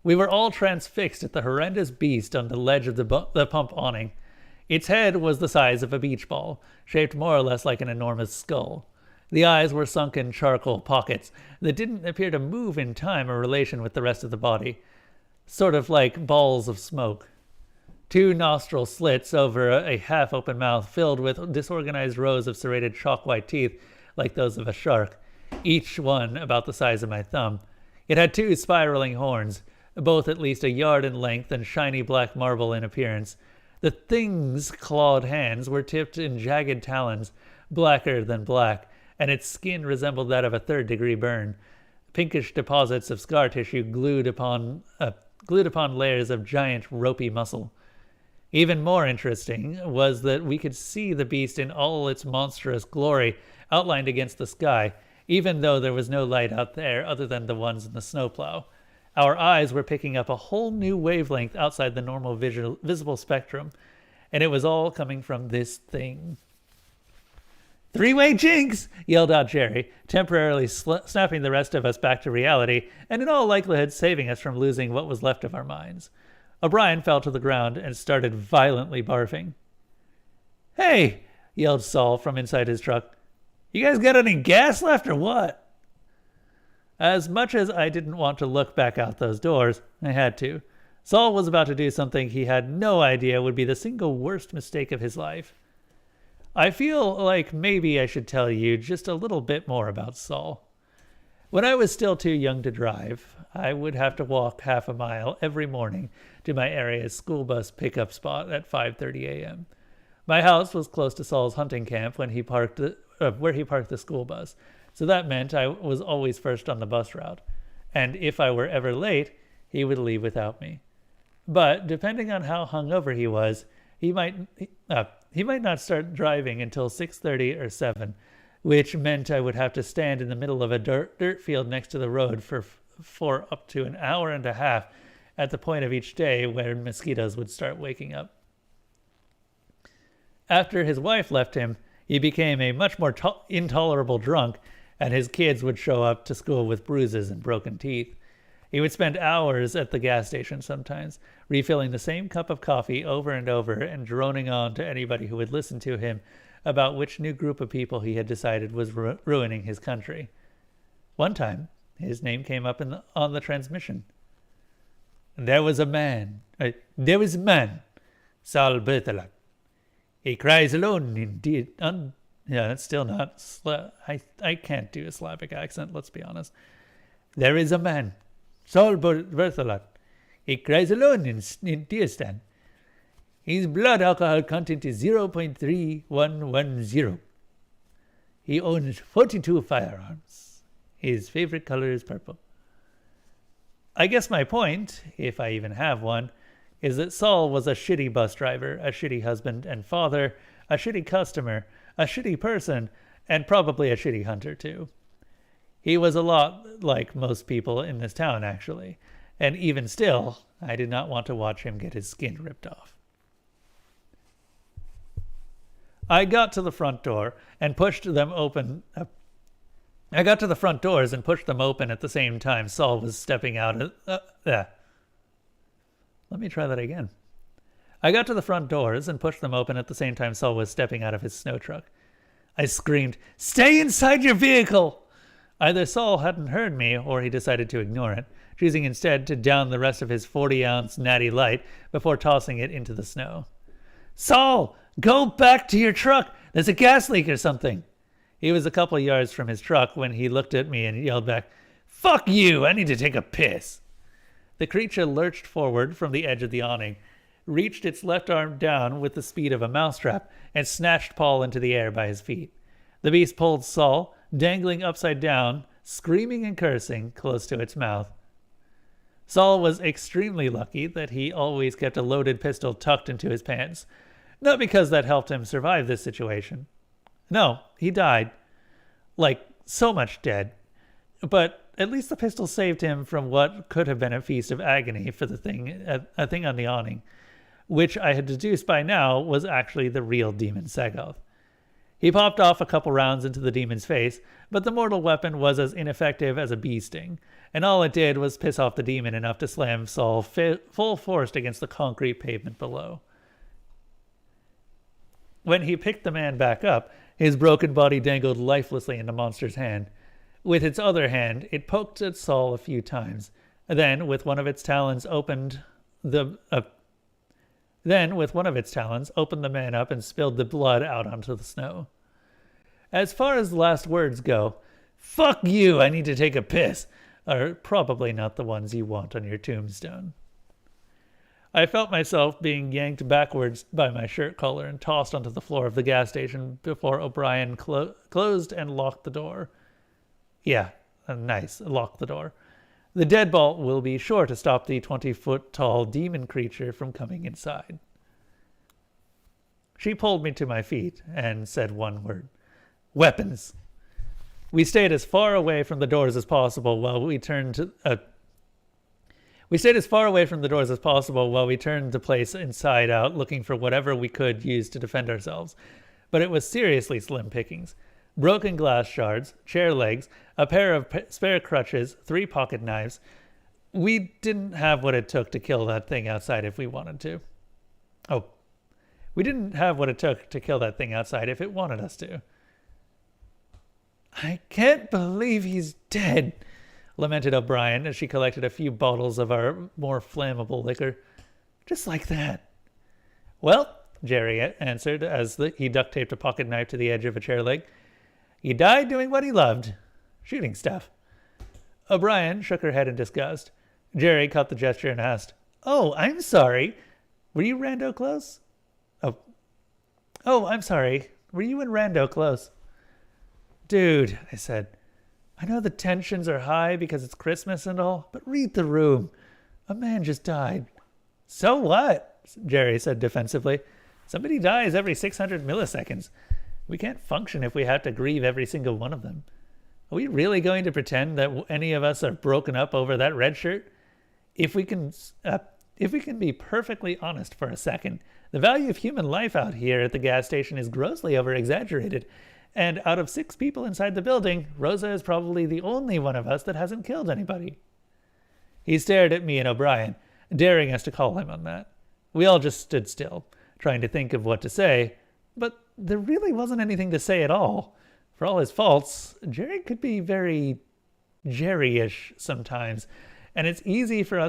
We were all transfixed at the horrendous beast on the ledge of the pump awning. Its head was the size of a beach ball, shaped more or less like an enormous skull. The eyes were sunk in charcoal pockets that didn't appear to move in time or relation with the rest of the body, sort of like balls of smoke. 2 nostril slits over a half-open mouth filled with disorganized rows of serrated chalk-white teeth like those of a shark, each one about the size of my thumb. It had 2 spiraling horns, both at least a yard in length and shiny black marble in appearance. The thing's clawed hands were tipped in jagged talons, blacker than black, and its skin resembled that of a third-degree burn. Pinkish deposits of scar tissue glued upon layers of giant ropey muscle. Even more interesting was that we could see the beast in all its monstrous glory outlined against the sky, even though there was no light out there other than the ones in the snowplow. Our eyes were picking up a whole new wavelength outside the normal visible spectrum, and it was all coming from this thing. "Three-way jinx!" yelled out Jerry, temporarily snapping the rest of us back to reality, and in all likelihood saving us from losing what was left of our minds. O'Brien fell to the ground and started violently barfing. "Hey!" yelled Saul from inside his truck. "You guys got any gas left or what?" As much as I didn't want to look back out those doors, I had to. Saul was about to do something he had no idea would be the single worst mistake of his life. I feel like maybe I should tell you just a little bit more about Saul. When I was still too young to drive, I would have to walk half a mile every morning to my area's school bus pickup spot at 5:30 a.m. My house was close to Saul's hunting camp where he parked the school bus, so that meant I was always first on the bus route, and if I were ever late, he would leave without me. But depending on how hungover he was, he might not start driving until 6:30 or 7, which meant I would have to stand in the middle of a dirt field next to the road for up to an hour and a half at the point of each day where mosquitoes would start waking up. After his wife left him, he became a much more intolerable drunk, and his kids would show up to school with bruises and broken teeth. He would spend hours at the gas station sometimes, refilling the same cup of coffee over and over and droning on to anybody who would listen to him about which new group of people he had decided was ruining his country. One time, his name came up on the transmission. There was a man, Saul Berthelot. He cries alone indeed. Yeah, that's still not... I can't do a Slavic accent, let's be honest. There is a man, Saul Berthelot. He cries alone in Deerstan. His blood alcohol content is 0.3110. He owns 42 firearms. His favorite color is purple. I guess my point, if I even have one, is that Saul was a shitty bus driver, a shitty husband and father, a shitty customer, a shitty person, and probably a shitty hunter too. He was a lot like most people in this town, actually, and even still, I did not want to watch him get his skin ripped off. I got to the front door and pushed them open. I got to the front doors and pushed them open at the same time Saul was stepping out. Let me try that again. I got to the front doors and pushed them open at the same time Saul was stepping out of his snow truck. I screamed, "Stay inside your vehicle!" Either Saul hadn't heard me or he decided to ignore it, choosing instead to down the rest of his 40-ounce Natty Light before tossing it into the snow. "Saul, go back to your truck! There's a gas leak or something!" He was a couple yards from his truck when he looked at me and yelled back, "Fuck you! I need to take a piss!" The creature lurched forward from the edge of the awning, reached its left arm down with the speed of a mousetrap, and snatched Paul into the air by his feet. The beast pulled Saul, dangling upside down, screaming and cursing, close to its mouth. Saul was extremely lucky that he always kept a loaded pistol tucked into his pants, not because that helped him survive this situation. No, he died. Like, so much dead. But at least the pistol saved him from what could have been a feast of agony for a thing on the awning, which I had deduced by now was actually the real demon Sagoth. He popped off a couple rounds into the demon's face, but the mortal weapon was as ineffective as a bee sting, and all it did was piss off the demon enough to slam Saul full force against the concrete pavement below. When he picked the man back up, his broken body dangled lifelessly in the monster's hand. With its other hand, it poked at Saul a few times. Then, with one of its talons, opened the man up and spilled the blood out onto the snow. As far as the last words go, "Fuck you, I need to take a piss," are probably not the ones you want on your tombstone. I felt myself being yanked backwards by my shirt collar and tossed onto the floor of the gas station before O'Brien closed and locked the door. Yeah, nice, lock the door. The deadbolt will be sure to stop the 20-foot-tall demon creature from coming inside. She pulled me to my feet and said one word. Weapons. We stayed as far away from the doors as possible while we turned to place inside out, looking for whatever we could use to defend ourselves. But it was seriously slim pickings. broken glass shards, chair legs, a pair of spare crutches, 3 pocket knives. We didn't have what it took to kill that thing outside if we wanted to. Oh, we didn't have what it took to kill that thing outside if it wanted us to. I can't believe he's dead, lamented O'Brien as she collected a few bottles of our more flammable liquor. Just like that. Well, Jerry answered as he duct taped a pocket knife to the edge of a chair leg. He died doing what he loved, shooting stuff. O'Brien shook her head in disgust. Jerry caught the gesture and asked, "Oh, I'm sorry. Were you Rando close?" Oh, I'm sorry. Were you and Rando close?" "Dude," I said, "I know the tensions are high because it's Christmas and all, but read the room. A man just died." "So what?" Jerry said defensively. "Somebody dies every 600 milliseconds. We can't function if we have to grieve every single one of them. Are we really going to pretend that any of us are broken up over that red shirt? If we can be perfectly honest for a second, the value of human life out here at the gas station is grossly over-exaggerated. And out of 6 people inside the building, Rosa is probably the only one of us that hasn't killed anybody." He stared at me and O'Brien, daring us to call him on that. We all just stood still, trying to think of what to say, but there really wasn't anything to say at all. For all his faults, Jerry could be very Jerry-ish sometimes, and it's easy for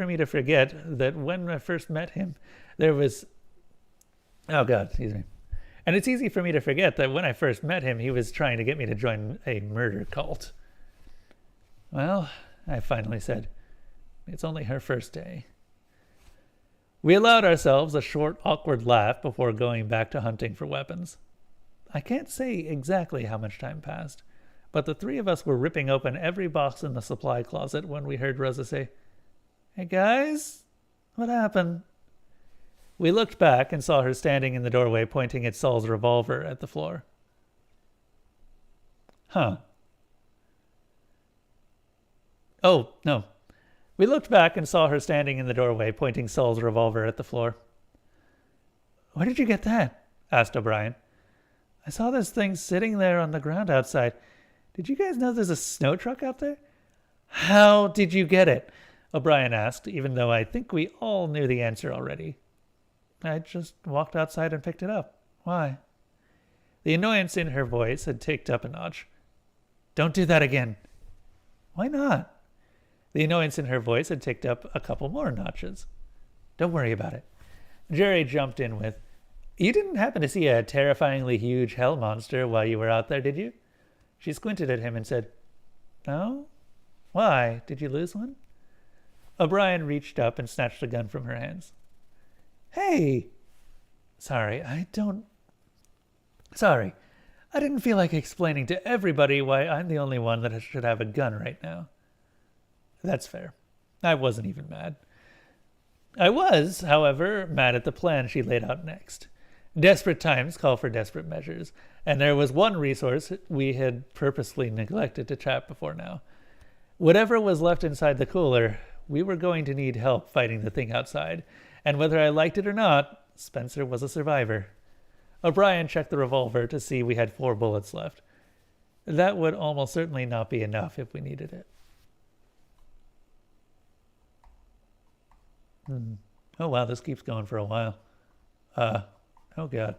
me to forget that when I first met him, there was... Oh, God, excuse me. And it's easy for me to forget that when I first met him, he was trying to get me to join a murder cult. "Well," I finally said, "it's only her first day." We allowed ourselves a short, awkward laugh before going back to hunting for weapons. I can't say exactly how much time passed, but the 3 of us were ripping open every box in the supply closet when we heard Rosa say, "Hey, guys, what happened?" We looked back and saw her standing in the doorway pointing at Saul's revolver at the floor. Huh. Oh, no. We looked back and saw her standing in the doorway pointing Saul's revolver at the floor. "Where did you get that?" asked O'Brien. "I saw this thing sitting there on the ground outside. Did you guys know there's a snow truck out there?" "How did you get it?" O'Brien asked, even though I think we all knew the answer already. "I just walked outside and picked it up. Why?" The annoyance in her voice had ticked up a notch. "Don't do that again." "Why not?" The annoyance in her voice had ticked up a couple more notches. "Don't worry about it." Jerry jumped in with, "You didn't happen to see a terrifyingly huge hell monster while you were out there, did you?" She squinted at him and said, "No? Why? Did you lose one?" O'Brien reached up and snatched the gun from her hands. "Hey!" Sorry, I didn't feel like explaining to everybody why I'm the only one that should have a gun right now. That's fair. I wasn't even mad. I was, however, mad at the plan she laid out next. Desperate times call for desperate measures, and there was one resource we had purposely neglected to tap before now. Whatever was left inside the cooler, we were going to need help fighting the thing outside, and whether I liked it or not, Spencer was a survivor. O'Brien checked the revolver to see we had 4 bullets left. That would almost certainly not be enough if we needed it. Oh, wow, this keeps going for a while. Oh, God.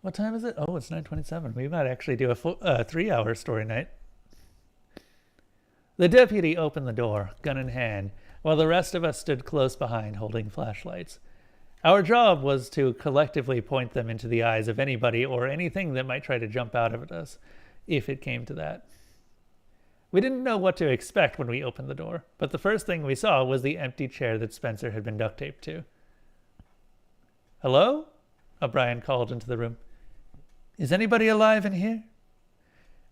What time is it? Oh, it's 9:27. We might actually do a 3-hour story night. The deputy opened the door, gun in hand, while the rest of us stood close behind holding flashlights. Our job was to collectively point them into the eyes of anybody or anything that might try to jump out at us, if it came to that. We didn't know what to expect when we opened the door, but the first thing we saw was the empty chair that Spencer had been duct taped to. "Hello?" O'Brien called into the room. "Is anybody alive in here?"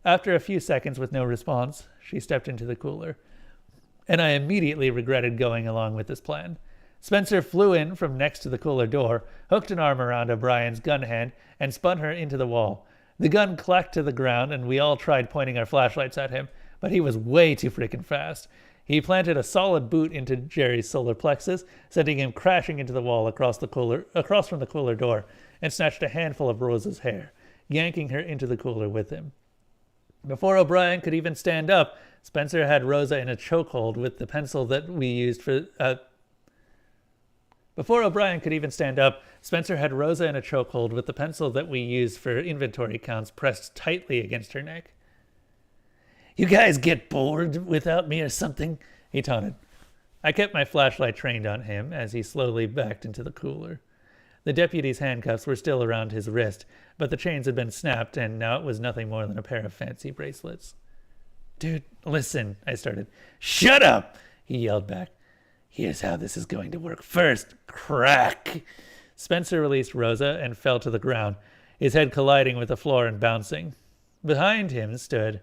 After a few seconds with no response, she stepped into the cooler, and I immediately regretted going along with this plan. Spencer flew in from next to the cooler door, hooked an arm around O'Brien's gun hand, and spun her into the wall. The gun clacked to the ground, and we all tried pointing our flashlights at him, but he was way too freaking fast. He planted a solid boot into Jerry's solar plexus, sending him crashing into the wall across from the cooler door, and snatched a handful of Rosa's hair, yanking her into the cooler with him. Before O'Brien could even stand up, Spencer had Rosa in a chokehold with the pencil that we used for... Before O'Brien could even stand up, Spencer had Rosa in a chokehold with the pencil that we used for inventory counts pressed tightly against her neck. "You guys get bored without me or something?" he taunted. I kept my flashlight trained on him as he slowly backed into the cooler. The deputy's handcuffs were still around his wrist, but the chains had been snapped, and now it was nothing more than a pair of fancy bracelets. "Dude, listen," I started. "Shut up!" he yelled back. "Here's how this is going to work. First, crack!" Spencer released Rosa and fell to the ground, his head colliding with the floor and bouncing. Behind him stood...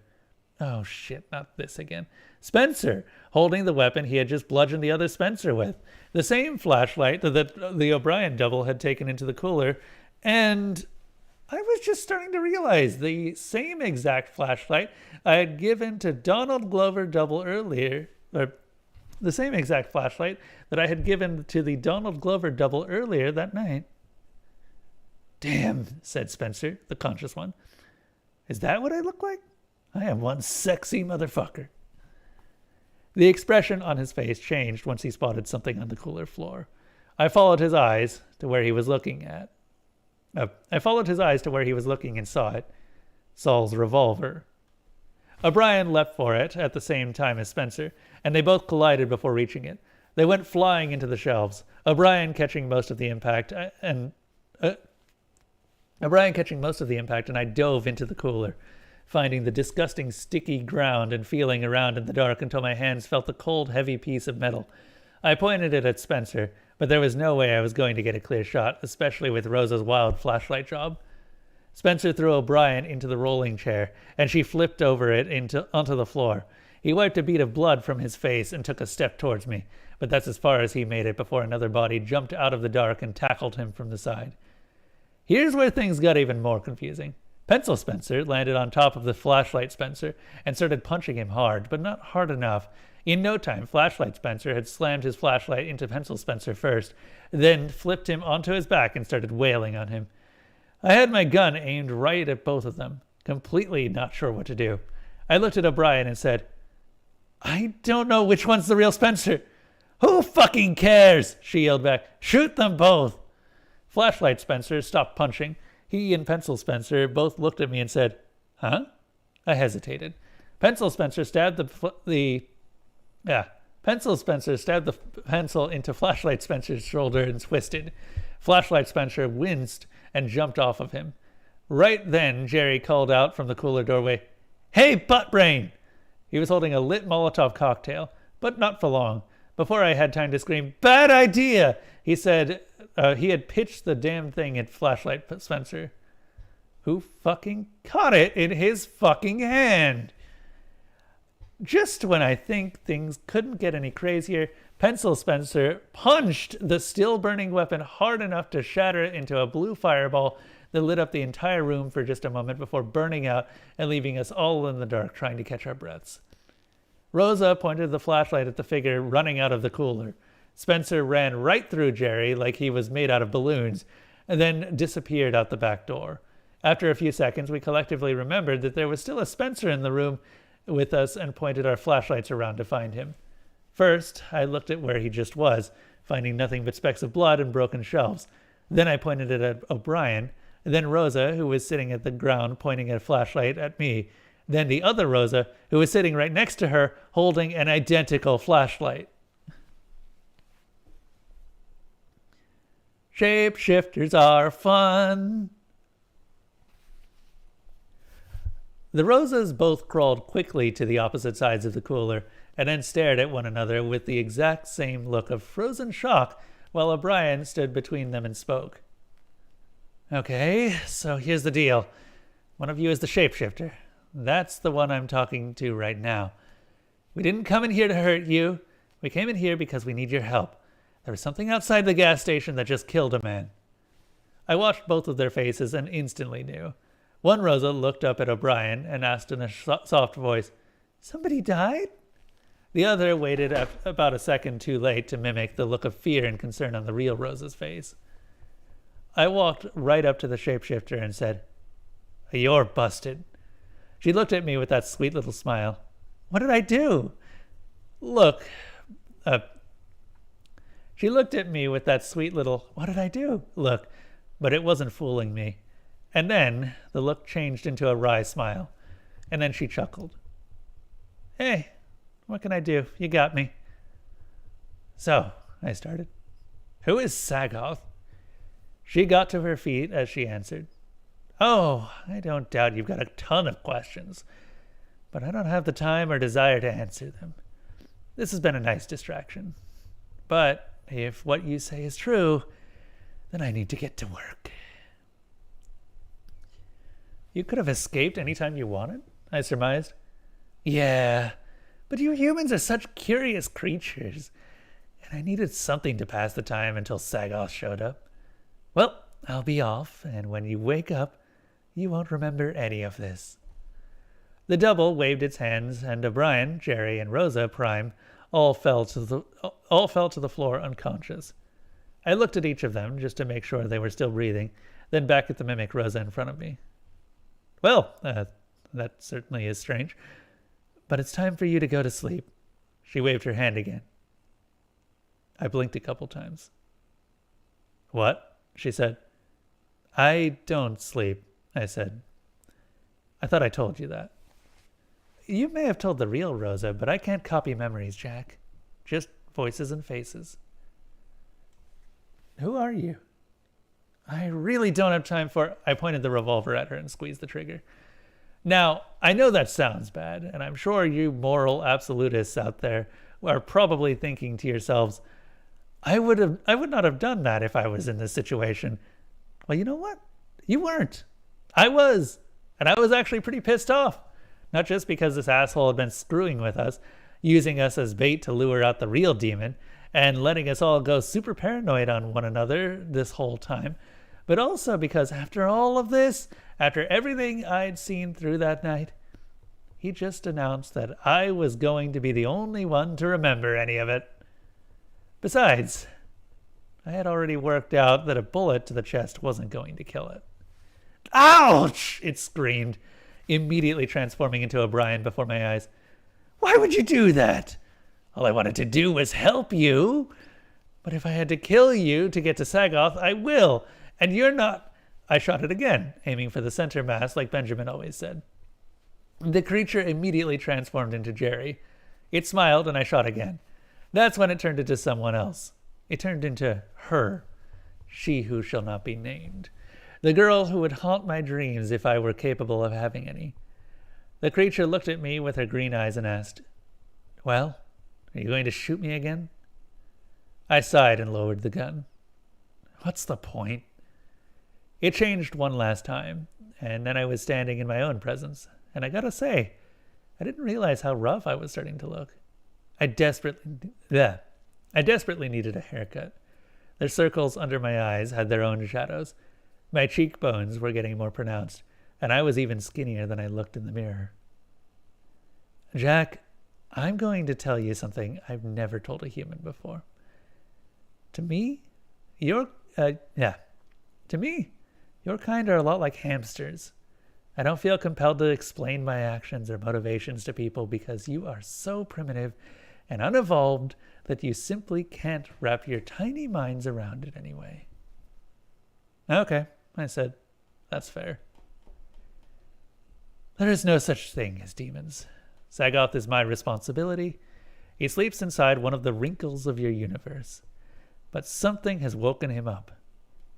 Oh shit, not this again. Spencer, holding the weapon he had just bludgeoned the other Spencer with. The same flashlight that the O'Brien double had taken into the cooler. And I was just starting to realize the same exact flashlight I had given to Donald Glover double earlier, or the same exact flashlight that I had given to the Donald Glover double earlier that night. "Damn," said Spencer, the conscious one. Is that what I look like? I am one sexy motherfucker. The expression on his face changed once he spotted something on the cooler floor. I followed his eyes to where he was looking and saw it. Saul's revolver. O'Brien leapt for it at the same time as Spencer, and they both collided before reaching it. They went flying into the shelves, O'Brien catching most of the impact, and I dove into the cooler, finding the disgusting sticky ground and feeling around in the dark until my hands felt the cold, heavy piece of metal. I pointed it at Spencer, but there was no way I was going to get a clear shot, especially with Rosa's wild flashlight job. Spencer threw O'Brien into the rolling chair, and she flipped over it onto the floor. He wiped a bead of blood from his face and took a step towards me, but that's as far as he made it before another body jumped out of the dark and tackled him from the side. Here's where things got even more confusing. Pencil Spencer landed on top of the flashlight Spencer and started punching him hard, but not hard enough. In no time, Flashlight Spencer had slammed his flashlight into Pencil Spencer first, then flipped him onto his back and started wailing on him. I had my gun aimed right at both of them, completely not sure what to do. I looked at O'Brien and said, "I don't know which one's the real Spencer." "Who fucking cares?" she yelled back. "Shoot them both." Flashlight Spencer stopped punching. He and Pencil Spencer both looked at me and said, "Huh?" I hesitated. Pencil Spencer stabbed the pencil into Flashlight Spencer's shoulder and twisted. Flashlight Spencer winced and jumped off of him. Right then, Jerry called out from the cooler doorway, "Hey, Buttbrain!" He was holding a lit Molotov cocktail, but not for long. Before I had time to scream, "Bad idea!" he said he had pitched the damn thing at Flashlight Spencer, who fucking caught it in his fucking hand. Just when I think things couldn't get any crazier, Pencil Spencer punched the still-burning weapon hard enough to shatter it into a blue fireball that lit up the entire room for just a moment before burning out and leaving us all in the dark trying to catch our breaths. Rosa pointed the flashlight at the figure running out of the cooler. Spencer ran right through Jerry like he was made out of balloons, and then disappeared out the back door. After a few seconds, we collectively remembered that there was still a Spencer in the room with us and pointed our flashlights around to find him. First, I looked at where he just was, finding nothing but specks of blood and broken shelves. Then I pointed it at O'Brien, then Rosa, who was sitting at the ground pointing a flashlight at me, then the other Rosa, who was sitting right next to her holding an identical flashlight. Shapeshifters are fun. The Rosas both crawled quickly to the opposite sides of the cooler and then stared at one another with the exact same look of frozen shock while O'Brien stood between them and spoke. "Okay, so here's the deal. One of you is the shapeshifter. That's the one I'm talking to right now. We didn't come in here to hurt you. We came in here because we need your help. There was something outside the gas station that just killed a man." I watched both of their faces and instantly knew. One Rosa looked up at O'Brien and asked in a soft voice, "Somebody died?" The other waited about a second too late to mimic the look of fear and concern on the real Rosa's face. I walked right up to the shapeshifter and said, "You're busted." She looked at me with that sweet little smile. "What did I do?" Look, She looked at me with that sweet little, "What did I do?" look, but it wasn't fooling me. And then the look changed into a wry smile, and then she chuckled. "Hey, what can I do? You got me." "So," I started, "who is Sagoth?" She got to her feet as she answered, "Oh, I don't doubt you've got a ton of questions, but I don't have the time or desire to answer them. This has been a nice distraction. But if what you say is true, then I need to get to work." "You could have escaped any time you wanted," I surmised. "Yeah, but you humans are such curious creatures, and I needed something to pass the time until Sagoth showed up. Well, I'll be off, and when you wake up, you won't remember any of this." The double waved its hands, and O'Brien, Jerry, and Rosa Prime all fell to the floor unconscious. I looked at each of them just to make sure they were still breathing, then back at the mimic Rosa in front of me. "Well, that certainly is strange. But it's time for you to go to sleep." She waved her hand again. I blinked a couple times. "What?" she said. "I don't sleep," I said. "I thought I told you that." "You may have told the real Rosa, but I can't copy memories, Jack. Just voices and faces." "Who are you?" "I really don't have time for..." I pointed the revolver at her and squeezed the trigger. Now, I know that sounds bad, and I'm sure you moral absolutists out there are probably thinking to yourselves, I would not have done that if I was in this situation. Well, you know what? You weren't. I was. And I was actually pretty pissed off. Not just because this asshole had been screwing with us, using us as bait to lure out the real demon, and letting us all go super paranoid on one another this whole time, but also because after all of this, after everything I'd seen through that night, he just announced that I was going to be the only one to remember any of it. Besides, I had already worked out that a bullet to the chest wasn't going to kill it. "Ouch!" it screamed, immediately transforming into O'Brien before my eyes. "Why would you do that? All I wanted to do was help you. But if I had to kill you to get to Sagoth, I will. And you're not..." I shot it again, aiming for the center mass like Benjamin always said. The creature immediately transformed into Jerry. It smiled and I shot again. That's when it turned into someone else. It turned into her, she who shall not be named. The girl who would haunt my dreams if I were capable of having any. The creature looked at me with her green eyes and asked, "Well, are you going to shoot me again?" I sighed and lowered the gun. What's the point? It changed one last time, and then I was standing in my own presence, and I gotta say, I didn't realize how rough I was starting to look. I desperately needed a haircut. The circles under my eyes had their own shadows. My cheekbones were getting more pronounced, and I was even skinnier than I looked in the mirror. "Jack, I'm going to tell you something I've never told a human before. To me, your kind are a lot like hamsters. I don't feel compelled to explain my actions or motivations to people because you are so primitive and unevolved that you simply can't wrap your tiny minds around it anyway." "Okay," I said. "That's fair." "There is no such thing as demons. Sagoth is my responsibility. He sleeps inside one of the wrinkles of your universe. But something has woken him up.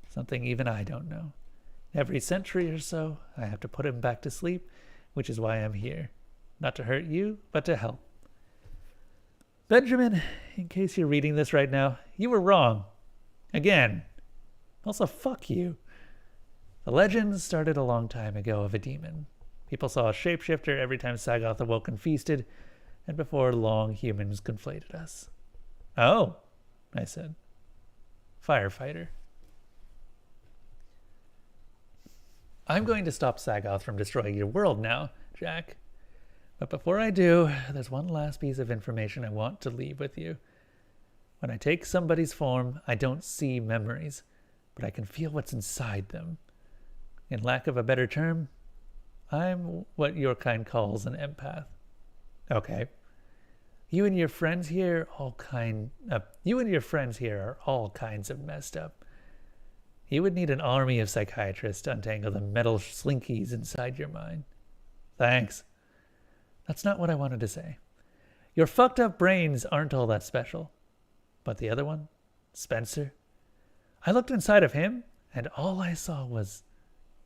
Something even I don't know. Every century or so, I have to put him back to sleep, which is why I'm here. Not to hurt you, but to help. Benjamin, in case you're reading this right now, you were wrong. Again. Also, fuck you. The legend started a long time ago of a demon. People saw a shapeshifter every time Sagoth awoke and feasted, and before long humans conflated us." "Oh," I said. "Firefighter." I'm going to stop Sagoth from destroying your world now, Jack. But before I do, there's one last piece of information I want to leave with you. When I take somebody's form, I don't see memories, but I can feel what's inside them. In lack of a better term, I'm what your kind calls an empath. Okay. You and your friends here are all kinds of messed up. You would need an army of psychiatrists to untangle the metal slinkies inside your mind. Thanks. That's not what I wanted to say. Your fucked up brains aren't all that special. But the other one, Spencer, I looked inside of him and all I saw was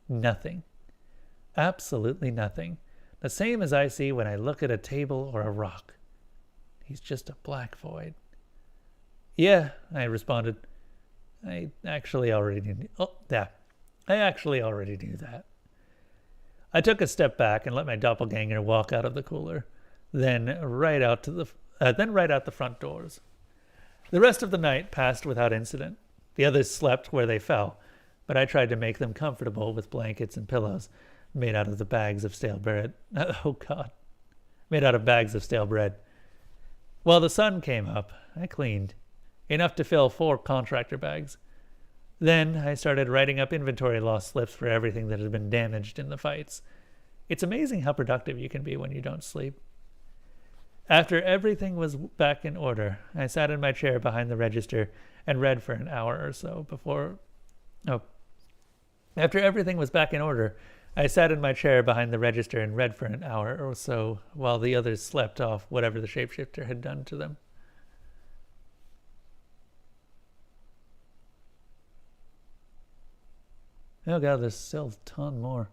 nothing. Absolutely nothing. The same as I see when I look at a table or a rock. He's just a black void. Yeah, I responded. I actually already knew that. I took a step back and let my doppelganger walk out of the cooler, then right out the front doors. The rest of the night passed without incident. The others slept where they fell, but I tried to make them comfortable with blankets and pillows made out of bags of stale bread. While the sun came up, I cleaned, enough to fill 4 contractor bags. Then I started writing up inventory loss slips for everything that had been damaged in the fights. It's amazing how productive you can be when you don't sleep. After everything was back in order, I sat in my chair behind the register and read for an hour or so before... After everything was back in order, I sat in my chair behind the register and read for an hour or so while the others slept off whatever the shapeshifter had done to them. Oh god, there's still a ton more.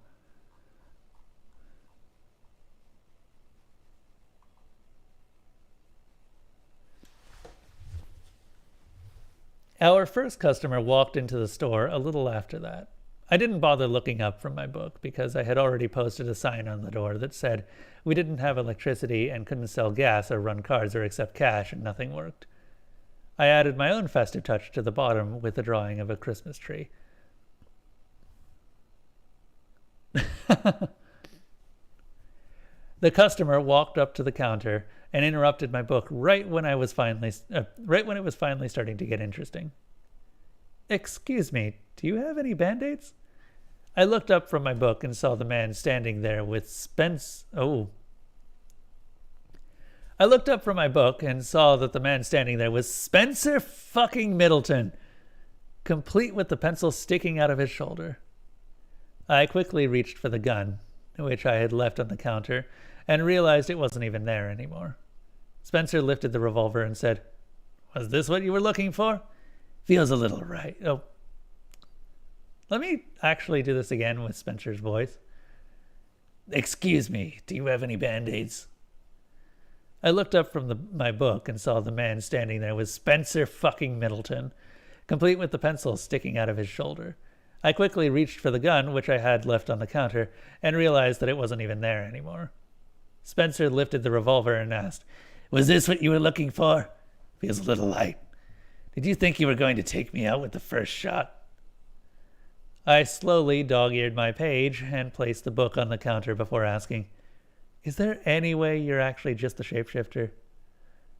Our first customer walked into the store a little after that. I didn't bother looking up from my book because I had already posted a sign on the door that said we didn't have electricity and couldn't sell gas or run cards or accept cash, and nothing worked. I added my own festive touch to the bottom with a drawing of a Christmas tree. The customer walked up to the counter and interrupted my book right when it was finally starting to get interesting. Excuse me, do you have any Band-Aids? I looked up from my book and saw the man standing there with Spencer fucking Middleton, complete with the pencil sticking out of his shoulder. I quickly reached for the gun, which I had left on the counter, and realized it wasn't even there anymore. Spencer lifted the revolver and said, "Was this what you were looking for? Feels a little right." Oh. Let me actually do this again with Spencer's voice. "Excuse me, do you have any Band-Aids?" I looked up from my book and saw the man standing there with Spencer fucking Middleton, complete with the pencil sticking out of his shoulder. I quickly reached for the gun, which I had left on the counter, and realized that it wasn't even there anymore. Spencer lifted the revolver and asked, "Was this what you were looking for? Feels a little light. Did you think you were going to take me out with the first shot?" I slowly dog-eared my page and placed the book on the counter before asking, "Is there any way you're actually just the shapeshifter?"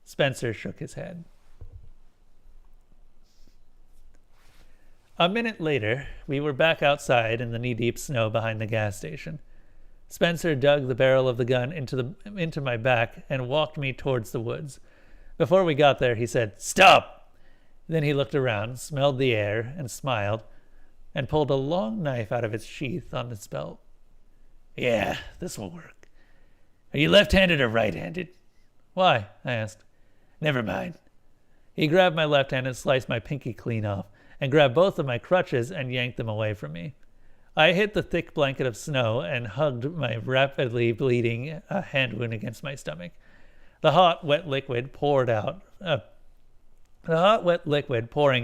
Spencer shook his head. A minute later, we were back outside in the knee-deep snow behind the gas station. Spencer dug the barrel of the gun into my back and walked me towards the woods. Before we got there, he said, "Stop!" Then he looked around, smelled the air, and smiled, and pulled a long knife out of its sheath on his belt. "Yeah, this will work. Are you left-handed or right-handed?" "Why?" I asked. "Never mind." He grabbed my left hand and sliced my pinky clean off, and grabbed both of my crutches and yanked them away from me. I hit the thick blanket of snow and hugged my rapidly bleeding hand wound against my stomach. The hot, wet liquid pouring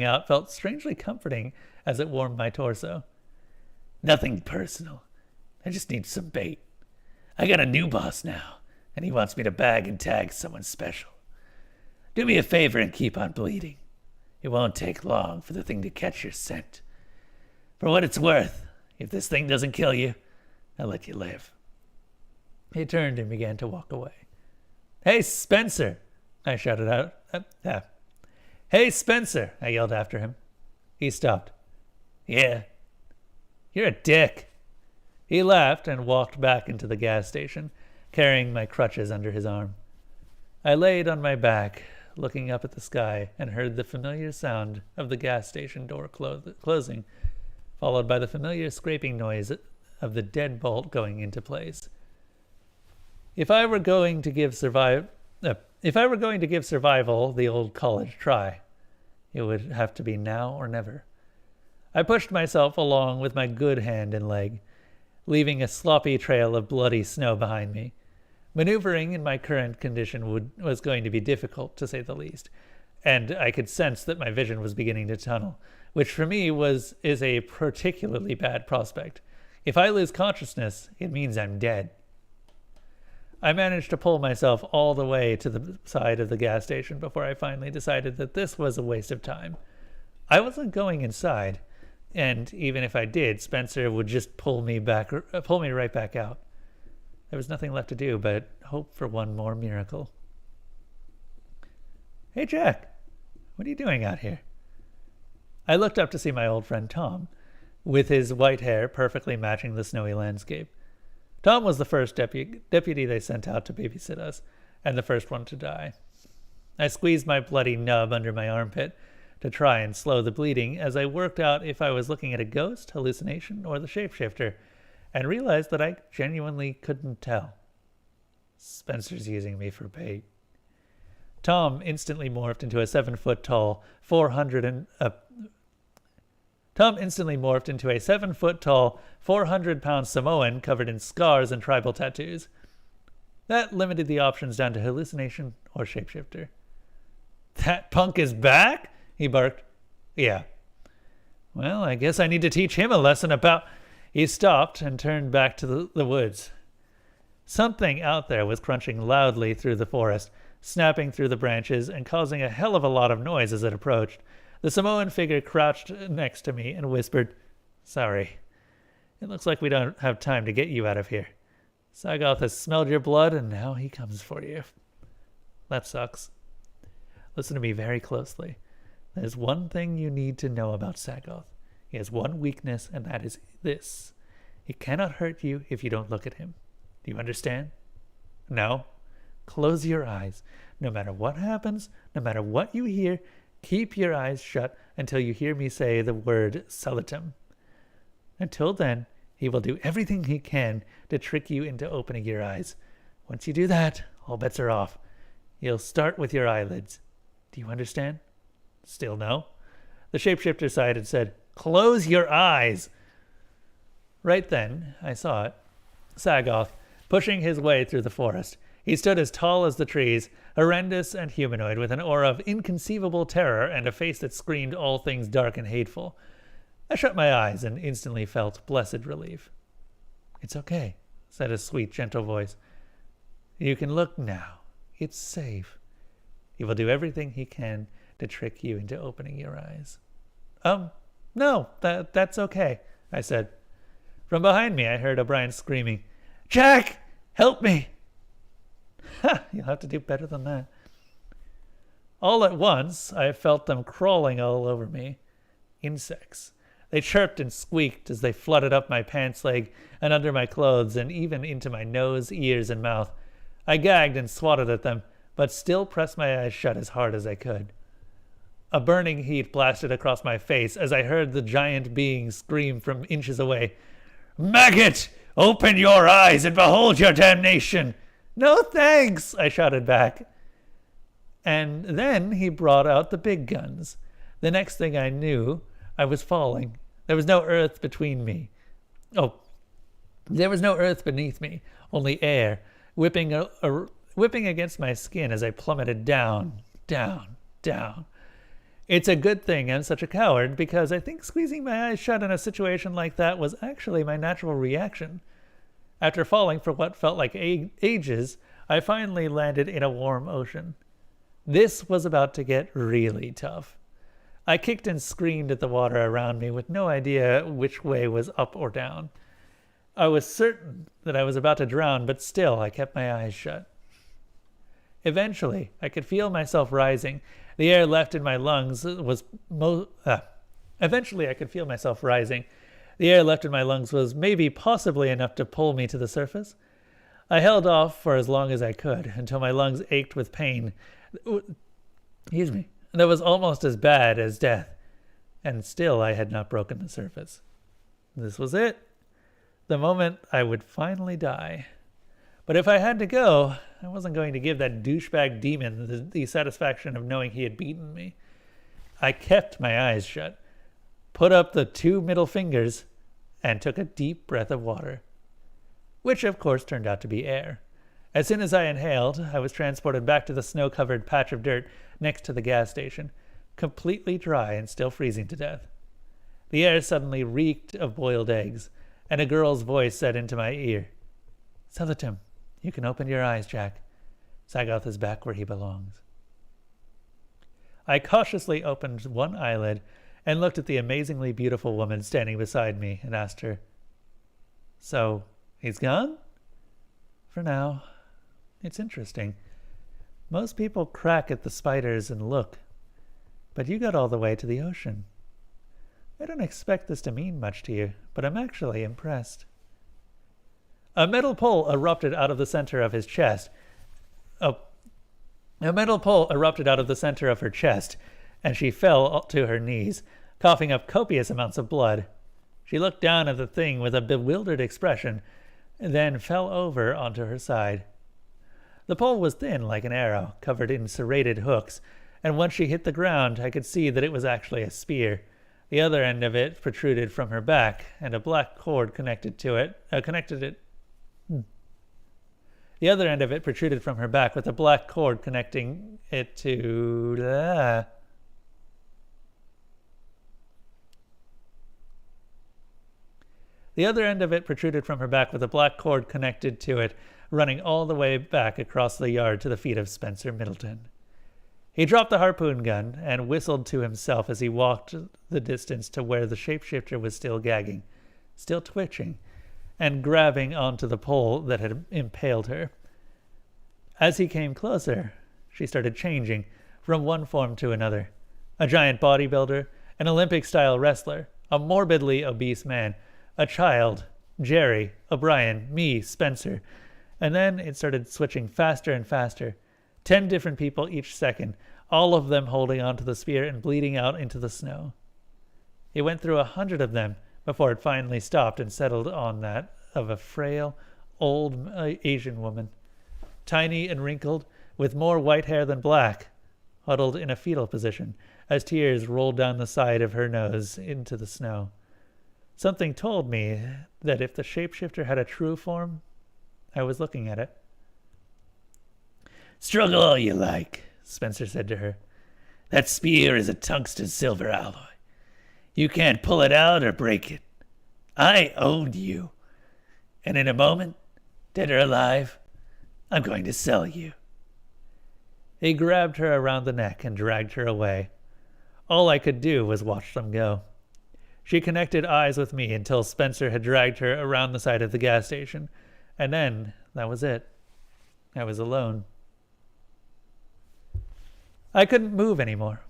out felt strangely comforting as it warmed my torso. "Nothing personal. I just need some bait. I got a new boss now, and he wants me to bag and tag someone special. Do me a favor and keep on bleeding. It won't take long for the thing to catch your scent. For what it's worth, If this thing doesn't kill you, I'll let you live. He turned and began to walk away. "Hey, Spencer!" I shouted out. "Hey, Spencer!" I yelled after him. He stopped. "Yeah." "You're a dick." He laughed and walked back into the gas station, carrying my crutches under his arm. I laid on my back, looking up at the sky, and heard the familiar sound of the gas station door closing, followed by the familiar scraping noise of the deadbolt going into place. If I were going to give survival the old college try, it would have to be now or never. I pushed myself along with my good hand and leg, leaving a sloppy trail of bloody snow behind me. Maneuvering in my current condition was going to be difficult, to say the least, and I could sense that my vision was beginning to tunnel, which for me is a particularly bad prospect. If I lose consciousness, it means I'm dead. I managed to pull myself all the way to the side of the gas station before I finally decided that this was a waste of time. I wasn't going inside, and even if I did, Spencer would just pull me right back out. There was nothing left to do but hope for one more miracle. "Hey, Jack, what are you doing out here?" I looked up to see my old friend Tom, with his white hair perfectly matching the snowy landscape. Tom was the first deputy they sent out to babysit us, and the first one to die. I squeezed my bloody nub under my armpit to try and slow the bleeding as I worked out if I was looking at a ghost, hallucination, or the shapeshifter, and realized that I genuinely couldn't tell. Spencer's using me for bait. Tom instantly morphed into a 7-foot-tall, 400-pound Samoan covered in scars and tribal tattoos. That limited the options down to hallucination or shapeshifter. "That punk is back?" he barked. "Yeah." "Well, I guess I need to teach him a lesson about—" He stopped and turned back to the woods. Something out there was crunching loudly through the forest, snapping through the branches and causing a hell of a lot of noise as it approached. The Samoan figure crouched next to me and whispered, "Sorry. It looks like we don't have time to get you out of here. Sagoth has smelled your blood and now he comes for you." That sucks. Listen to me very closely. There's one thing you need to know about Sagoth. He has one weakness, and that is this. He cannot hurt you if you don't look at him. Do you understand? No? Close your eyes. No matter what happens, no matter what you hear, keep your eyes shut until you hear me say the word Selatum. Until then, he will do everything he can to trick you into opening your eyes. Once you do that, all bets are off. He'll start with your eyelids. Do you understand? Still no? The shapeshifter sighed and said, "Close your eyes." Right then, I saw it. Sagoth, pushing his way through the forest. He stood as tall as the trees, horrendous and humanoid, with an aura of inconceivable terror and a face that screamed all things dark and hateful. I shut my eyes and instantly felt blessed relief. "It's okay," said a sweet, gentle voice. "You can look now. It's safe. He will do everything he can to trick you into opening your eyes." No, that's okay," I said. From behind me, I heard O'Brien screaming, "Jack, help me!" Ha! You'll have to do better than that. All at once, I felt them crawling all over me. Insects. They chirped and squeaked as they flooded up my pants leg and under my clothes and even into my nose, ears, and mouth. I gagged and swatted at them, but still pressed my eyes shut as hard as I could. A burning heat blasted across my face as I heard the giant being scream from inches away, "Maggot, open your eyes and behold your damnation!" "No thanks," I shouted back. And then he brought out the big guns. The next thing I knew, I was falling. There was no earth between me. There was no earth beneath me, only air, whipping against my skin as I plummeted down, down, down. It's a good thing I'm such a coward, because I think squeezing my eyes shut in a situation like that was actually my natural reaction. After falling for what felt like ages, I finally landed in a warm ocean. This was about to get really tough. I kicked and screamed at the water around me with no idea which way was up or down. I was certain that I was about to drown, but still I kept my eyes shut. Eventually, I could feel myself rising. The air left in my lungs was Eventually, I could feel myself rising. The air left in my lungs was possibly enough to pull me to the surface. I held off for as long as I could until my lungs ached with pain. Excuse me. That was almost as bad as death. And still I had not broken the surface. This was it. The moment I would finally die. But if I had to go, I wasn't going to give that douchebag demon the satisfaction of knowing he had beaten me. I kept my eyes shut, put up the 2 middle fingers, and took a deep breath of water, which of course turned out to be air. As soon as I inhaled, I was transported back to the snow-covered patch of dirt next to the gas station, completely dry and still freezing to death. The air suddenly reeked of boiled eggs, and a girl's voice said into my ear, "Selatum, you can open your eyes, Jack. Sagoth is back where he belongs." I cautiously opened one eyelid and looked at the amazingly beautiful woman standing beside me and asked her, "So, he's gone?" "For now. It's interesting. Most people crack at the spiders and look, but you got all the way to the ocean. I don't expect this to mean much to you, but I'm actually impressed." A metal pole erupted out of the center of his chest. A metal pole erupted out of the center of her chest, and she fell to her knees, coughing up copious amounts of blood. She looked down at the thing with a bewildered expression, then fell over onto her side. The pole was thin like an arrow, covered in serrated hooks, and once she hit the ground, I could see that it was actually a spear. The other end of it protruded from her back, and a black cord connected it The other end of it protruded from her back with a black cord connecting it to... The other end of it protruded from her back with a black cord connected to it, running all the way back across the yard to the feet of Spencer Middleton. He dropped the harpoon gun and whistled to himself as he walked the distance to where the shapeshifter was still gagging, still twitching, and grabbing onto the pole that had impaled her. As he came closer, she started changing from one form to another. A giant bodybuilder, an Olympic-style wrestler, a morbidly obese man, a child, Jerry, O'Brien, me, Spencer. And then it started switching faster and faster. 10 different people each second, all of them holding onto the spear and bleeding out into the snow. It went through 100 of them before it finally stopped and settled on that of a frail, old Asian woman, tiny and wrinkled, with more white hair than black, huddled in a fetal position as tears rolled down the side of her nose into the snow. Something told me that if the shapeshifter had a true form, I was looking at it. "Struggle all you like," Spencer said to her. "That spear is a tungsten silver alloy. You can't pull it out or break it. I own you. And in a moment, dead or alive, I'm going to sell you." He grabbed her around the neck and dragged her away. All I could do was watch them go. She connected eyes with me until Spencer had dragged her around the side of the gas station, and then that was it. I was alone. I couldn't move anymore.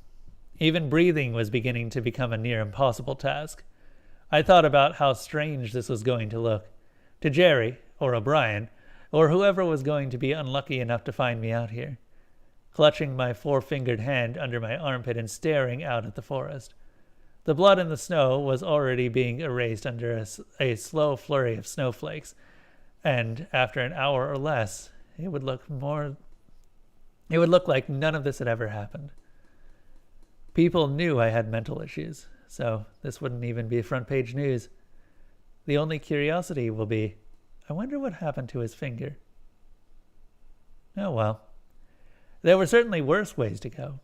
Even breathing was beginning to become a near impossible task. I thought about how strange this was going to look. To Jerry, or O'Brien, or whoever was going to be unlucky enough to find me out here. Clutching my 4-fingered hand under my armpit and staring out at the forest. The blood in the snow was already being erased under a slow flurry of snowflakes, and after an hour or less, it would look like none of this had ever happened. People knew I had mental issues, so this wouldn't even be front-page news. The only curiosity will be, I wonder what happened to his finger. Oh well. There were certainly worse ways to go,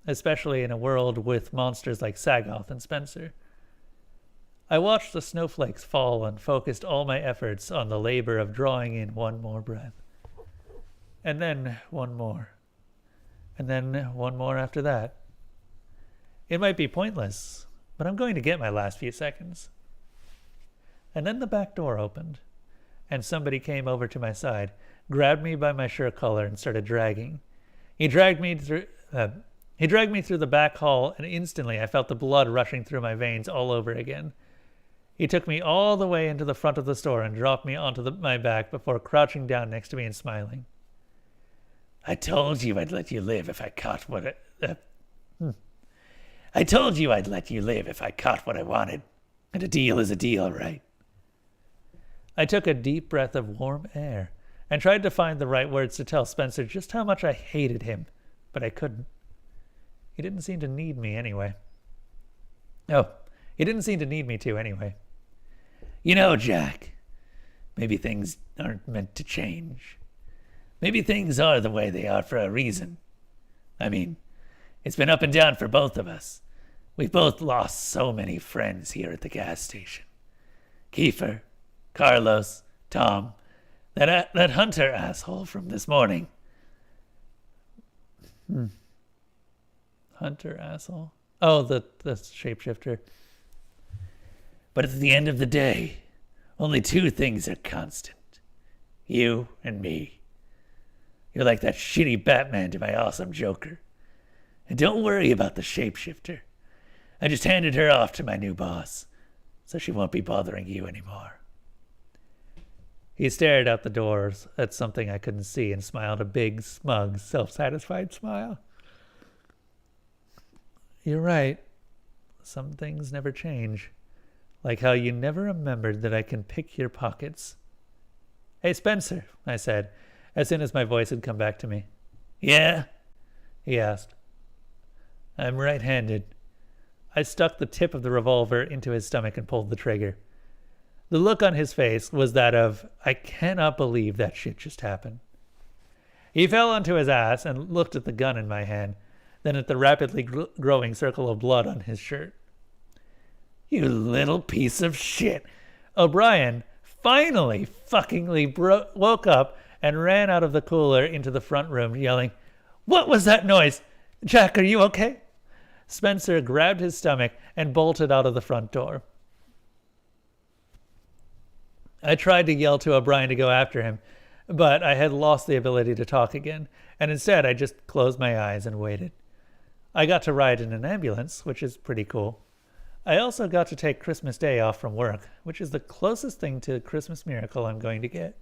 especially in a world with monsters like Sagoth and Spencer. I watched the snowflakes fall and focused all my efforts on the labor of drawing in one more breath. And then one more. And then one more after that. It might be pointless, but I'm going to get my last few seconds. And then the back door opened, and somebody came over to my side, grabbed me by my shirt collar, and started dragging. He dragged me through the back hall, and instantly I felt the blood rushing through my veins all over again. He took me all the way into the front of the store and dropped me onto my back before crouching down next to me and smiling. I told you I'd let you live if I caught what I told you I'd let you live if I caught what I wanted. And a deal is a deal, right? I took a deep breath of warm air and tried to find the right words to tell Spencer just how much I hated him, but I couldn't. He didn't seem to need me anyway. Oh, he didn't seem to need me to anyway. You know, Jack, maybe things aren't meant to change. Maybe things are the way they are for a reason. I mean, it's been up and down for both of us. We've both lost so many friends here at the gas station. Kiefer, Carlos, Tom, that Hunter asshole from this morning. Hunter asshole? Oh, the shapeshifter. But at the end of the day, only two things are constant. You and me. You're like that shitty Batman to my awesome Joker. And don't worry about the shapeshifter. I just handed her off to my new boss, so she won't be bothering you anymore. He stared out the doors at something I couldn't see and smiled a big, smug, self-satisfied smile. You're right. Some things never change. Like how you never remembered that I can pick your pockets. Hey, Spencer, I said, as soon as my voice had come back to me. Yeah? He asked. I'm right-handed. I stuck the tip of the revolver into his stomach and pulled the trigger. The look on his face was that of, I cannot believe that shit just happened. He fell onto his ass and looked at the gun in my hand, then at the rapidly growing circle of blood on his shirt. You little piece of shit. O'Brien finally fuckingly woke up and ran out of the cooler into the front room, yelling, "What was that noise? Jack, are you okay?" Spencer grabbed his stomach and bolted out of the front door. I tried to yell to O'Brien to go after him, but I had lost the ability to talk again, and instead I just closed my eyes and waited. I got to ride in an ambulance, which is pretty cool. I also got to take Christmas Day off from work, which is the closest thing to a Christmas miracle I'm going to get,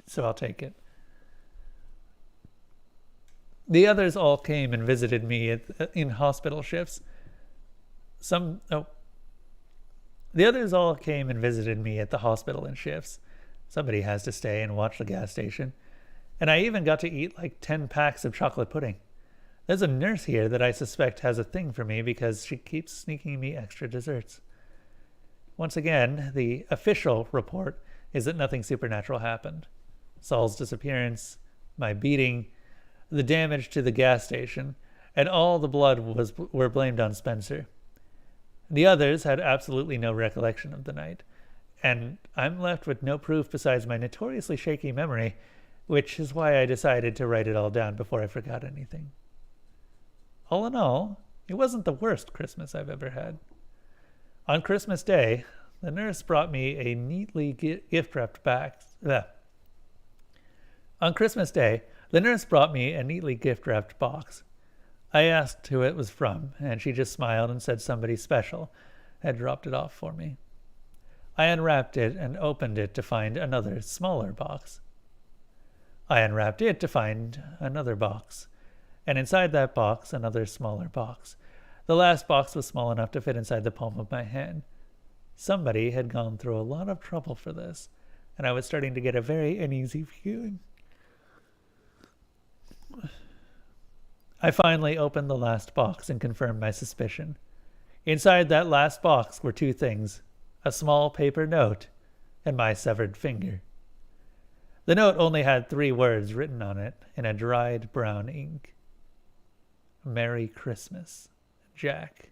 so I'll take it. The others all came and visited me in hospital shifts. The others all came and visited me at the hospital in shifts. Somebody has to stay and watch the gas station. And I even got to eat like 10 packs of chocolate pudding. There's a nurse here that I suspect has a thing for me because she keeps sneaking me extra desserts. Once again, the official report is that nothing supernatural happened. Saul's disappearance, my beating, the damage to the gas station, and all the blood were blamed on Spencer. The others had absolutely no recollection of the night, and I'm left with no proof besides my notoriously shaky memory, which is why I decided to write it all down before I forgot anything. All in all, it wasn't the worst Christmas I've ever had. On Christmas Day, the nurse brought me a neatly gift-wrapped box. On Christmas Day, the nurse brought me a neatly gift-wrapped box. I asked who it was from, and she just smiled and said somebody special had dropped it off for me. I unwrapped it and opened it to find another smaller box. I unwrapped it to find another box, and inside that box, another smaller box. The last box was small enough to fit inside the palm of my hand. Somebody had gone through a lot of trouble for this, and I was starting to get a very uneasy feeling. I finally opened the last box and confirmed my suspicion. Inside that last box were two things: a small paper note and my severed finger. The note only had 3 words written on it in a dried brown ink. Merry Christmas, Jack.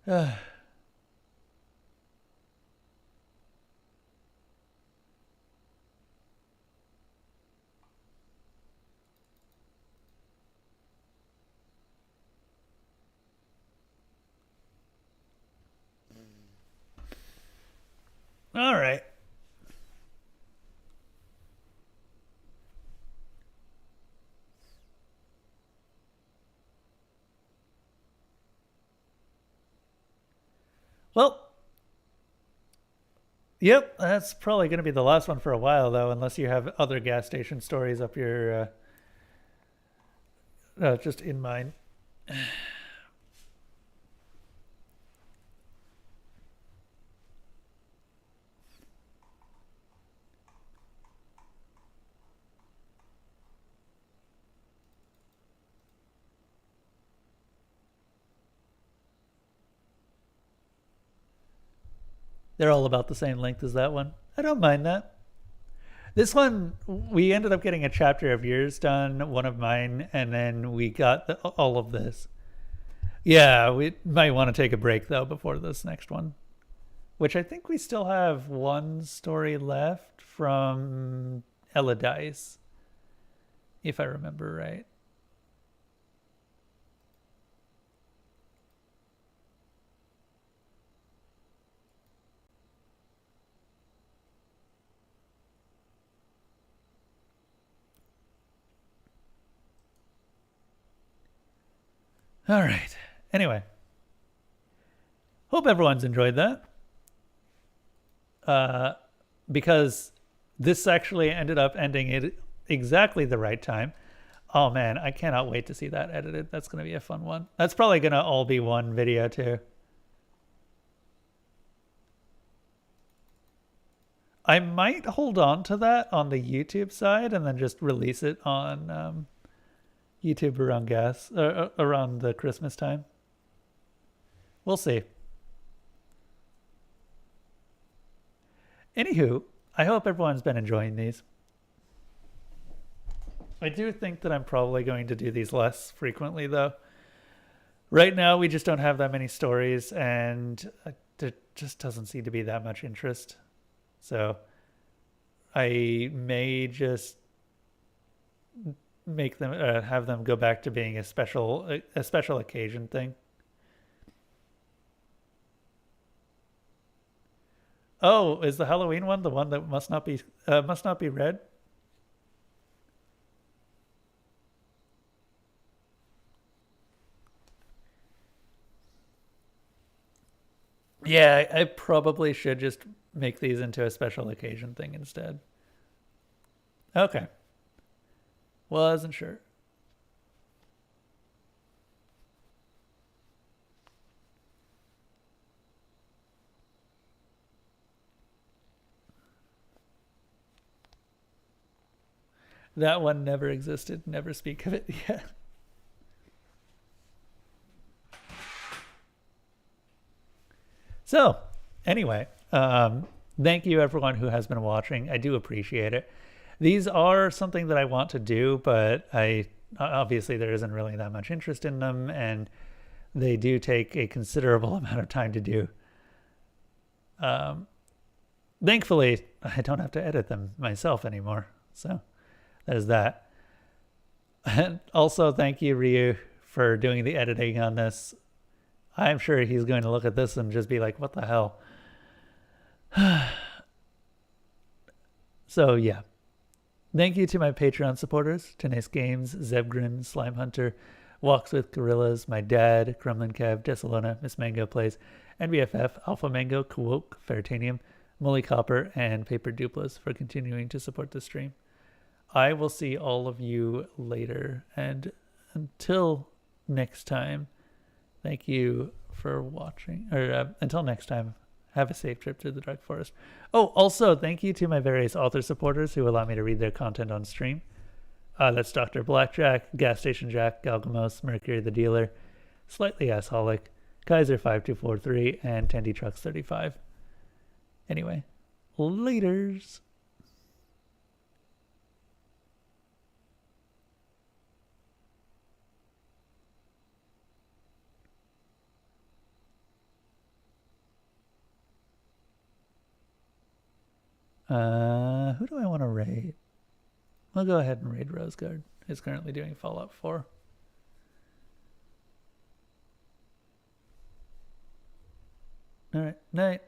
All right. Well, yep, that's probably going to be the last one for a while, though, unless you have other gas station stories up your just in mind. They're all about the same length as that one. I don't mind that. This one, we ended up getting a chapter of yours done, one of mine, and then we got all of this. Yeah, we might want to take a break, though, before this next one, which I think we still have one story left from Ella Dice, if I remember right. All right. Anyway, hope everyone's enjoyed that. Because this actually ended up ending at exactly the right time. Oh man, I cannot wait to see that edited. That's going to be a fun one. That's probably going to all be one video too. I might hold on to that on the YouTube side and then just release it on YouTube around the Christmas time. We'll see. Anywho, I hope everyone's been enjoying these. I do think that I'm probably going to do these less frequently, though. Right now, we just don't have that many stories, and there just doesn't seem to be that much interest. So I may just make them have them go back to being a special occasion thing. Oh, is the Halloween one the one that must not be read? Yeah, I probably should just make these into a special occasion thing instead. Okay. Wasn't sure. That one never existed. Never speak of it. Yeah. So, anyway, thank you everyone who has been watching. I do appreciate it. These are something that I want to do, but obviously there isn't really that much interest in them, and they do take a considerable amount of time to do. Thankfully, I don't have to edit them myself anymore. So there's that. And also, thank you, Ryu, for doing the editing on this. I'm sure he's going to look at this and just be like, what the hell? So, yeah. Thank you to my Patreon supporters, Tenace Games, Zebgrin, Slime Hunter, Walks with Gorillas, my dad, Kremlin Kev, Desalona, Miss Mango Plays, NBFF, Alpha Mango, Kuwoke, Fairtanium, Mully Copper, and Paper Duplas for continuing to support the stream. I will see all of you later, and until next time, thank you for watching. Or until next time, have a safe trip through the Dark Forest. Oh, also, thank you to my various author supporters who allow me to read their content on stream. That's Dr. Blackjack, Gas Station Jack, Galgamos, Mercury the Dealer, Slightly Assholic, Kaiser5243, and Tandy Trucks 35. Anyway, laters. Who do I want to raid? I'll go ahead and raid Roseguard, who's currently doing Fallout 4. All right, night.